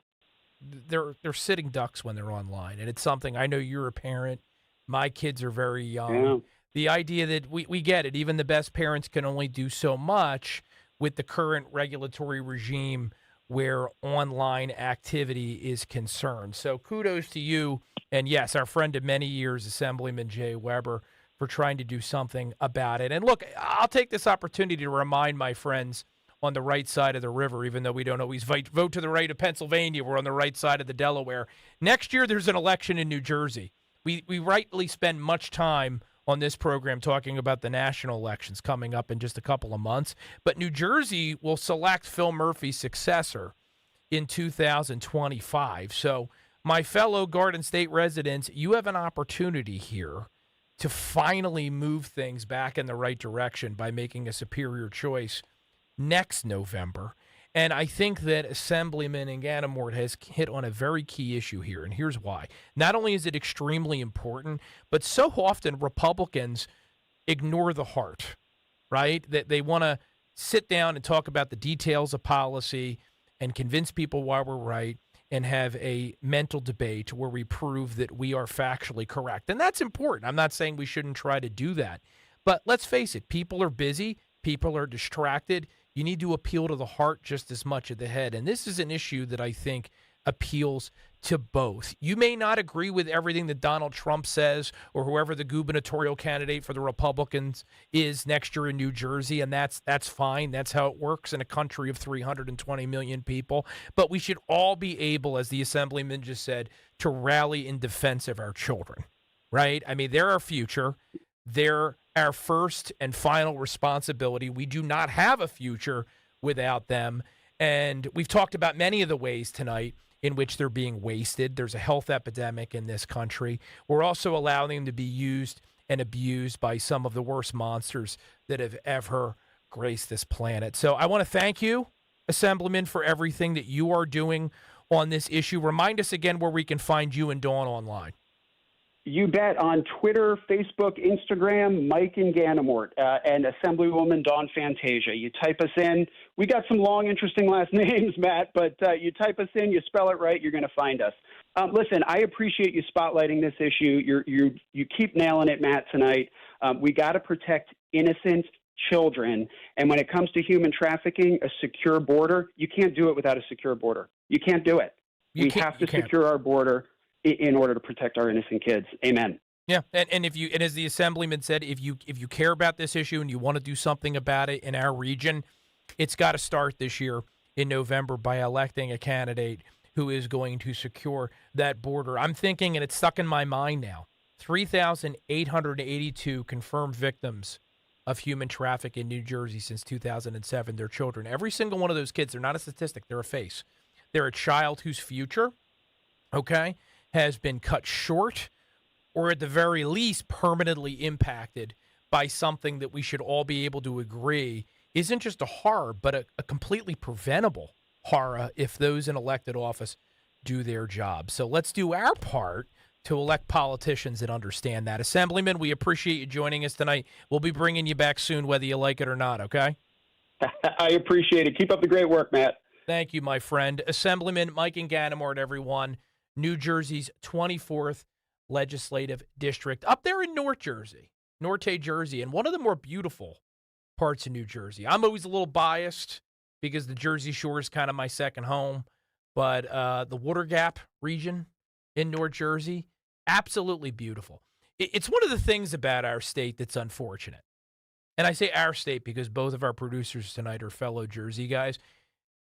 They're sitting ducks when they're online, and it's something I know you're a parent. My kids are very young. Yeah. The idea that we get it, even the best parents can only do so much with the current regulatory regime where online activity is concerned. So kudos to you, and yes, our friend of many years, Assemblyman Jay Weber, for trying to do something about it. And look, I'll take this opportunity to remind my friends on the right side of the river, even though we don't always vote to the right of Pennsylvania. We're on the right side of the Delaware. Next year, there's an election in New Jersey. We rightly spend much time on this program talking about the national elections coming up in just a couple of months. But New Jersey will select Phil Murphy's successor in 2025. So my fellow Garden State residents, you have an opportunity here to finally move things back in the right direction by making a superior choice next November. And I think that Assemblyman Ganamort has hit on a very key issue here, and here's why. Not only is it extremely important, but so often Republicans ignore the heart, right? That they want to sit down and talk about the details of policy and convince people why we're right and have a mental debate where we prove that we are factually correct. And that's important. I'm not saying we shouldn't try to do that. But let's face it, people are busy, people are distracted. You need to appeal to the heart just as much as the head. And this is an issue that I think appeals to both. You may not agree with everything that Donald Trump says or whoever the gubernatorial candidate for the Republicans is next year in New Jersey, and that's fine. That's how it works in a country of 320 million people. But we should all be able, as the Assemblyman just said, to rally in defense of our children, right? I mean, they're our future. They're our first and final responsibility. We do not have a future without them. And we've talked about many of the ways tonight in which they're being wasted. There's a health epidemic in this country. We're also allowing them to be used and abused by some of the worst monsters that have ever graced this planet. So I want to thank you, Assemblyman, for everything that you are doing on this issue. Remind us again where we can find you and Dawn online. You bet. On Twitter, Facebook, Instagram, Mike and Ganamort, and Assemblywoman Dawn Fantasia. You type us in. We got some long, interesting last names, Matt, but you type us in, you spell it right, you're going to find us. Listen, I appreciate you spotlighting this issue. You keep nailing it, Matt, tonight. We got to protect innocent children. And when it comes to human trafficking, a secure border, you can't do it without a secure border. You can't do it. We have to secure our border in order to protect our innocent kids. Amen. Yeah, and as the Assemblyman said, if you care about this issue and you want to do something about it in our region, it's got to start this year in November by electing a candidate who is going to secure that border. I'm thinking, and it's stuck in my mind now, 3,882 confirmed victims of human trafficking in New Jersey since 2007. They're children. Every single one of those kids, they're not a statistic, they're a face. They're a child whose future, okay, has been cut short or at the very least permanently impacted by something that we should all be able to agree isn't just a horror, but a completely preventable horror if those in elected office do their job. So let's do our part to elect politicians that understand that. Assemblyman, we appreciate you joining us tonight. We'll be bringing you back soon, whether you like it or not, okay? I appreciate it. Keep up the great work, Matt. Thank you, my friend. Assemblyman Mike and Ganamort, everyone. New Jersey's 24th legislative district up there in North Jersey, and one of the more beautiful parts of New Jersey. I'm always a little biased because the Jersey Shore is kind of my second home, but the Water Gap region in North Jersey, absolutely beautiful. It's one of the things about our state that's unfortunate. And I say our state because both of our producers tonight are fellow Jersey guys.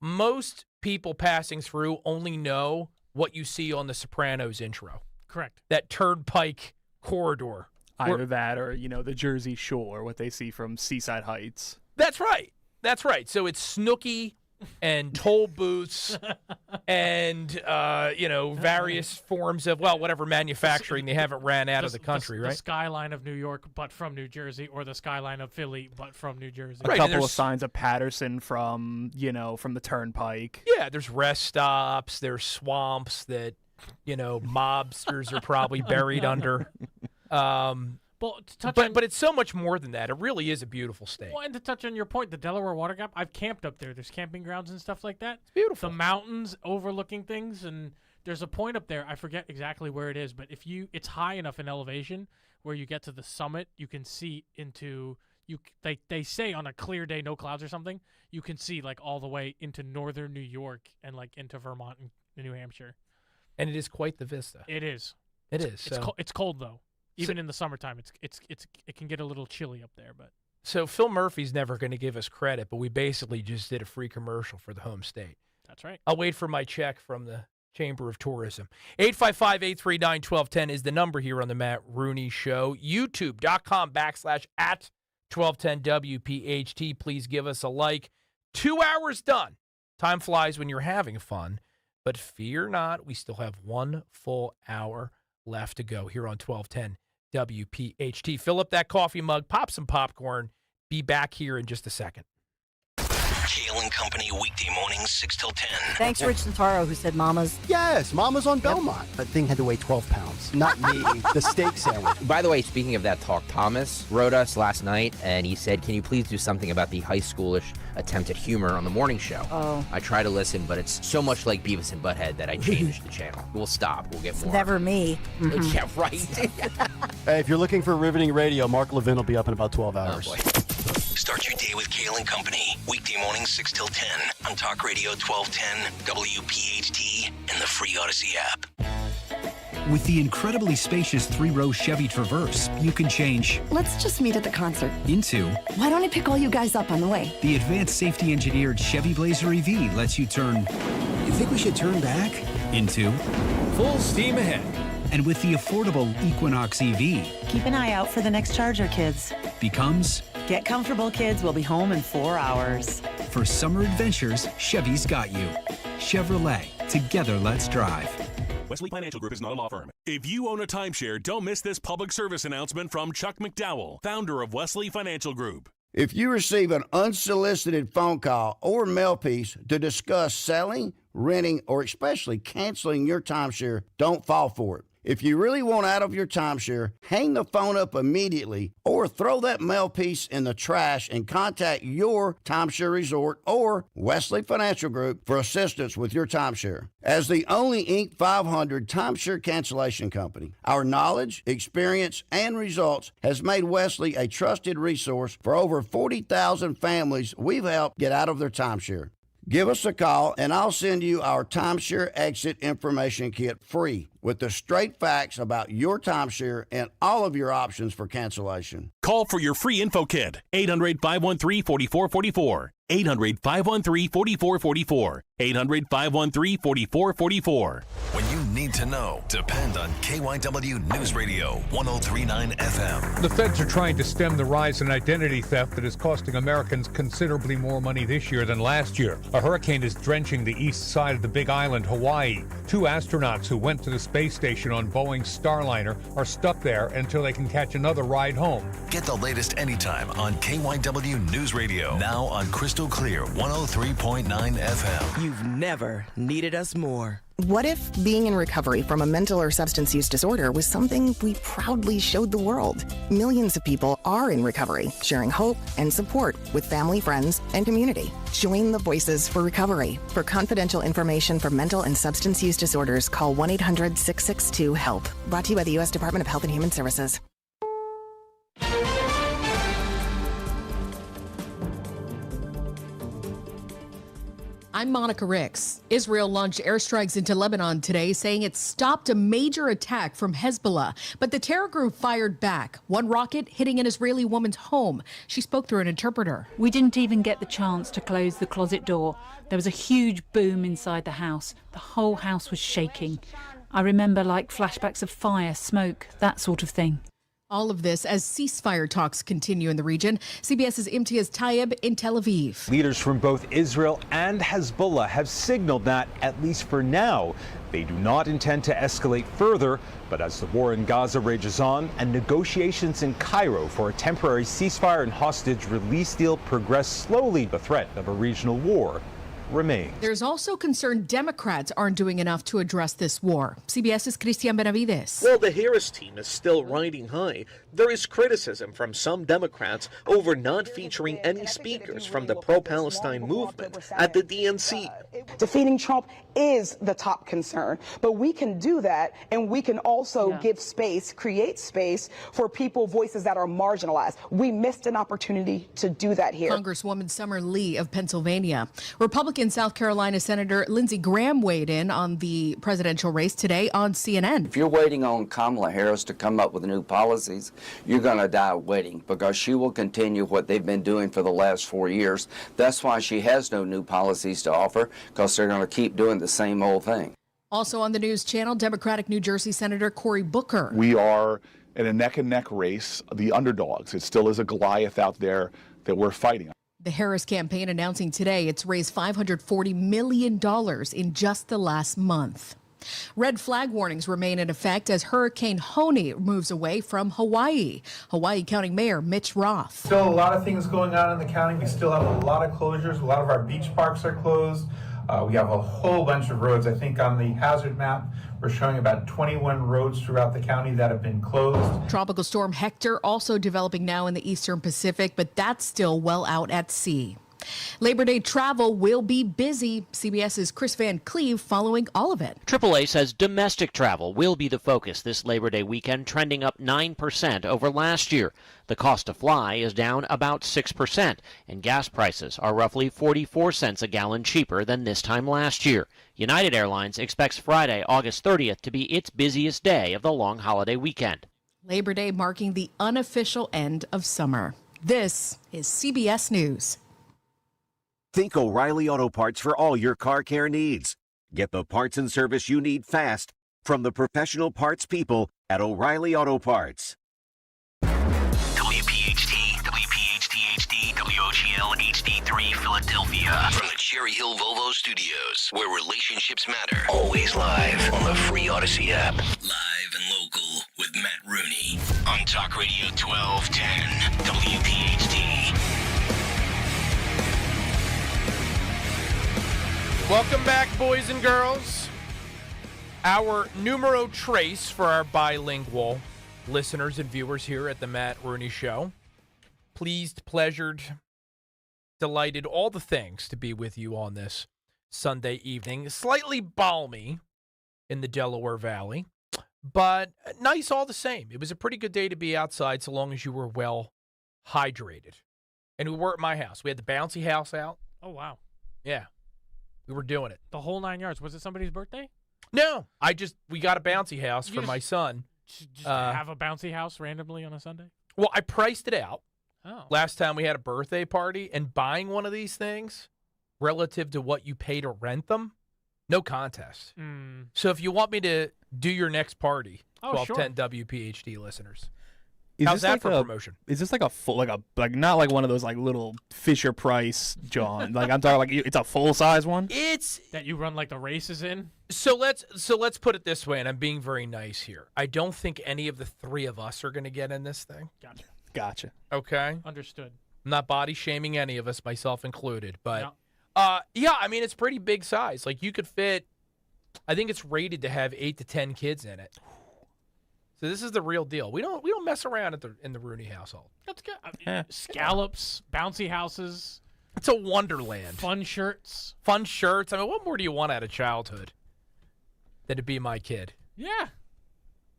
Most people passing through only know what you see on the Sopranos intro. Correct. That turnpike corridor. Either that or, the Jersey Shore, what they see from Seaside Heights. That's right. So it's Snooki and toll booths and, various forms of, whatever manufacturing they haven't ran out of the country, right? The skyline of New York, but from New Jersey, or the skyline of Philly, but from New Jersey. A couple of signs of Patterson from the turnpike. Yeah, there's rest stops, there's swamps that, mobsters are probably buried under. But it's so much more than that. It really is a beautiful state. Well, and to touch on your point, the Delaware Water Gap, I've camped up there. There's camping grounds and stuff like that. It's beautiful. The mountains overlooking things, and there's a point up there. I forget exactly where it is, but it's high enough in elevation where you get to the summit, you can see into they say on a clear day, no clouds or something, you can see like all the way into northern New York and like into Vermont and New Hampshire. And it is quite the vista. It is. It is. It's cold though. Even in the summertime, it can get a little chilly up there, but So Phil Murphy's never going to give us credit, but we basically just did a free commercial for the home state. That's right. I'll wait for my check from the Chamber of Tourism. 855-839-1210 is the number here on the Matt Rooney Show. YouTube.com/@1210WPHT. Please give us a like. 2 hours done. Time flies when you're having fun, but fear not. We still have 1 full hour left to go here on 1210 WPHT. Fill up that coffee mug, pop some popcorn. Be back here in just a second. Kale and Company, weekday mornings, 6 till 10. Thanks, Rich Santaro, who said Mama's. Yes, Mama's on Belmont. That thing had to weigh 12 pounds. Not me, the steak sandwich. By the way, speaking of that talk, Thomas wrote us last night, and he said, can you please do something about the high schoolish attempt at humor on the morning show? Oh. I try to listen, but it's so much like Beavis and Butthead that I changed the channel. We'll stop. We'll get more. Never me. Mm-hmm. Yeah, right. Hey, if you're looking for riveting radio, Mark Levin will be up in about 12 hours. Oh, boy. Start your day with Kale and Company, weekday mornings, 6 till 10 on Talk Radio 1210, WPHT, and the free Odyssey app. With the incredibly spacious 3-row Chevy Traverse, you can change let's just meet at the concert into why don't I pick all you guys up on the way? The advanced safety engineered Chevy Blazer EV lets you turn You think we should turn back? into full steam ahead. And with the affordable Equinox EV, keep an eye out for the next Charger, kids. Becomes get comfortable, kids. We'll be home in 4 hours. For summer adventures, Chevy's got you. Chevrolet, together let's drive. Wesley Financial Group is not a law firm. If you own a timeshare, don't miss this public service announcement from Chuck McDowell, founder of Wesley Financial Group. If you receive an unsolicited phone call or mail piece to discuss selling, renting, or especially canceling your timeshare, don't fall for it. If you really want out of your timeshare, hang the phone up immediately or throw that mail piece in the trash and contact your timeshare resort or Wesley Financial Group for assistance with your timeshare. As the only Inc. 500 timeshare cancellation company, our knowledge, experience, and results has made Wesley a trusted resource for over 40,000 families we've helped get out of their timeshare. Give us a call, and I'll send you our timeshare exit information kit free with the straight facts about your timeshare and all of your options for cancellation. Call for your free info kit, 800-513-4444. 800-513-4444. 800-513-4444. When you need to know, depend on KYW News Radio 103.9 FM. The feds are trying to stem the rise in identity theft that is costing Americans considerably more money this year than last year. A hurricane is drenching the east side of the Big Island, Hawaii. 2 astronauts who went to the space station on Boeing's Starliner are stuck there until they can catch another ride home. Get the latest anytime on KYW News Radio. Now on Crystal Clear 103.9 FM. You've never needed us more. What if being in recovery from a mental or substance use disorder was something we proudly showed the world? Millions of people are in recovery, sharing hope and support with family, friends, and community. Join the Voices for Recovery. For confidential information for mental and substance use disorders, call 1-800-662-HELP. Brought to you by the U.S. Department of Health and Human Services. I'm Monica Ricks. Israel launched airstrikes into Lebanon today, saying it stopped a major attack from Hezbollah. But the terror group fired back, one rocket hitting an Israeli woman's home. She spoke through an interpreter. We didn't even get the chance to close the closet door. There was a huge boom inside the house. The whole house was shaking. I remember like flashbacks of fire, smoke, that sort of thing. All of this as ceasefire talks continue in the region. CBS's Imtiaz Tayeb in Tel Aviv. Leaders from both Israel and Hezbollah have signaled that, at least for now, they do not intend to escalate further. But as the war in Gaza rages on and negotiations in Cairo for a temporary ceasefire and hostage release deal progress slowly, the threat of a regional war remains. There's also concern Democrats aren't doing enough to address this war. CBS's Christian Benavides. While the Harris team is still riding high, there is criticism from some Democrats over not featuring any speakers from the pro-Palestine movement at the DNC. Defeating Trump is the top concern. But we can do that, and we can also give space, create space for people, voices that are marginalized. We missed an opportunity to do that here. Congresswoman Summer Lee of Pennsylvania. Republican South Carolina Senator Lindsey Graham weighed in on the presidential race today on CNN. If you're waiting on Kamala Harris to come up with new policies, you're going to die waiting, because she will continue what they've been doing for the last 4 years. That's why she has no new policies to offer, because they're going to keep doing the same old thing. Also on the news channel, Democratic New Jersey Senator Cory Booker. We are in a neck-and-neck race, the underdogs. It still is a Goliath out there that we're fighting. The Harris campaign announcing today it's raised $540 million in just the last month. Red flag warnings remain in effect as Hurricane Rooney moves away from Hawaii. Hawaii County Mayor Mitch Roth. Still a lot of things going on in the county. We still have a lot of closures. A lot of our beach parks are closed. We have a whole bunch of roads. I think on the hazard map, we're showing about 21 roads throughout the county that have been closed. Tropical storm Hector also developing now in the eastern Pacific, but that's still well out at sea. Labor Day travel will be busy. CBS's Chris Van Cleve following all of it. AAA says domestic travel will be the focus this Labor Day weekend, trending up 9% over last year. The cost to fly is down about 6%, and gas prices are roughly 44 cents a gallon cheaper than this time last year. United Airlines expects Friday, August 30th, to be its busiest day of the long holiday weekend. Labor Day marking the unofficial end of summer. This is CBS News. Think O'Reilly Auto Parts for all your car care needs. Get the parts and service you need fast from the professional parts people at O'Reilly Auto Parts. WPHT, WPHT-HD, WOGL HD3 Philadelphia. From the Cherry Hill Volvo Studios, where relationships matter. Always live on the free Odyssey app. Live and local with Matt Rooney. On Talk Radio 1210, WPHT. Welcome back, boys and girls. Our numero trace for our bilingual listeners and viewers here at the Matt Rooney Show. Pleased, pleasured, delighted, all the things to be with you on this Sunday evening. Slightly balmy in the Delaware Valley, but nice all the same. It was a pretty good day to be outside so long as you were well hydrated. And we were at my house. We had the bouncy house out. Oh, wow. Yeah. We were doing it. The whole 9 yards. Was it somebody's birthday? No. We got a bouncy house for my son. Just have a bouncy house randomly on a Sunday? Well, I priced it out. Oh. Last time we had a birthday party, and buying one of these things relative to what you pay to rent them, no contest. So if you want me to do your next party, 1210 WPHT listeners. How's that for promotion? Is this like a full, like not like one of those like little Fisher Price, John? Like I'm talking like it's a full size one. It's that you run like the races in. So let's put it this way, and I'm being very nice here. I don't think any of the three of us are going to get in this thing. Gotcha. Okay. Understood. I'm not body shaming any of us, myself included, but no. Yeah, I mean it's pretty big size. Like you could fit. I think it's rated to have 8 to 10 kids in it. So this is the real deal. We don't mess around in the Rooney household. That's good. I mean, scallops, bouncy houses. It's a wonderland. Fun shirts. I mean, what more do you want out of childhood than to be my kid? Yeah.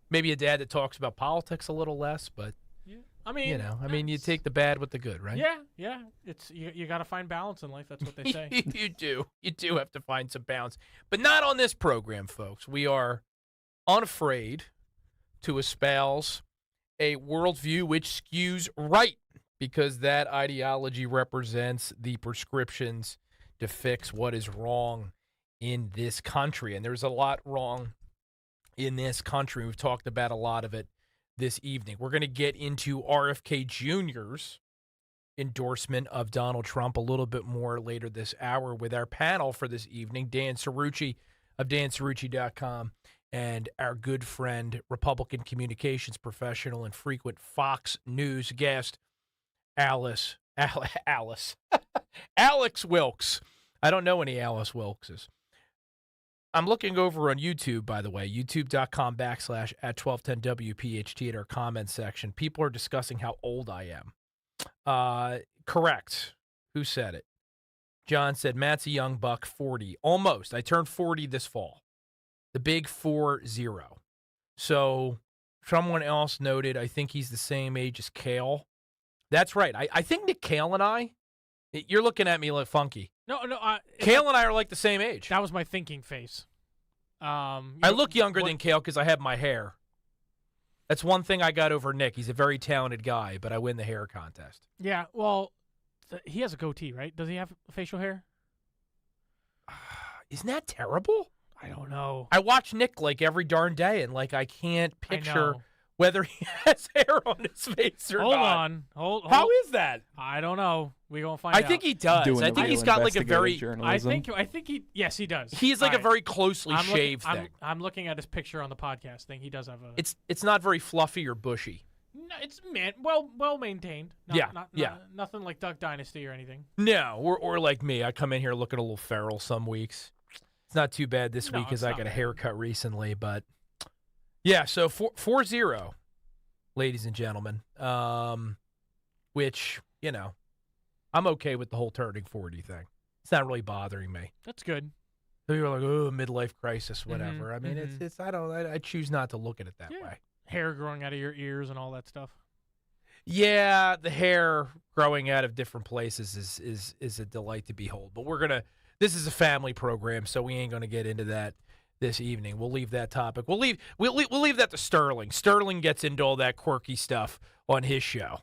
Maybe a dad that talks about politics a little less, but yeah. I mean, you take the bad with the good, right? Yeah. It's you got to find balance in life. That's what they say. You do have to find some balance, but not on this program, folks. We are unafraid to espouse a worldview which skews right, because that ideology represents the prescriptions to fix what is wrong in this country. And there's a lot wrong in this country. We've talked about a lot of it this evening. We're going to get into RFK Jr.'s endorsement of Donald Trump a little bit more later this hour with our panel for this evening, Dan Cerrucci of dancerrucci.com. And our good friend, Republican communications professional and frequent Fox News guest, Alex Wilkes. I don't know any Alice Wilkes. I'm looking over on YouTube, by the way, youtube.com/@1210WPHT at our comments section. People are discussing how old I am. Correct. Who said it? John said, Matt's a young buck, 40. Almost. I turned 40 this fall. The big 40. So someone else noted, I think he's the same age as Kale. That's right. I think Nick Kale and I, you're looking at me like funky. No. Kale and I are like the same age. That was my thinking face. I look younger than Kale because I have my hair. That's one thing I got over Nick. He's a very talented guy, but I win the hair contest. Yeah, well, he has a goatee, right? Does he have facial hair? Isn't that terrible? I don't know. I watch Nick like every darn day, and like I can't picture whether he has hair on his face or Hold not. on. Hold How is that? I don't know. We're going to find out. I think he does. I think he's got like a very. I think he. Yes, he does. He's like a very closely I'm shaved looking, thing. I'm looking at his picture on the podcast thing. He does have a. It's not very fluffy or bushy. No, it's well maintained. Nothing like Duck Dynasty or anything. No, or like me. I come in here looking a little feral some weeks. It's not too bad this week because I got a haircut recently, but yeah. So 4-0, ladies and gentlemen. Which I'm okay with the whole turning 40 thing. It's not really bothering me. That's good. So you're like, oh, midlife crisis, whatever. I mean, it's I choose not to look at it that way. Hair growing out of your ears and all that stuff. Yeah, the hair growing out of different places is a delight to behold. But this is a family program, so we ain't gonna get into that this evening. We'll leave that topic. We'll leave that to Sterling. Sterling gets into all that quirky stuff on his show.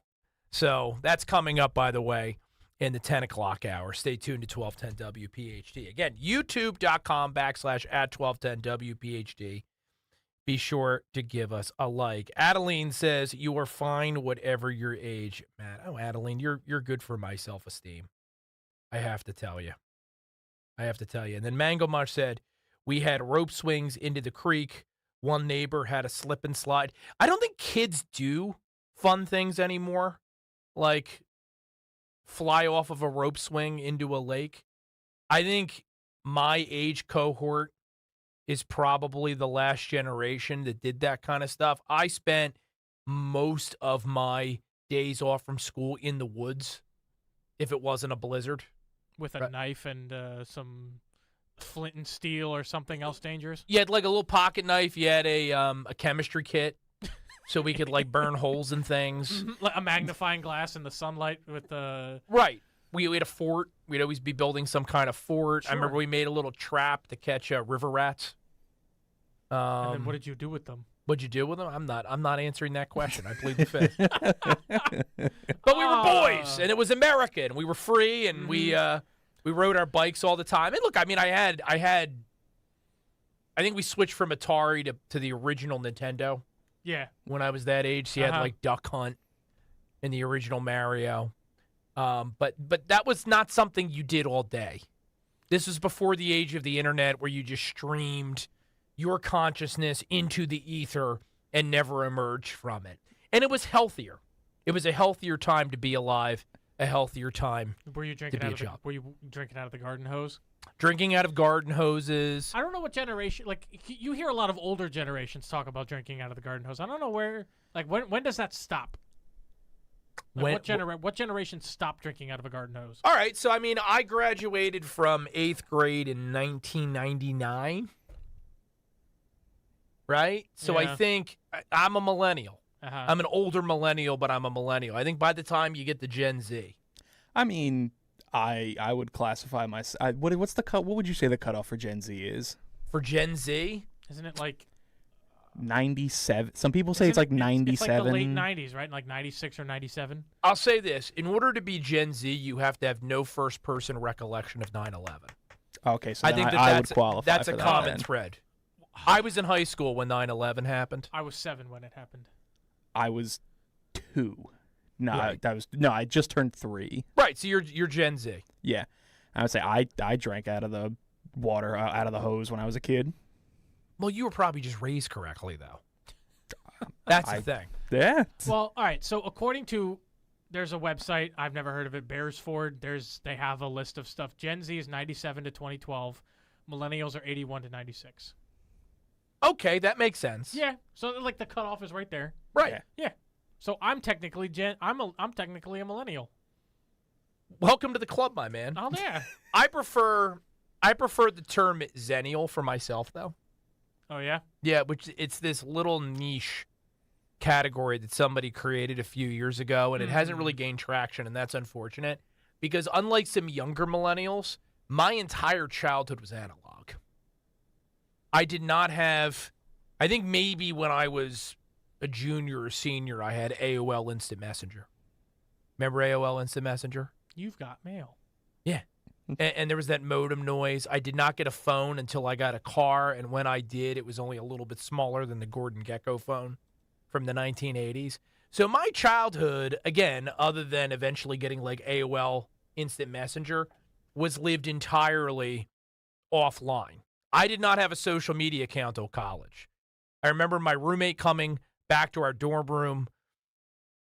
So that's coming up, by the way, in the 10 o'clock hour. Stay tuned to 1210 WPHT. Again, youtube.com/@1210 WPHT. Be sure to give us a like. Adeline says, you are fine whatever your age, Matt. Oh, Adeline, you're good for my self-esteem. I have to tell you. And then Mango Mush said, we had rope swings into the creek. One neighbor had a slip and slide. I don't think kids do fun things anymore, like fly off of a rope swing into a lake. I think my age cohort is probably the last generation that did that kind of stuff. I spent most of my days off from school in the woods if it wasn't a blizzard. With a knife and some flint and steel or something else dangerous? You had like a little pocket knife. You had a chemistry kit so we could like burn holes in things. Like a magnifying glass in the sunlight with the... Right. We had a fort. We'd always be building some kind of fort. Sure. I remember we made a little trap to catch river rats. And then what did you do with them? What'd you do with them? I'm not answering that question. I plead the fifth. But we were boys, and it was America, and we were free, and we rode our bikes all the time. And look, I mean, I think we switched from Atari to the original Nintendo. Yeah. When I was that age, so you had like Duck Hunt and the original Mario. But that was not something you did all day. This was before the age of the internet where you just streamed your consciousness into the ether and never emerged from it. And it was healthier. It was a healthier time to be alive, a healthier time Were you drinking to be a child. Were you drinking out of the garden hose? Drinking out of garden hoses. I don't know what generation, like, you hear a lot of older generations talk about drinking out of the garden hose. I don't know where, like, when does that stop? Like what generation stopped drinking out of a garden hose? All right, so, I mean, I graduated from 8th grade in 1999. Right? So I think I'm a millennial. I'm an older millennial, but I'm a millennial. I think by the time you get to Gen Z. I mean, I would classify myself. What's the cut? What would you say the cutoff for Gen Z is? For Gen Z? Isn't it like 97? Some people say it's like 97. It's like the late 90s, right? Like 96 or 97? I'll say this. In order to be Gen Z, you have to have no first-person recollection of 9/11. Okay, so I think I would qualify that's for a that common then. thread. I was in high school when 9/11 happened. I was 7 when it happened. I was 2. No, Right. I just turned 3. Right, so you're Gen Z. Yeah, I would say I drank out of the water, out of the hose when I was a kid. Well, you were probably just raised correctly, though. That's the thing. Yeah. Well, all right. So according to, there's a website, I've never heard of it, Bearsford. They have a list of stuff. Gen Z is 97 to 2012. Millennials are 81 to 96. Okay, that makes sense. Yeah. So like the cutoff is right there. Right. Yeah. So I'm technically I'm technically a millennial. welcome to the club, my man. Oh, yeah. I prefer the term Zennial for myself, though. Oh, yeah? Yeah, which it's this little niche category that somebody created a few years ago, and it hasn't really gained traction, and that's unfortunate because unlike some younger millennials, my entire childhood was analog. I did not have, I think maybe when I was a junior or senior, I had AOL Instant Messenger. Remember AOL Instant Messenger? You've got mail. Yeah. And there was that modem noise. I did not get a phone until I got a car, and when I did, it was only a little bit smaller than the Gordon Gekko phone from the 1980s. So my childhood, again, other than eventually getting like AOL Instant Messenger, was lived entirely offline. I did not have a social media account till college. I remember my roommate coming back to our dorm room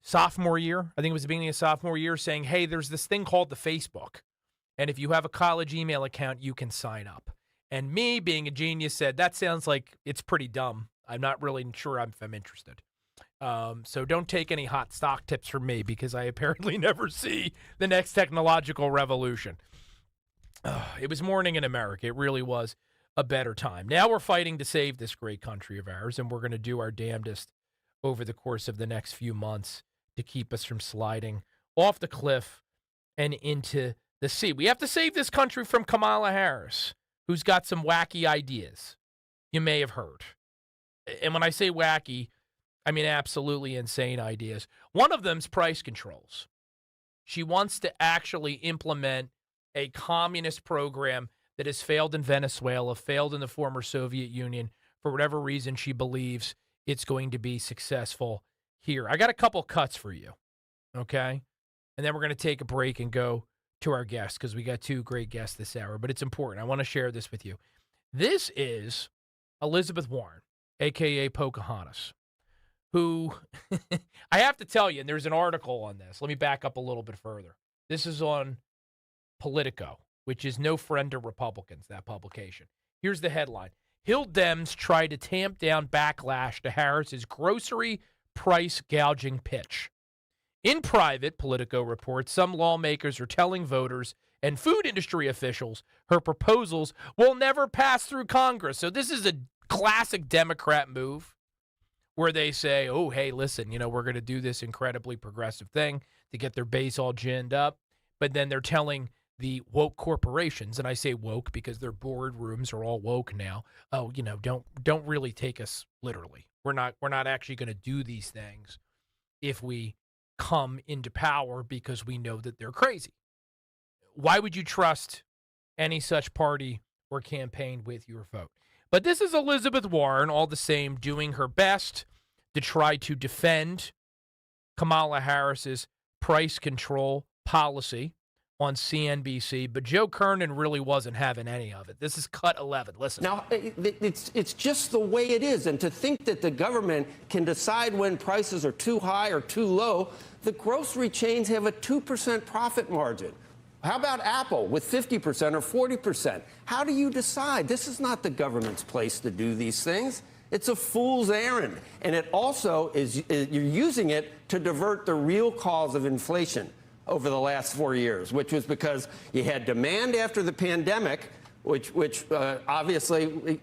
sophomore year, I think it was the beginning of sophomore year, saying, hey, there's this thing called the Facebook. And if you have a college email account, you can sign up. And me, being a genius, said, that sounds like it's pretty dumb. I'm not really sure if I'm interested. So don't take any hot stock tips from me because I apparently never see the next technological revolution. It was morning in America. It really was a better time. Now we're fighting to save this great country of ours, and we're going to do our damnedest over the course of the next few months to keep us from sliding off the cliff and into the sea. We have to save this country from Kamala Harris, who's got some wacky ideas you may have heard. And when I say wacky, I mean absolutely insane ideas. One of them's price controls. She wants to actually implement a communist program that has failed in Venezuela, failed in the former Soviet Union. For whatever reason, she believes it's going to be successful here. I got a couple cuts for you, okay? And then we're going to take a break and go to our guests because we got two great guests this hour, but it's important. I want to share this with you. This is Elizabeth Warren, a.k.a. Pocahontas, who I have to tell you, and there's an article on this. Let me back up a little bit further. This is on Politico, which is no friend to Republicans, that publication. Here's the headline. Hill Dems try to tamp down backlash to Harris's grocery price gouging pitch. In private, Politico reports, some lawmakers are telling voters and food industry officials her proposals will never pass through Congress. So this is a classic Democrat move where they say, oh, hey, listen, we're going to do this incredibly progressive thing to get their base all ginned up. But then they're telling the woke corporations, and I say woke because their boardrooms are all woke now. Oh, don't really take us literally. We're not actually going to do these things if we come into power because we know that they're crazy. Why would you trust any such party or campaign with your vote? But this is Elizabeth Warren, all the same, doing her best to try to defend Kamala Harris's price control policy on CNBC, but Joe Kernan really wasn't having any of it. This is cut 11. Listen. Now, it's just the way it is. And to think that the government can decide when prices are too high or too low, the grocery chains have a 2% profit margin. How about Apple with 50% or 40%? How do you decide? This is not the government's place to do these things. It's a fool's errand. And it also is you're using it to divert the real cause of inflation over the last 4 years, which was because you had demand after the pandemic, which obviously,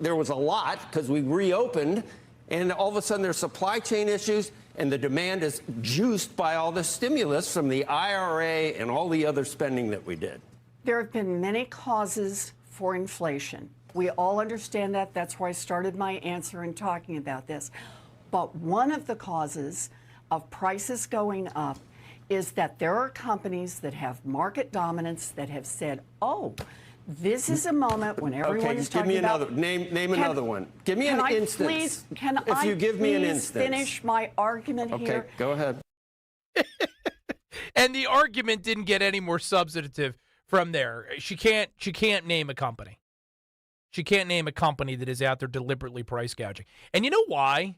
there was a lot because we reopened, and all of a sudden there's supply chain issues, and the demand is juiced by all the stimulus from the IRA and all the other spending that we did. There have been many causes for inflation. We all understand that. That's why I started my answer in talking about this. But one of the causes of prices going up is that there are companies that have market dominance that have said, oh, this is a moment when everyone is talking about... Okay, give me another. Name another one. Give me an instance. If you give me an instance. Finish my argument here? Okay, go ahead. And the argument didn't get any more substantive from there. She can't name a company. She can't name a company that is out there deliberately price gouging. And you know why?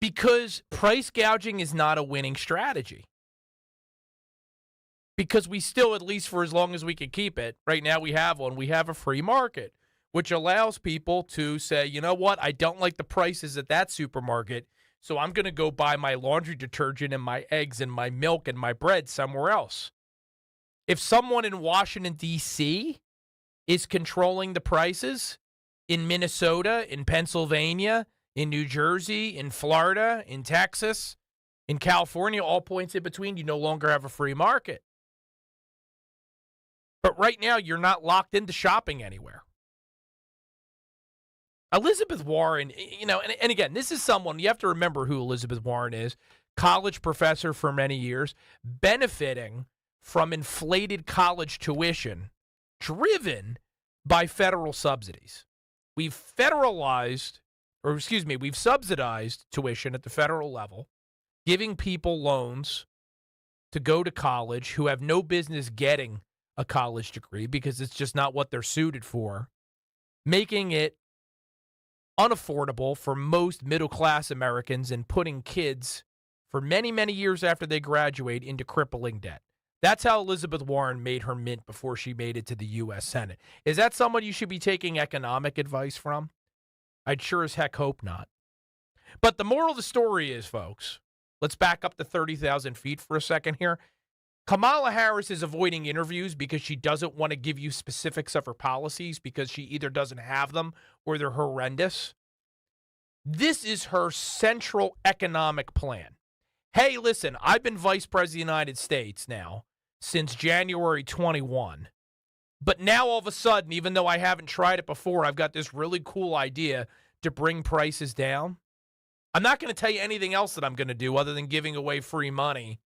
Because price gouging is not a winning strategy. Because we still, at least for as long as we can keep it, right now we have one. We have a free market, which allows people to say, you know what, I don't like the prices at that supermarket, so I'm going to go buy my laundry detergent and my eggs and my milk and my bread somewhere else. If someone in Washington, D.C. is controlling the prices in Minnesota, in Pennsylvania, in New Jersey, in Florida, in Texas, in California, all points in between, you no longer have a free market. But right now, you're not locked into shopping anywhere. Elizabeth Warren, and again, this is someone, you have to remember who Elizabeth Warren is, college professor for many years, benefiting from inflated college tuition driven by federal subsidies. We've subsidized tuition at the federal level, giving people loans to go to college who have no business getting a college degree because it's just not what they're suited for, making it unaffordable for most middle-class Americans and putting kids for many, many years after they graduate into crippling debt. That's how Elizabeth Warren made her mint before she made it to the U.S. Senate. Is that someone you should be taking economic advice from? I'd sure as heck hope not. But the moral of the story is, folks, let's back up to 30,000 feet for a second here. Kamala Harris is avoiding interviews because she doesn't want to give you specifics of her policies because she either doesn't have them or they're horrendous. This is her central economic plan. Hey, listen, I've been vice president of the United States now since January 21. But now all of a sudden, even though I haven't tried it before, I've got this really cool idea to bring prices down. I'm not going to tell you anything else that I'm going to do other than giving away free money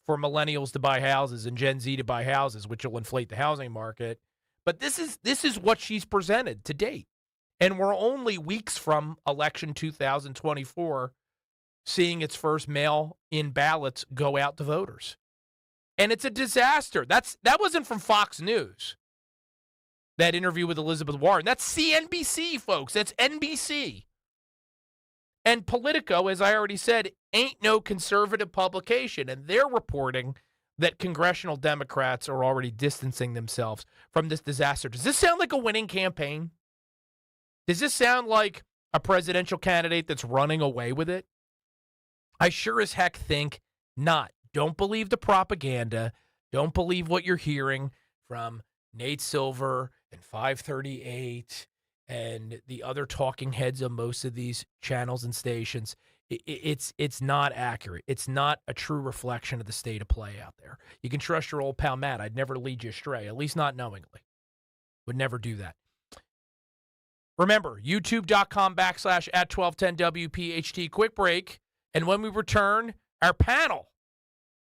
for millennials to buy houses and Gen Z to buy houses, which will inflate the housing market. But this is what she's presented to date. And we're only weeks from election 2024 seeing its first mail-in ballots go out to voters. And it's a disaster. That wasn't from Fox News, that interview with Elizabeth Warren. That's CNBC, folks. That's NBC. And Politico, as I already said, ain't no conservative publication. And they're reporting that congressional Democrats are already distancing themselves from this disaster. Does this sound like a winning campaign? Does this sound like a presidential candidate that's running away with it? I sure as heck think not. Don't believe the propaganda. Don't believe what you're hearing from Nate Silver and 538 and the other talking heads of most of these channels and stations. It's not accurate. It's not a true reflection of the state of play out there. You can trust your old pal Matt. I'd never lead you astray, at least not knowingly. Would never do that. Remember, youtube.com/@1210WPHT. Quick break. And when we return, our panel,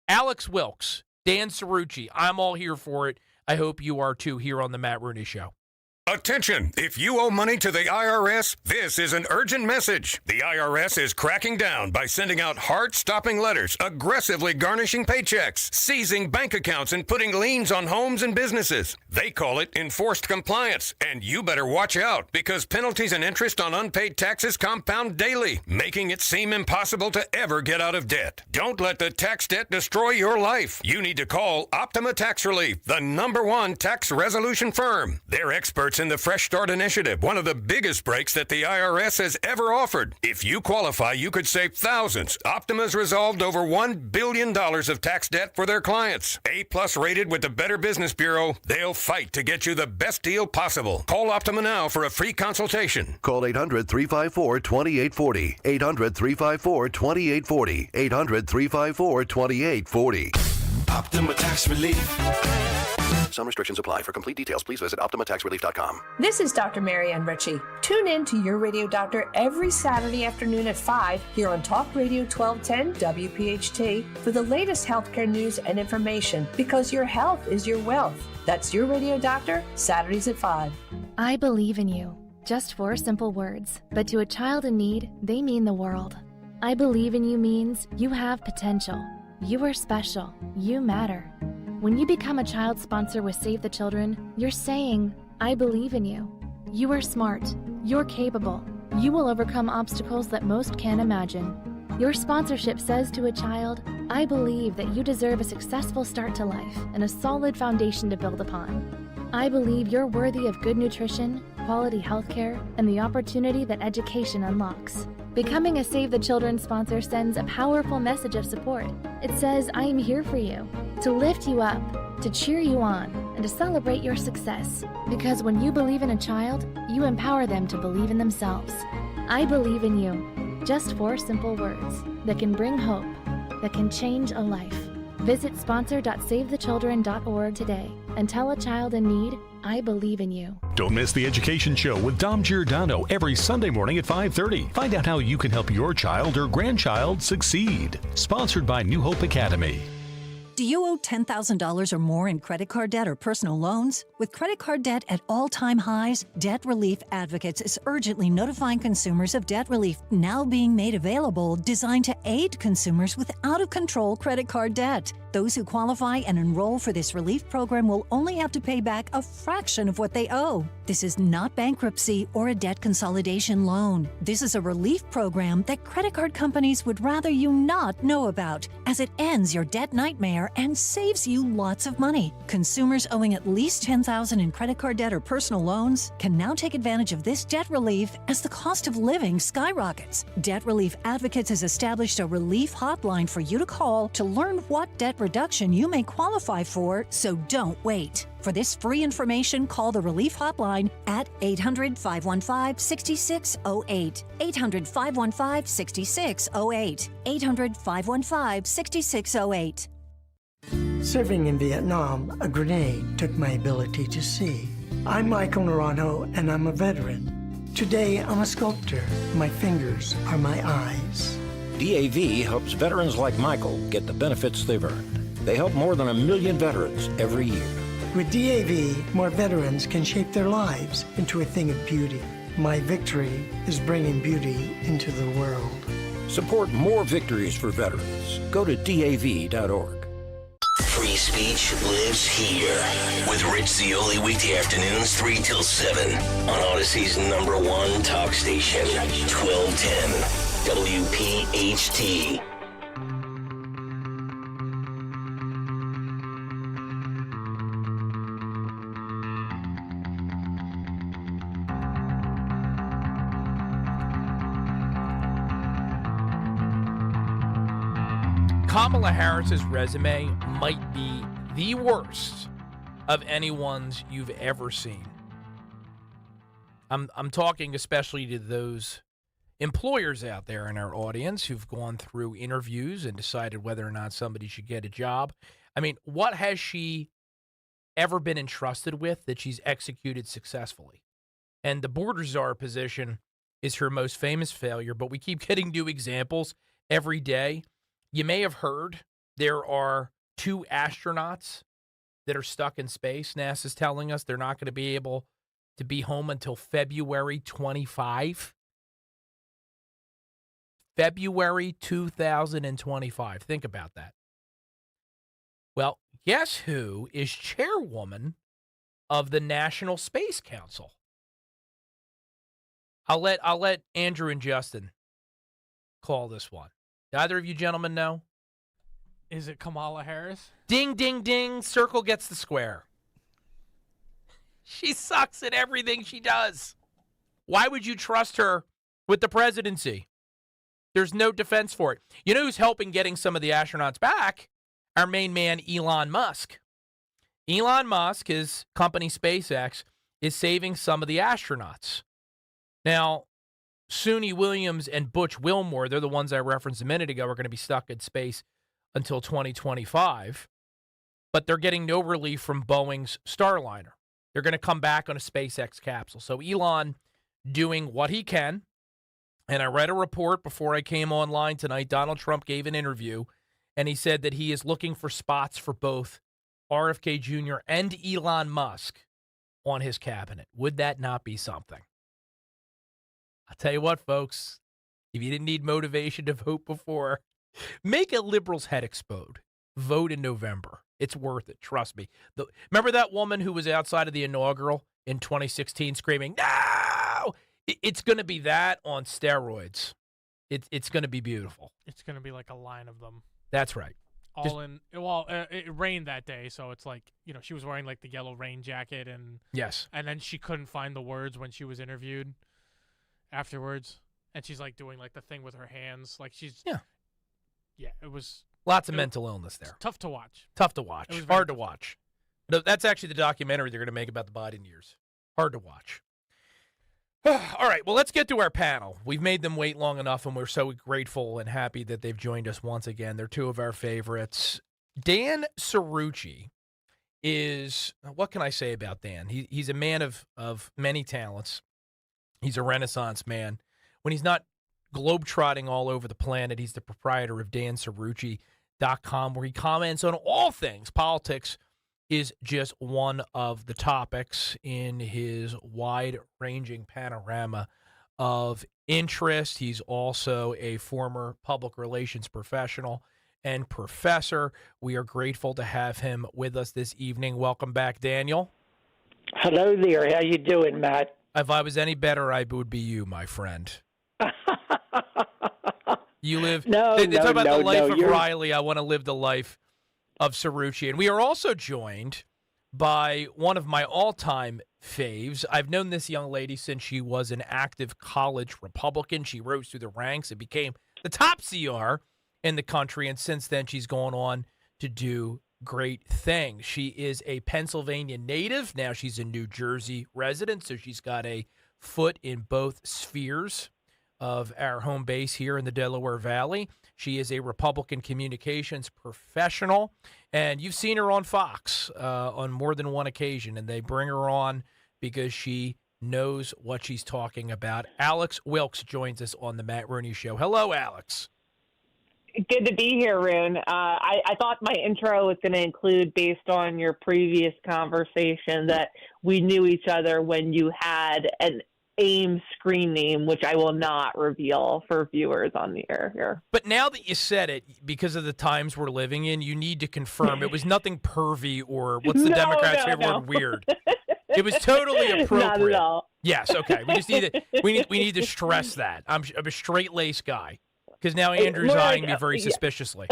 Alex Wilkes, Dan Cerrucci. I'm all here for it. I hope you are too here on the Matt Rooney Show. Attention! If you owe money to the IRS, this is an urgent message. The IRS is cracking down by sending out heart-stopping letters, aggressively garnishing paychecks, seizing bank accounts, and putting liens on homes and businesses. They call it enforced compliance, and you better watch out because penalties and interest on unpaid taxes compound daily, making it seem impossible to ever get out of debt. Don't let the tax debt destroy your life. You need to call Optima Tax Relief, the #1 tax resolution firm. They're experts in the Fresh Start Initiative, one of the biggest breaks that the IRS has ever offered. If you qualify, you could save thousands. Optima's resolved over $1 billion of tax debt for their clients. A+ rated with the Better Business Bureau, they'll fight to get you the best deal possible. Call Optima now for a free consultation. Call 800-354-2840. 800-354-2840. 800-354-2840. Optima Tax Relief. Some restrictions apply. For complete details, please visit OptimaTaxRelief.com. This is Dr. Marianne Ritchie. Tune in to Your Radio Doctor every Saturday afternoon at 5 here on Talk Radio 1210 WPHT for the latest healthcare news and information because your health is your wealth. That's Your Radio Doctor, Saturdays at 5. I believe in you. Just 4 simple words, but to a child in need, they mean the world. I believe in you means you have potential. You are special. You matter. When you become a child sponsor with Save the Children, you're saying, I believe in you. You are smart. You're capable. You will overcome obstacles that most can't imagine. Your sponsorship says to a child, I believe that you deserve a successful start to life and a solid foundation to build upon. I believe you're worthy of good nutrition, quality healthcare, and the opportunity that education unlocks. Becoming a Save the Children sponsor sends a powerful message of support. It says, I am here for you, to lift you up, to cheer you on, and to celebrate your success. Because when you believe in a child, you empower them to believe in themselves. I believe in you. Just 4 simple words that can bring hope, that can change a life. Visit sponsor.savethechildren.org today and tell a child in need, I believe in you. Don't miss The Education Show with Dom Giordano every Sunday morning at 5:30. Find out how you can help your child or grandchild succeed. Sponsored by New Hope Academy. Do you owe $10,000 or more in credit card debt or personal loans? With credit card debt at all-time highs, Debt Relief Advocates is urgently notifying consumers of debt relief now being made available, designed to aid consumers with out-of-control credit card debt. Those who qualify and enroll for this relief program will only have to pay back a fraction of what they owe. This is not bankruptcy or a debt consolidation loan. This is a relief program that credit card companies would rather you not know about, as it ends your debt nightmare and saves you lots of money. Consumers owing at least $10,000 in credit card debt or personal loans can now take advantage of this debt relief as the cost of living skyrockets. Debt Relief Advocates has established a relief hotline for you to call to learn what debt reduction you may qualify for, so don't wait. For this free information, call the Relief Hotline at 800-515-6608. 800-515-6608. 800-515-6608. Serving in Vietnam, a grenade took my ability to see. I'm Michael Naranjo, and I'm a veteran. Today, I'm a sculptor. My fingers are my eyes. DAV helps veterans like Michael get the benefits they've earned. They help more than 1 million veterans every year. With DAV, more veterans can shape their lives into a thing of beauty. My victory is bringing beauty into the world. Support more victories for veterans. Go to DAV.org. Free speech lives here with Rich Zioli weekday afternoons 3 till 7 on Odyssey's #1 talk station, 1210 WPHT. Kamala Harris's resume might be the worst of anyone's you've ever seen. I'm talking especially to those employers out there in our audience who've gone through interviews and decided whether or not somebody should get a job. I mean, what has she ever been entrusted with that she's executed successfully? And the border czar position is her most famous failure, but we keep getting new examples every day. You may have heard there are 2 astronauts that are stuck in space. NASA's telling us they're not going to be able to be home until February 25. February 2025. Think about that. Well, guess who is chairwoman of the National Space Council? I'll let Andrew and Justin call this one. Do either of you gentlemen know? Is it Kamala Harris? Ding, ding, ding. Circle gets the square. She sucks at everything she does. Why would you trust her with the presidency? There's no defense for it. You know who's helping getting some of the astronauts back? Our main man, Elon Musk. Elon Musk, his company SpaceX, is saving some of the astronauts. Now, Suni Williams and Butch Wilmore, they're the ones I referenced a minute ago, are going to be stuck in space until 2025. But they're getting no relief from Boeing's Starliner. They're going to come back on a SpaceX capsule. So Elon doing what he can. And I read a report before I came online tonight. Donald Trump gave an interview, and he said that he is looking for spots for both RFK Jr. and Elon Musk on his cabinet. Would that not be something? I'll tell you what, folks, if you didn't need motivation to vote before, make a liberal's head explode. Vote in November. It's worth it. Trust me. Remember that woman who was outside of the inaugural in 2016 screaming, no! It's going to be that on steroids. It's going to be beautiful. It's going to be like a line of them. That's right. It rained that day, so it's like, she was wearing like the yellow rain jacket, and yes, and then she couldn't find the words when she was interviewed afterwards, and she's like doing like the thing with her hands, like she's it was lots of mental illness there. Tough to watch. Hard to watch. That's actually the documentary they're going to make about the Biden years. Hard to watch. All right, well, let's get to our panel. We've made them wait long enough, and we're so grateful and happy that they've joined us once again. They're two of our favorites. Dan Cerrucci is, what can I say about Dan? He's a man of many talents. He's a Renaissance man. When he's not globetrotting all over the planet, he's the proprietor of dancerrucci.com, where he comments on all things. Politics is just one of the topics in his wide-ranging panorama of interest. He's also a former public relations professional and professor. We are grateful to have him with us this evening. Welcome back, Daniel. Hello there. How you doing, Matt? If I was any better, I would be you, my friend. You live. They talk about the life of Riley. I want to live the life of Cerrucci. And we are also joined by one of my all-time faves. I've known this young lady since she was an active college Republican. She rose through the ranks and became the top CR in the country. And since then, she's gone on to do great things. She is a Pennsylvania native. Now she's a New Jersey resident, so she's got a foot in both spheres of our home base here in the Delaware Valley. She is a Republican communications professional, and you've seen her on Fox on more than one occasion, and they bring her on because she knows what she's talking about. Alex Wilkes joins us on the Matt Rooney Show. Hello, Alex. Good to be here, Roon. I thought my intro was going to include, based on your previous conversation, that we knew each other when you had an AIM screen name, which I will not reveal for viewers on the air here. But now that you said it, because of the times we're living in, you need to confirm it was nothing pervy or what's the Democrats' favorite word, weird. It was totally appropriate. Not at all. Yes, okay. We just need to we need to stress that. I'm a straight-laced guy. Because now Andrew's eyeing me very suspiciously.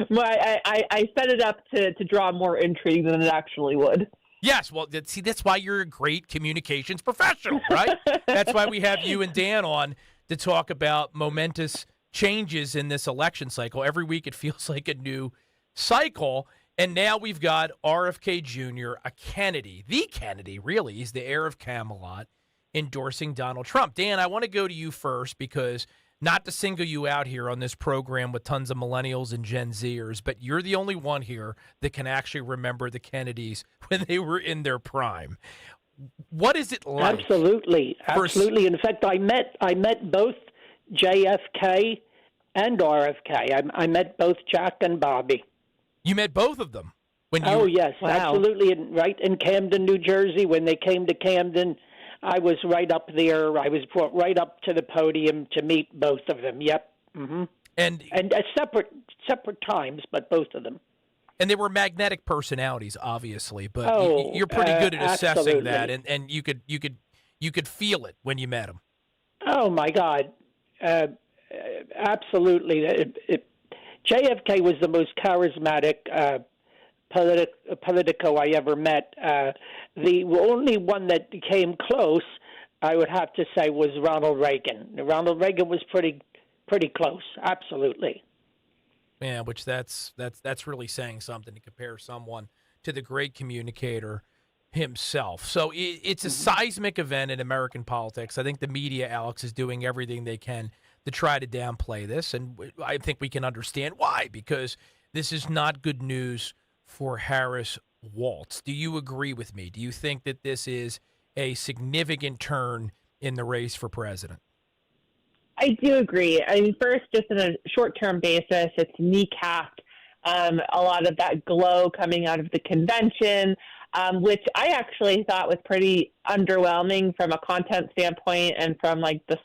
Well, I set it up to draw more intrigue than it actually would. Yes, well, see, that's why you're a great communications professional, right? That's why we have you and Dan on to talk about momentous changes in this election cycle. Every week it feels like a new cycle. And now we've got RFK Jr., a Kennedy, the Kennedy, really. He's the heir of Camelot, endorsing Donald Trump. Dan, I want to go to you first because not to single you out here on this program with tons of millennials and Gen Zers, but you're the only one here that can actually remember the Kennedys when they were in their prime. What is it like? Absolutely. In fact, I met both JFK and RFK. I met both Jack and Bobby. You met both of them? Yes, absolutely. Right in Camden, New Jersey, when they came to Camden, I was right up there. I was brought right up to the podium to meet both of them. Yep. Mm-hmm. And at separate times, but both of them. And they were magnetic personalities, obviously. But you're pretty good at assessing that, and you could feel it when you met them. Oh my God, absolutely. JFK was the most charismatic politico I ever met. The only one that came close, I would have to say, was Ronald Reagan. Ronald Reagan was pretty close, absolutely. Yeah, which that's really saying something to compare someone to the great communicator himself. So it's a seismic event in American politics. I think the media, Alex, is doing everything they can to try to downplay this, and I think we can understand why, because this is not good news for Harris Waltz. Do you agree with me? Do you think that this is a significant turn in the race for president? I do agree. I mean, first, just on a short-term basis, it's kneecapped a lot of that glow coming out of the convention, which I actually thought was pretty underwhelming from a content standpoint and from like the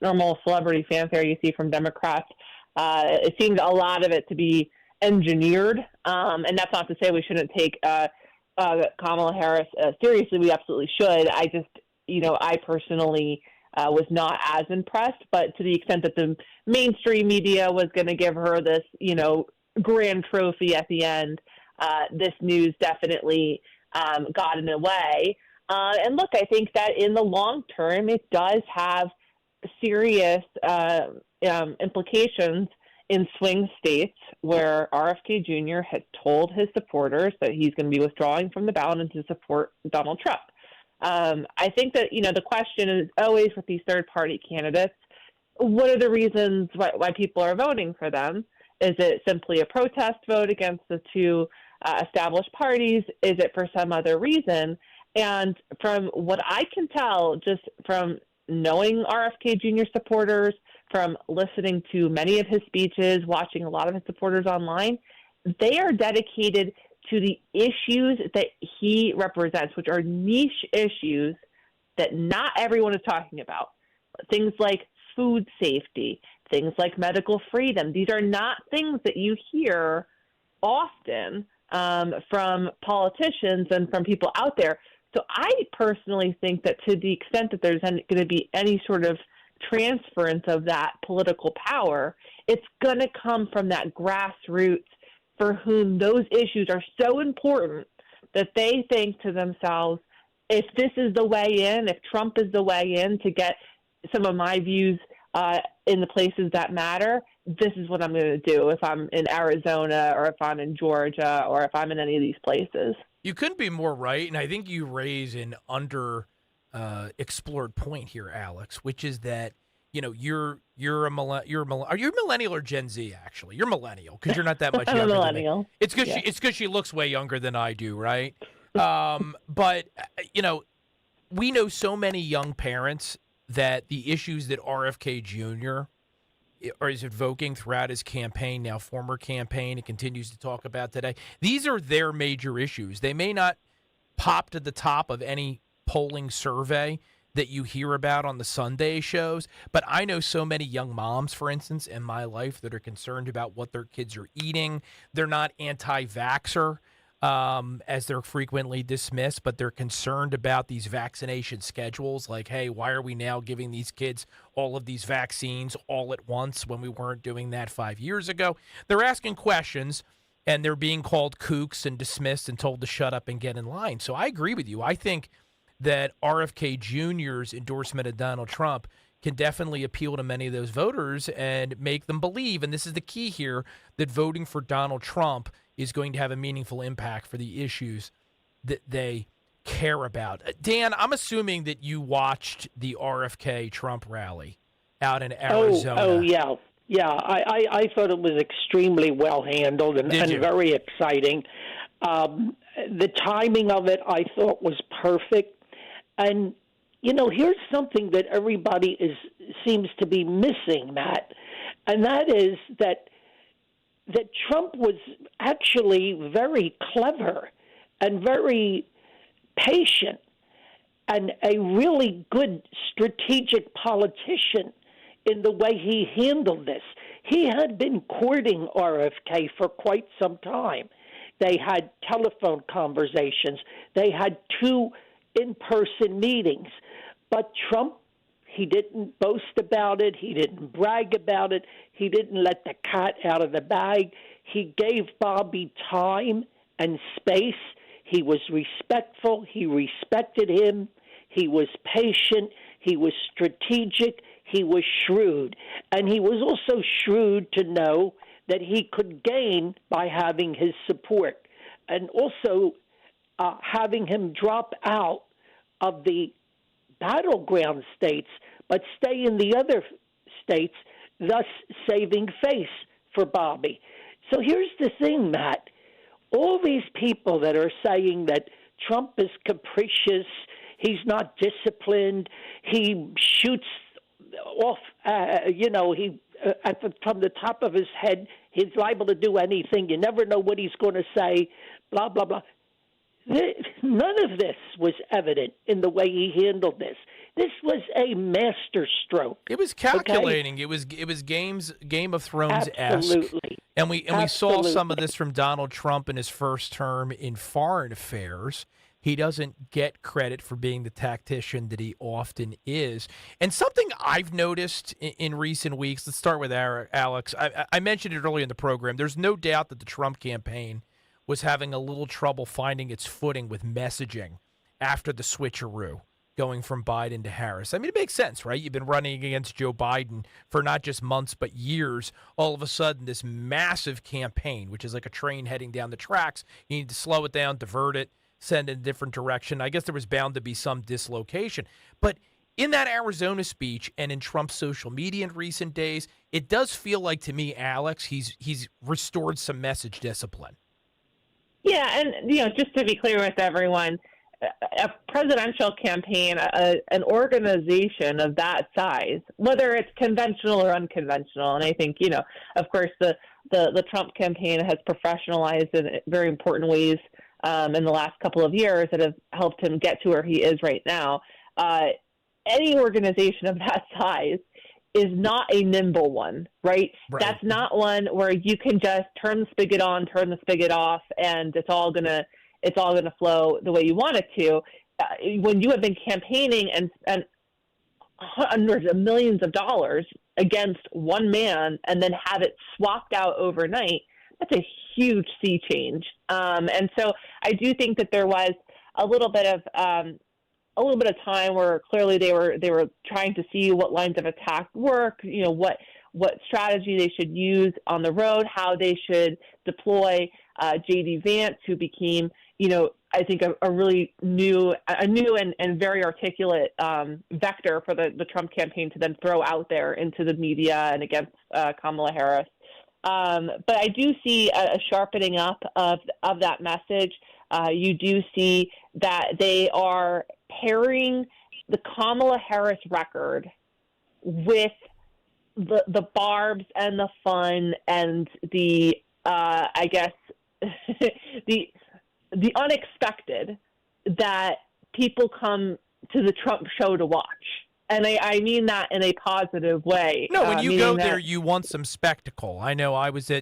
normal celebrity fanfare you see from Democrats. It seemed a lot of it to be engineered, and that's not to say we shouldn't take Kamala Harris seriously. We absolutely should. I just, I personally was not as impressed, but to the extent that the mainstream media was going to give her this, grand trophy at the end, this news definitely got in the way. And look, I think that in the long term, it does have serious implications in swing states where RFK Jr. has told his supporters that he's going to be withdrawing from the ballot and to support Donald Trump. I think that, the question is always with these third-party candidates, what are the reasons why people are voting for them? Is it simply a protest vote against the two established parties? Is it for some other reason? And from what I can tell, just from knowing RFK Jr. supporters, from listening to many of his speeches, watching a lot of his supporters online, they are dedicated to the issues that he represents, which are niche issues that not everyone is talking about. Things like food safety, things like medical freedom. These are not things that you hear often from politicians and from people out there. So I personally think that to the extent that there's going to be any sort of transference of that political power, it's going to come from that grassroots for whom those issues are so important that they think to themselves, if this is the way in, if Trump is the way in to get some of my views in the places that matter, this is what I'm going to do if I'm in Arizona or if I'm in Georgia or if I'm in any of these places. You couldn't be more right, and I think you raise an explored point here, Alex, which is that you're a millennial. Are you millennial or Gen Z? Actually, you're millennial because you're not that much I'm younger a millennial. than me. It's because she looks way younger than I do, right? But we know so many young parents that the issues that RFK Jr. is invoking throughout his campaign, now former campaign, and continues to talk about today, these are their major issues. They may not pop to the top of any polling survey that you hear about on the Sunday shows, but I know so many young moms, for instance, in my life that are concerned about what their kids are eating. They're not anti-vaxxer, as they're frequently dismissed, but they're concerned about these vaccination schedules. Like, hey, why are we now giving these kids all of these vaccines all at once when we weren't doing that 5 years ago? They're asking questions, and they're being called kooks and dismissed and told to shut up and get in line. So I agree with you. I think that RFK Jr.'s endorsement of Donald Trump can definitely appeal to many of those voters and make them believe, and this is the key here, that voting for Donald Trump is going to have a meaningful impact for the issues that they care about. Dan, I'm assuming that you watched the RFK Trump rally out in Arizona. Oh yeah. Yeah, I thought it was extremely well handled and very exciting. The timing of it, I thought, was perfect. And, here's something that everybody seems to be missing, Matt, and that is that Trump was actually very clever and very patient and a really good strategic politician in the way he handled this. He had been courting RFK for quite some time. They had telephone conversations. They had 2 in-person meetings. But Trump, he didn't boast about it. He didn't brag about it. He didn't let the cat out of the bag. He gave Bobby time and space. He was respectful. He respected him. He was patient. He was strategic. He was shrewd. And he was also shrewd to know that he could gain by having his support. And also having him drop out of the battleground states, but stay in the other states, thus saving face for Bobby. So here's the thing, Matt. All these people that are saying that Trump is capricious, he's not disciplined, he shoots off, from the top of his head, he's liable to do anything. You never know what he's going to say, blah, blah, blah. None of this was evident in the way he handled this. This was a master stroke. It was calculating. Okay? It was Game of Thrones-esque. Absolutely. And we saw some of this from Donald Trump in his first term in foreign affairs. He doesn't get credit for being the tactician that he often is. And something I've noticed in recent weeks, let's start with Alex. I mentioned it earlier in the program. There's no doubt that the Trump campaign was having a little trouble finding its footing with messaging after the switcheroo going from Biden to Harris. I mean, it makes sense, right? You've been running against Joe Biden for not just months, but years. All of a sudden, this massive campaign, which is like a train heading down the tracks, you need to slow it down, divert it, send it in a different direction. I guess there was bound to be some dislocation. But in that Arizona speech and in Trump's social media in recent days, it does feel like to me, Alex, he's restored some message discipline. Yeah, and just to be clear with everyone, a presidential campaign, an organization of that size, whether it's conventional or unconventional, and I think of course, the Trump campaign has professionalized in very important ways in the last couple of years that have helped him get to where he is right now. Any organization of that size is not a nimble one, right? That's not one where you can just turn the spigot on, turn the spigot off, and it's all gonna flow the way you want it to. When you have been campaigning and hundreds of millions of dollars against one man and then have it swapped out overnight, that's a huge sea change. And so I do think that there was a little bit of time where clearly they were trying to see what lines of attack work, what strategy they should use on the road, how they should deploy J.D. Vance, who became, I think a really new and very articulate vector for the Trump campaign to then throw out there into the media and against Kamala Harris. But I do see a sharpening up of that message. You do see that they are pairing the Kamala Harris record with the barbs and the fun and the I guess the unexpected that people come to the Trump show to watch. And I mean that in a positive way. No, when you go there, you want some spectacle. I know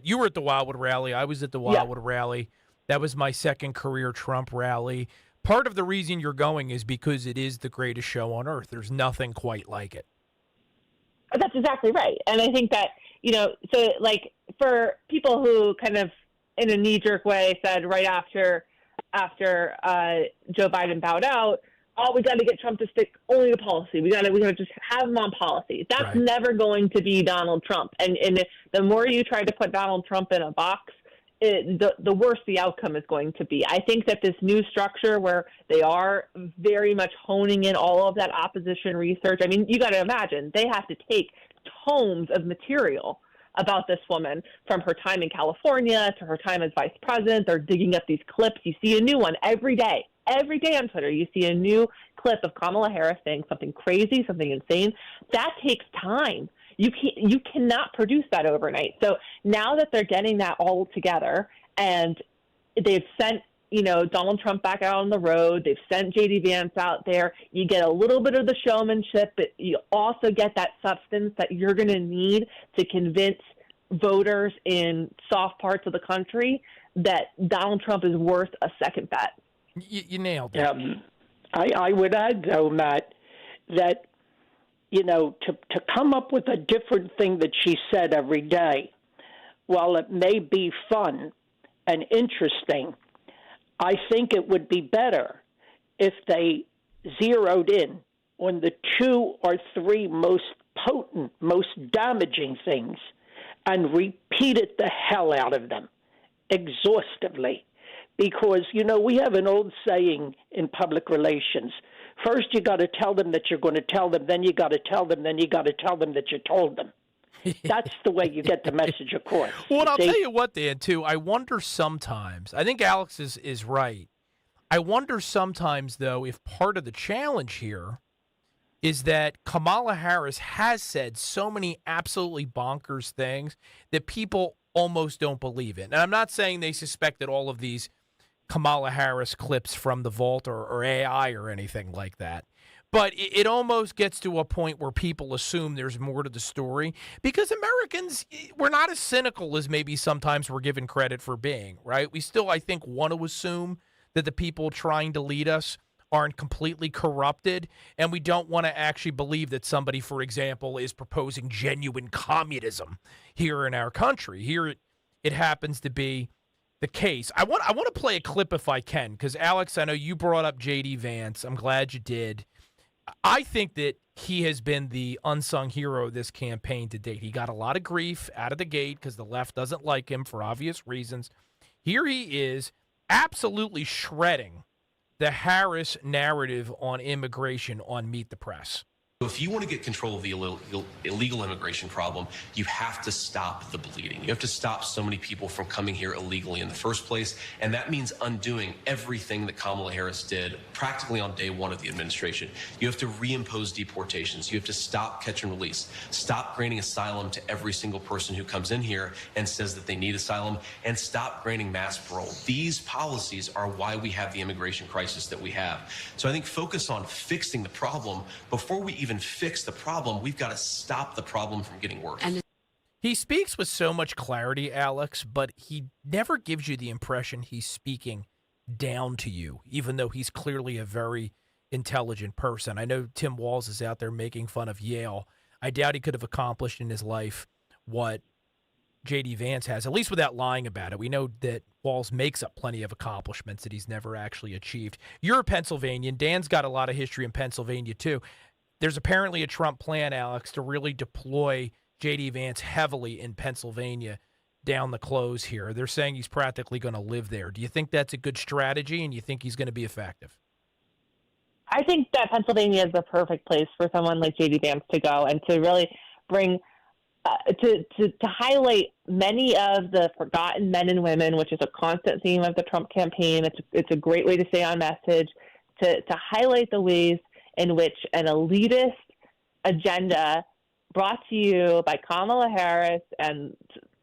you were at the Wildwood rally. I was at the Wildwood rally. That was my second career Trump rally. Part of the reason you're going is because it is the greatest show on earth. There's nothing quite like it. That's exactly right. And I think that, so like for people who kind of in a knee-jerk way said right after Joe Biden bowed out, oh, we got to get Trump to stick only to policy. We got to just have him on policy. That's never going to be Donald Trump. And the more you try to put Donald Trump in a box, the worse the outcome is going to be. I think that this new structure where they are very much honing in all of that opposition research, I mean, you got to imagine they have to take tomes of material about this woman from her time in California to her time as vice president. They're digging up these clips. You see a new one every day. Every day on Twitter, you see a new clip of Kamala Harris saying something crazy, something insane. That takes time. You cannot produce that overnight. So now that they're getting that all together and they've sent, Donald Trump back out on the road, they've sent J.D. Vance out there, you get a little bit of the showmanship, but you also get that substance that you're going to need to convince voters in soft parts of the country that Donald Trump is worth a second bet. You nailed it. I would add, though, Matt, that to come up with a different thing that she said every day, while it may be fun and interesting, I think it would be better if they zeroed in on the 2 or 3 most potent, most damaging things and repeated the hell out of them exhaustively. Because, we have an old saying in public relations. First, you got to tell them that you're going to tell them, then you got to tell them, then you got to tell them that you told them. That's the way you get the message across. Well, I'll tell you what, Dan, too, I wonder sometimes, I think Alex is right. I wonder sometimes, though, if part of the challenge here is that Kamala Harris has said so many absolutely bonkers things that people almost don't believe in. And I'm not saying they suspect that all of these Kamala Harris clips from the vault or AI or anything like that. But it almost gets to a point where people assume there's more to the story because Americans, we're not as cynical as maybe sometimes we're given credit for being, right? We still, I think, want to assume that the people trying to lead us aren't completely corrupted, and we don't want to actually believe that somebody, for example, is proposing genuine communism here in our country. Here it happens to be the case. I want to play a clip if I can, because Alex, I know you brought up J.D. Vance. I'm glad you did. I think that he has been the unsung hero of this campaign to date. He got a lot of grief out of the gate because the left doesn't like him for obvious reasons. Here he is absolutely shredding the Harris narrative on immigration on Meet the Press. If you want to get control of the illegal immigration problem, you have to stop the bleeding. You have to stop so many people from coming here illegally in the first place. And that means undoing everything that Kamala Harris did practically on day one of the administration. You have to reimpose deportations. You have to stop catch and release. Stop granting asylum to every single person who comes in here and says that they need asylum, and stop granting mass parole. These policies are why we have the immigration crisis that we have. So I think focus on fixing the problem. Before we even fix the problem, we've got to stop the problem from getting worse. He speaks with so much clarity, Alex, but he never gives you the impression he's speaking down to you, even though he's clearly a very intelligent person. I know Tim Walz is out there making fun of Yale. I doubt he could have accomplished in his life what J.D. Vance has, at least without lying about it. We know that Walz makes up plenty of accomplishments that he's never actually achieved. You're a Pennsylvanian. Dan's got a lot of history in Pennsylvania, too. There's apparently a Trump plan, Alex, to really deploy J.D. Vance heavily in Pennsylvania down the close here. They're saying he's practically going to live there. Do you think that's a good strategy, and you think he's going to be effective? I think that Pennsylvania is the perfect place for someone like J.D. Vance to go and to really bring to highlight many of the forgotten men and women, which is a constant theme of the Trump campaign. It's a great way to stay on message, to highlight the ways in which an elitist agenda brought to you by Kamala Harris and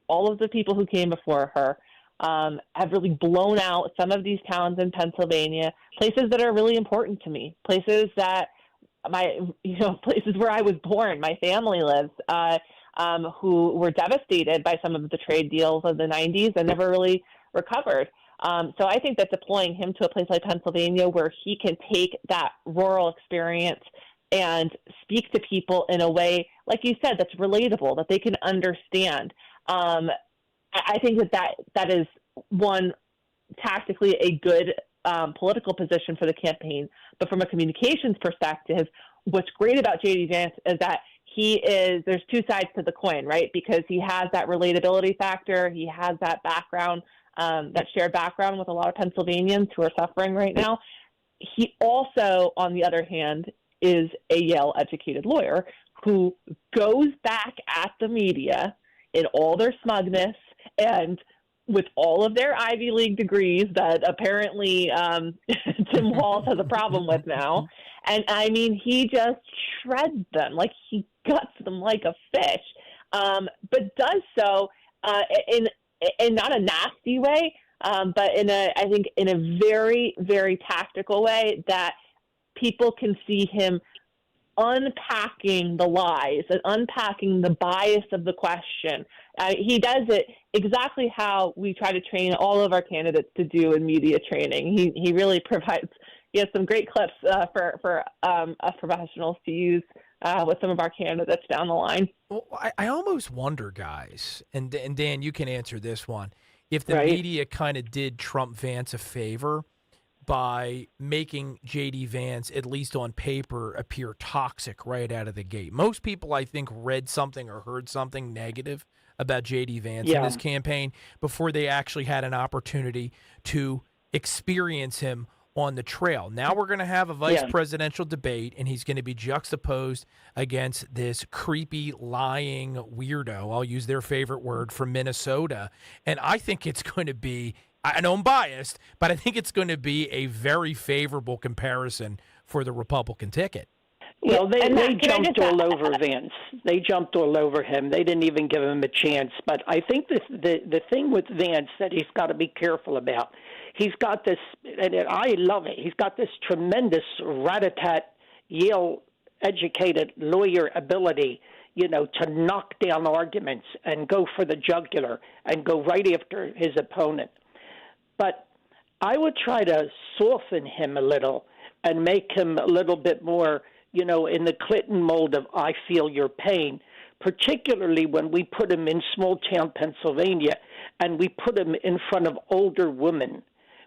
all of the people who came before her have really blown out some of these towns in Pennsylvania, places that are really important to me, places that places where I was born, my family lives, who were devastated by some of the trade deals of the 90s and never really recovered. So I think that deploying him to a place like Pennsylvania where he can take that rural experience and speak to people in a way, like you said, that's relatable, that they can understand. I think that is one, tactically a good political position for the campaign. But from a communications perspective, what's great about J.D. Vance is that there's two sides to the coin, right? Because he has that relatability factor. He has that background, that shared background with a lot of Pennsylvanians who are suffering right now. He also, on the other hand, is a Yale-educated lawyer who goes back at the media in all their smugness and with all of their Ivy League degrees that apparently Tim Walz has a problem with now. And, I mean, he just shreds them, like he guts them like a fish, but does so in not a nasty way, but I think in a very, very tactical way that people can see him unpacking the lies and unpacking the bias of the question. He does it exactly how we try to train all of our candidates to do in media training. He really provides. He has some great clips for us professionals to use with some of our candidates down the line. Well, I almost wonder, guys, and Dan, you can answer this one, if the media kind of did Trump Vance a favor by making J.D. Vance, at least on paper, appear toxic right out of the gate. Most people, I think, read something or heard something negative about J.D. Vance in this campaign before they actually had an opportunity to experience him on the trail. Now we're going to have a vice presidential debate, and he's going to be juxtaposed against this creepy, lying weirdo, I'll use their favorite word, from Minnesota. And I think it's going to be, I know I'm biased, but I think it's going to be a very favorable comparison for the Republican ticket. Well, they jumped all over Vance. They jumped all over him. They didn't even give him a chance. But I think the thing with Vance that he's got to be careful about, he's got this, and I love it, he's got this tremendous rat-a-tat, Yale-educated lawyer ability, to knock down arguments and go for the jugular and go right after his opponent. But I would try to soften him a little and make him a little bit more, in the Clinton mold of I feel your pain, particularly when we put him in small-town Pennsylvania and we put him in front of older women,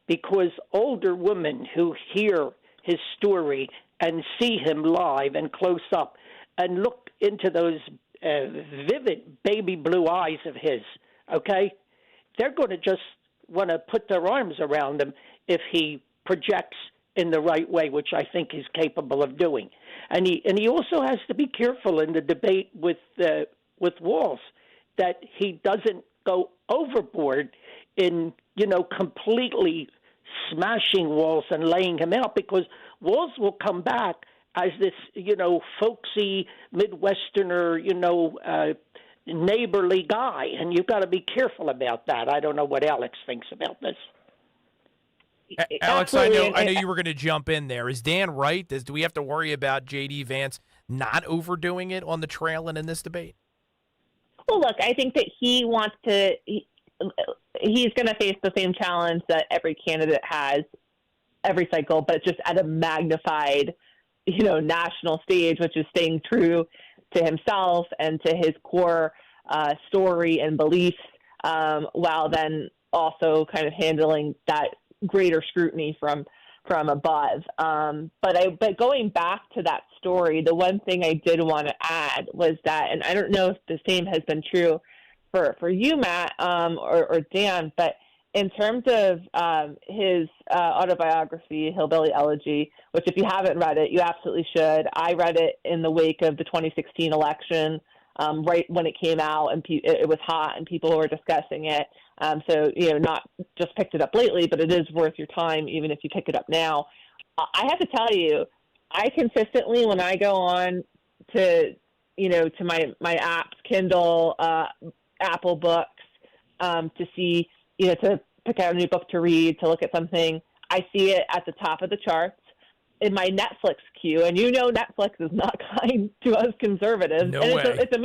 because older women who hear his story and see him live and close up and look into those vivid baby blue eyes of his, okay? They're going to just want to put their arms around him if he projects in the right way, which I think he's capable of doing. And he also has to be careful in the debate with Walz that he doesn't go overboard in, completely smashing Walz and laying him out, because Walz will come back as this, folksy Midwesterner, neighborly guy, and you've got to be careful about that. I don't know what Alex thinks about this. Alex, I know you were going to jump in there. Is Dan right? Do we have to worry about J.D. Vance not overdoing it on the trail and in this debate? Well, look, I think that he wants to. He's going to face the same challenge that every candidate has every cycle, but just at a magnified, national stage, which is staying true to himself and to his core story and beliefs, while then also kind of handling that greater scrutiny from above. But going back to that story, the one thing I did want to add was that, and I don't know if the same has been true for you, Matt, or Dan, but in terms of his autobiography, Hillbilly Elegy, which if you haven't read it, you absolutely should. I read it in the wake of the 2016 election, right when it came out, and it was hot and people were discussing it. So, not just picked it up lately, but it is worth your time, even if you pick it up now. I have to tell you, I consistently, when I go on to my apps, Kindle, Apple Books, to see, to pick out a new book to read, to look at something, I see it at the top of the charts in my Netflix queue, and Netflix is not kind to us conservatives. No and way. It's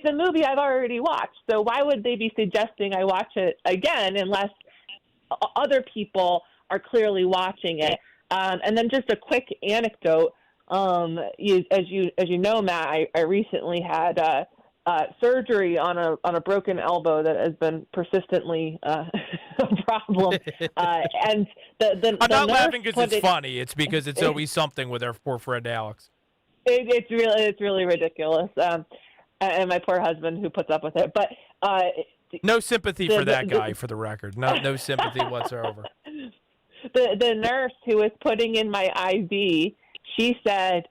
a movie I've already watched. So why would they be suggesting I watch it again unless other people are clearly watching it? And then just a quick anecdote. As you know, Matt, I recently had surgery on a broken elbow that has been persistently a problem. And I'm not laughing because it's funny. It's because it's always something with our poor friend Alex. It's really ridiculous. And my poor husband who puts up with it. But no sympathy for that guy, for the record. No sympathy whatsoever. The nurse who was putting in my IV, she said,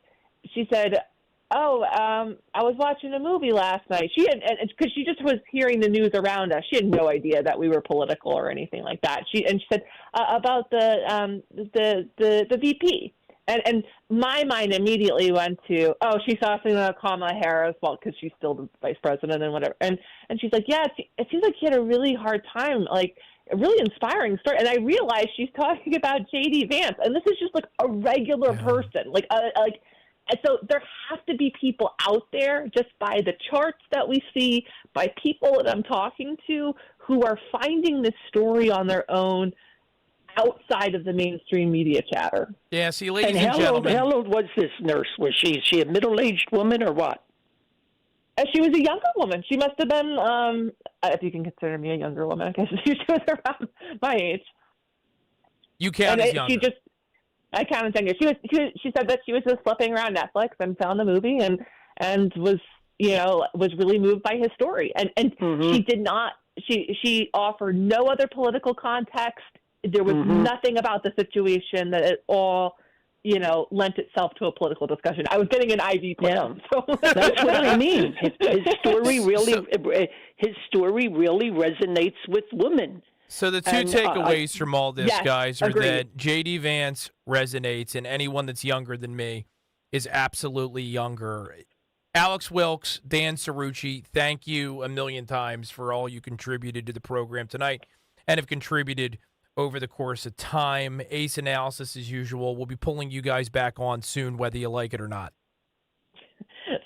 "Oh, I was watching a movie last night." Because she just was hearing the news around us. She had no idea that we were political or anything like that. She said about the VP, and my mind immediately went to, oh, she saw something about Kamala Harris, well, because she's still the vice president and whatever. And she's like, yeah, it seems like he had a really hard time, like a really inspiring story. And I realized she's talking about J.D. Vance, and this is just like a regular person, and so there have to be people out there, just by the charts that we see, by people that I'm talking to, who are finding this story on their own outside of the mainstream media chatter. Yeah, see, ladies and gentlemen. How old was this nurse? Was she a middle-aged woman or what? She was a younger woman. She must have been, if you can consider me a younger woman, I guess she was around my age. You count as younger. I counted younger. She said that she was just flipping around Netflix and found the movie and was really moved by his story. And she did not. She offered no other political context. There was nothing about the situation that at all, lent itself to a political discussion. I was getting an IV plan. So. That's what I mean. His story really resonates with women. So the two takeaways from all this, guys, are agreed. that J.D. Vance resonates, and anyone that's younger than me is absolutely younger. Alex Wilkes, Dan Cerrucci, thank you a million times for all you contributed to the program tonight and have contributed over the course of time. Ace Analysis, as usual. We'll be pulling you guys back on soon, whether you like it or not.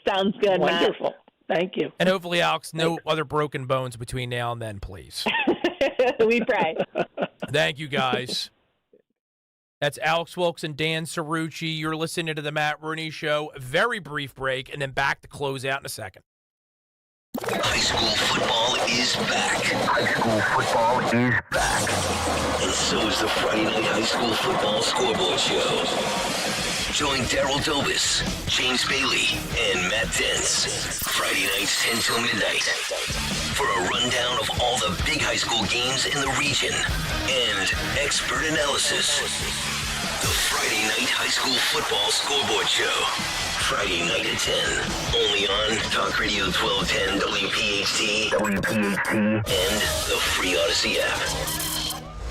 Sounds good, Wonderful. Matt. Thank you. And hopefully, Alex, no other broken bones between now and then, please. We pray. Thank you, guys. That's Alex Wilkes and Dan Cerrucci. You're listening to the Matt Rooney Show. A very brief break, and then back to close out in a second. High school football is back. High school football is back. And so is the Friday Night High School Football Scoreboard Show. Join Daryl Dobis, James Bailey, and Matt Dentz. Friday nights 10 till midnight for a rundown of all the big high school games in the region and expert analysis. The Friday Night High School Football Scoreboard Show. Friday night at 10. Only on Talk Radio 1210 WPHT, and the free Odyssey app.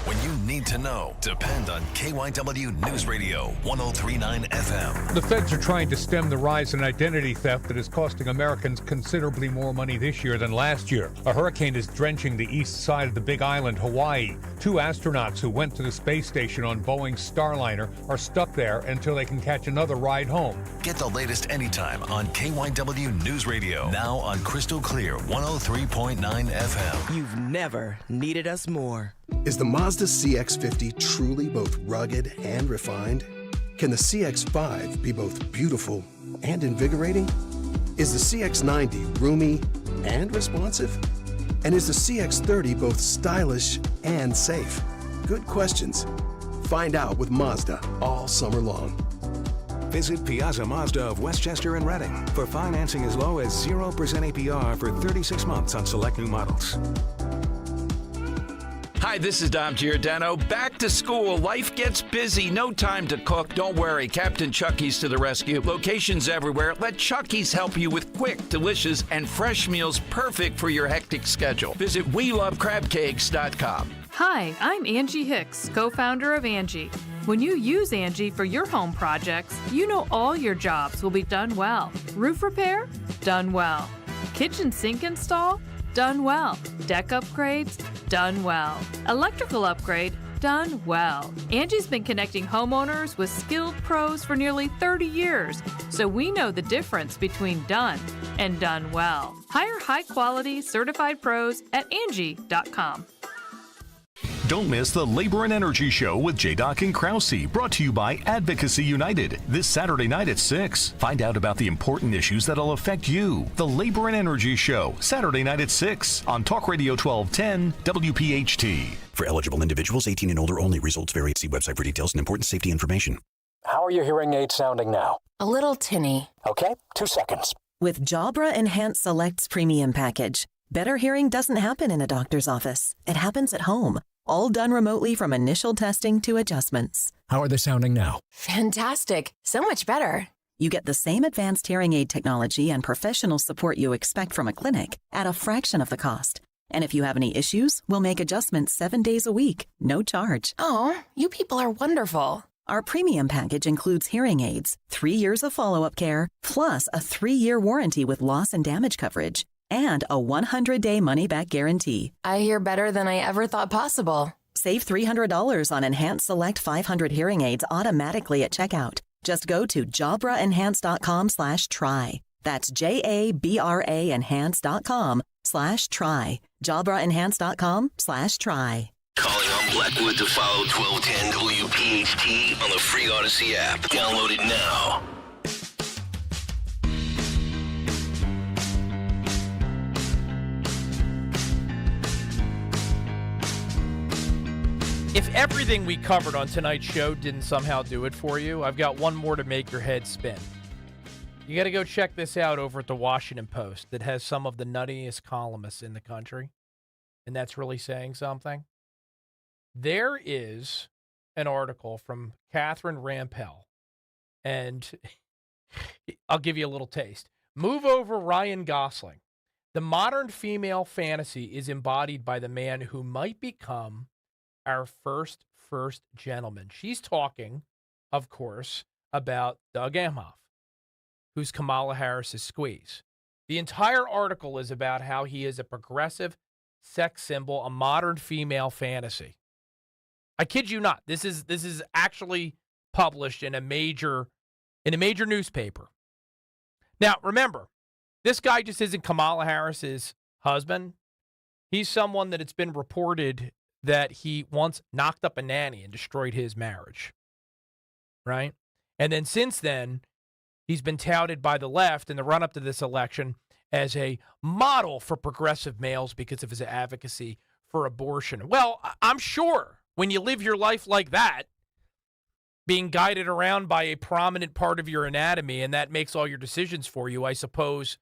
When you need to know, depend on KYW News Radio 103.9 FM. The feds are trying to stem the rise in identity theft that is costing Americans considerably more money this year than last year. A hurricane is drenching the east side of the Big Island, Hawaii. 2 astronauts who went to the space station on Boeing's Starliner are stuck there until they can catch another ride home. Get the latest anytime on KYW News Radio. Now on Crystal Clear 103.9 FM. You've never needed us more. Is the Mazda CX-50 truly both rugged and refined? Can the CX-5 be both beautiful and invigorating? Is the CX-90 roomy and responsive? And is the CX-30 both stylish and safe? Good questions. Find out with Mazda all summer long. Visit Piazza Mazda of Westchester and Reading for financing as low as 0% APR for 36 months on select new models. Hi, this is Dom Giordano. Back to school. Life gets busy. No time to cook. Don't worry. Captain Chucky's to the rescue. Locations everywhere. Let Chucky's help you with quick, delicious, and fresh meals perfect for your hectic schedule. Visit WeLoveCrabCakes.com. Hi, I'm Angie Hicks, co-founder of Angie. When you use Angie for your home projects, you know all your jobs will be done well. Roof repair? Done well. Kitchen sink install? Done well. Deck upgrades? Done well. Electrical upgrade? Done well. Angie's been connecting homeowners with skilled pros for nearly 30 years, so we know the difference between done and done well. Hire high-quality, certified pros at Angie.com. Don't miss the Labor and Energy Show with J-Doc and Krause, brought to you by Advocacy United, this Saturday night at 6. Find out about the important issues that'll affect you. The Labor and Energy Show, Saturday night at 6 on Talk Radio 1210 WPHT. For eligible individuals, 18 and older only. Results vary. See website for details and important safety information. How are your hearing aids sounding now? A little tinny. Okay, 2 seconds. With Jabra Enhanced Select's premium package, better hearing doesn't happen in a doctor's office. It happens at home. All done remotely from initial testing to adjustments. How are they sounding now? Fantastic. So much better. You get the same advanced hearing aid technology and professional support you expect from a clinic at a fraction of the cost. And if you have any issues, we'll make adjustments 7 days a week, no charge. Oh, you people are wonderful. Our premium package includes hearing aids, 3 years of follow-up care, plus a 3-year warranty with loss and damage coverage, and a 100-day money-back guarantee. I hear better than I ever thought possible. Save $300 on Enhanced Select 500 hearing aids automatically at checkout. Just go to JabraEnhance.com/try. That's JABRA Enhance.com/try. JabraEnhance.com/try. Calling on Blackwood to follow 1210 WPHT on the free Odyssey app. Download it now. If everything we covered on tonight's show didn't somehow do it for you, I've got one more to make your head spin. You got to go check this out over at the Washington Post that has some of the nuttiest columnists in the country, and that's really saying something. There is an article from Catherine Rampell, and I'll give you a little taste. Move over Ryan Gosling. The modern female fantasy is embodied by the man who might become our first gentleman. She's talking, of course, about Doug Emhoff, who's Kamala Harris's squeeze. The entire article is about how he is a progressive sex symbol, a modern female fantasy. I kid you not. This is actually published in a major newspaper. Now, remember, this guy just isn't Kamala Harris's husband. He's someone that it's been reported that he once knocked up a nanny and destroyed his marriage, right? And then since then, he's been touted by the left in the run-up to this election as a model for progressive males because of his advocacy for abortion. Well, I'm sure when you live your life like that, being guided around by a prominent part of your anatomy, and that makes all your decisions for you, I suppose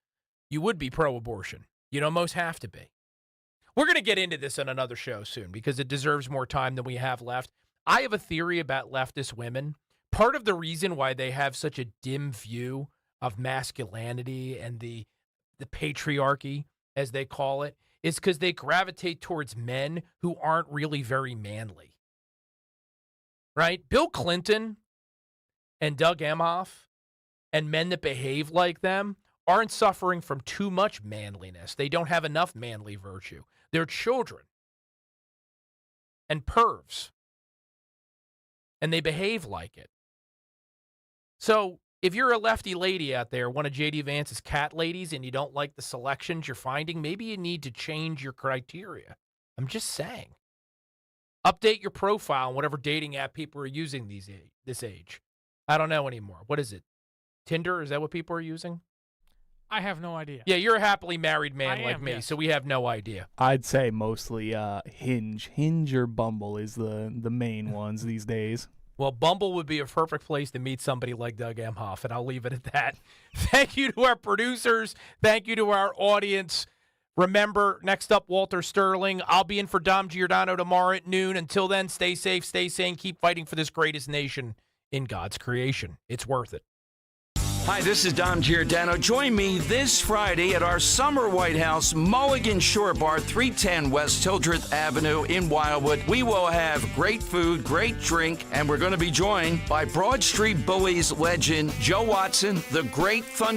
you would be pro-abortion. You'd almost have to be. We're going to get into this on another show soon because it deserves more time than we have left. I have a theory about leftist women. Part of the reason why they have such a dim view of masculinity and the patriarchy, as they call it, is because they gravitate towards men who aren't really very manly. Right? Bill Clinton and Doug Emhoff and men that behave like them aren't suffering from too much manliness. They don't have enough manly virtue. They're children and pervs, and they behave like it. So if you're a lefty lady out there, one of J.D. Vance's cat ladies, and you don't like the selections you're finding, maybe you need to change your criteria. I'm just saying. Update your profile on whatever dating app people are using this age. I don't know anymore. What is it? Tinder? Is that what people are using? I have no idea. Yeah, you're a happily married man like me, so we have no idea. I'd say mostly Hinge. Hinge or Bumble is the main ones these days. Well, Bumble would be a perfect place to meet somebody like Doug Emhoff, and I'll leave it at that. Thank you to our producers. Thank you to our audience. Remember, next up, Walter Sterling. I'll be in for Dom Giordano tomorrow at noon. Until then, stay safe, stay sane, keep fighting for this greatest nation in God's creation. It's worth it. Hi, this is Dom Giordano. Join me this Friday at our summer White House Mulligan Shore Bar, 310 West Hildreth Avenue in Wildwood. We will have great food, great drink, and we're going to be joined by Broad Street Bullies legend Joe Watson, the great Thundercat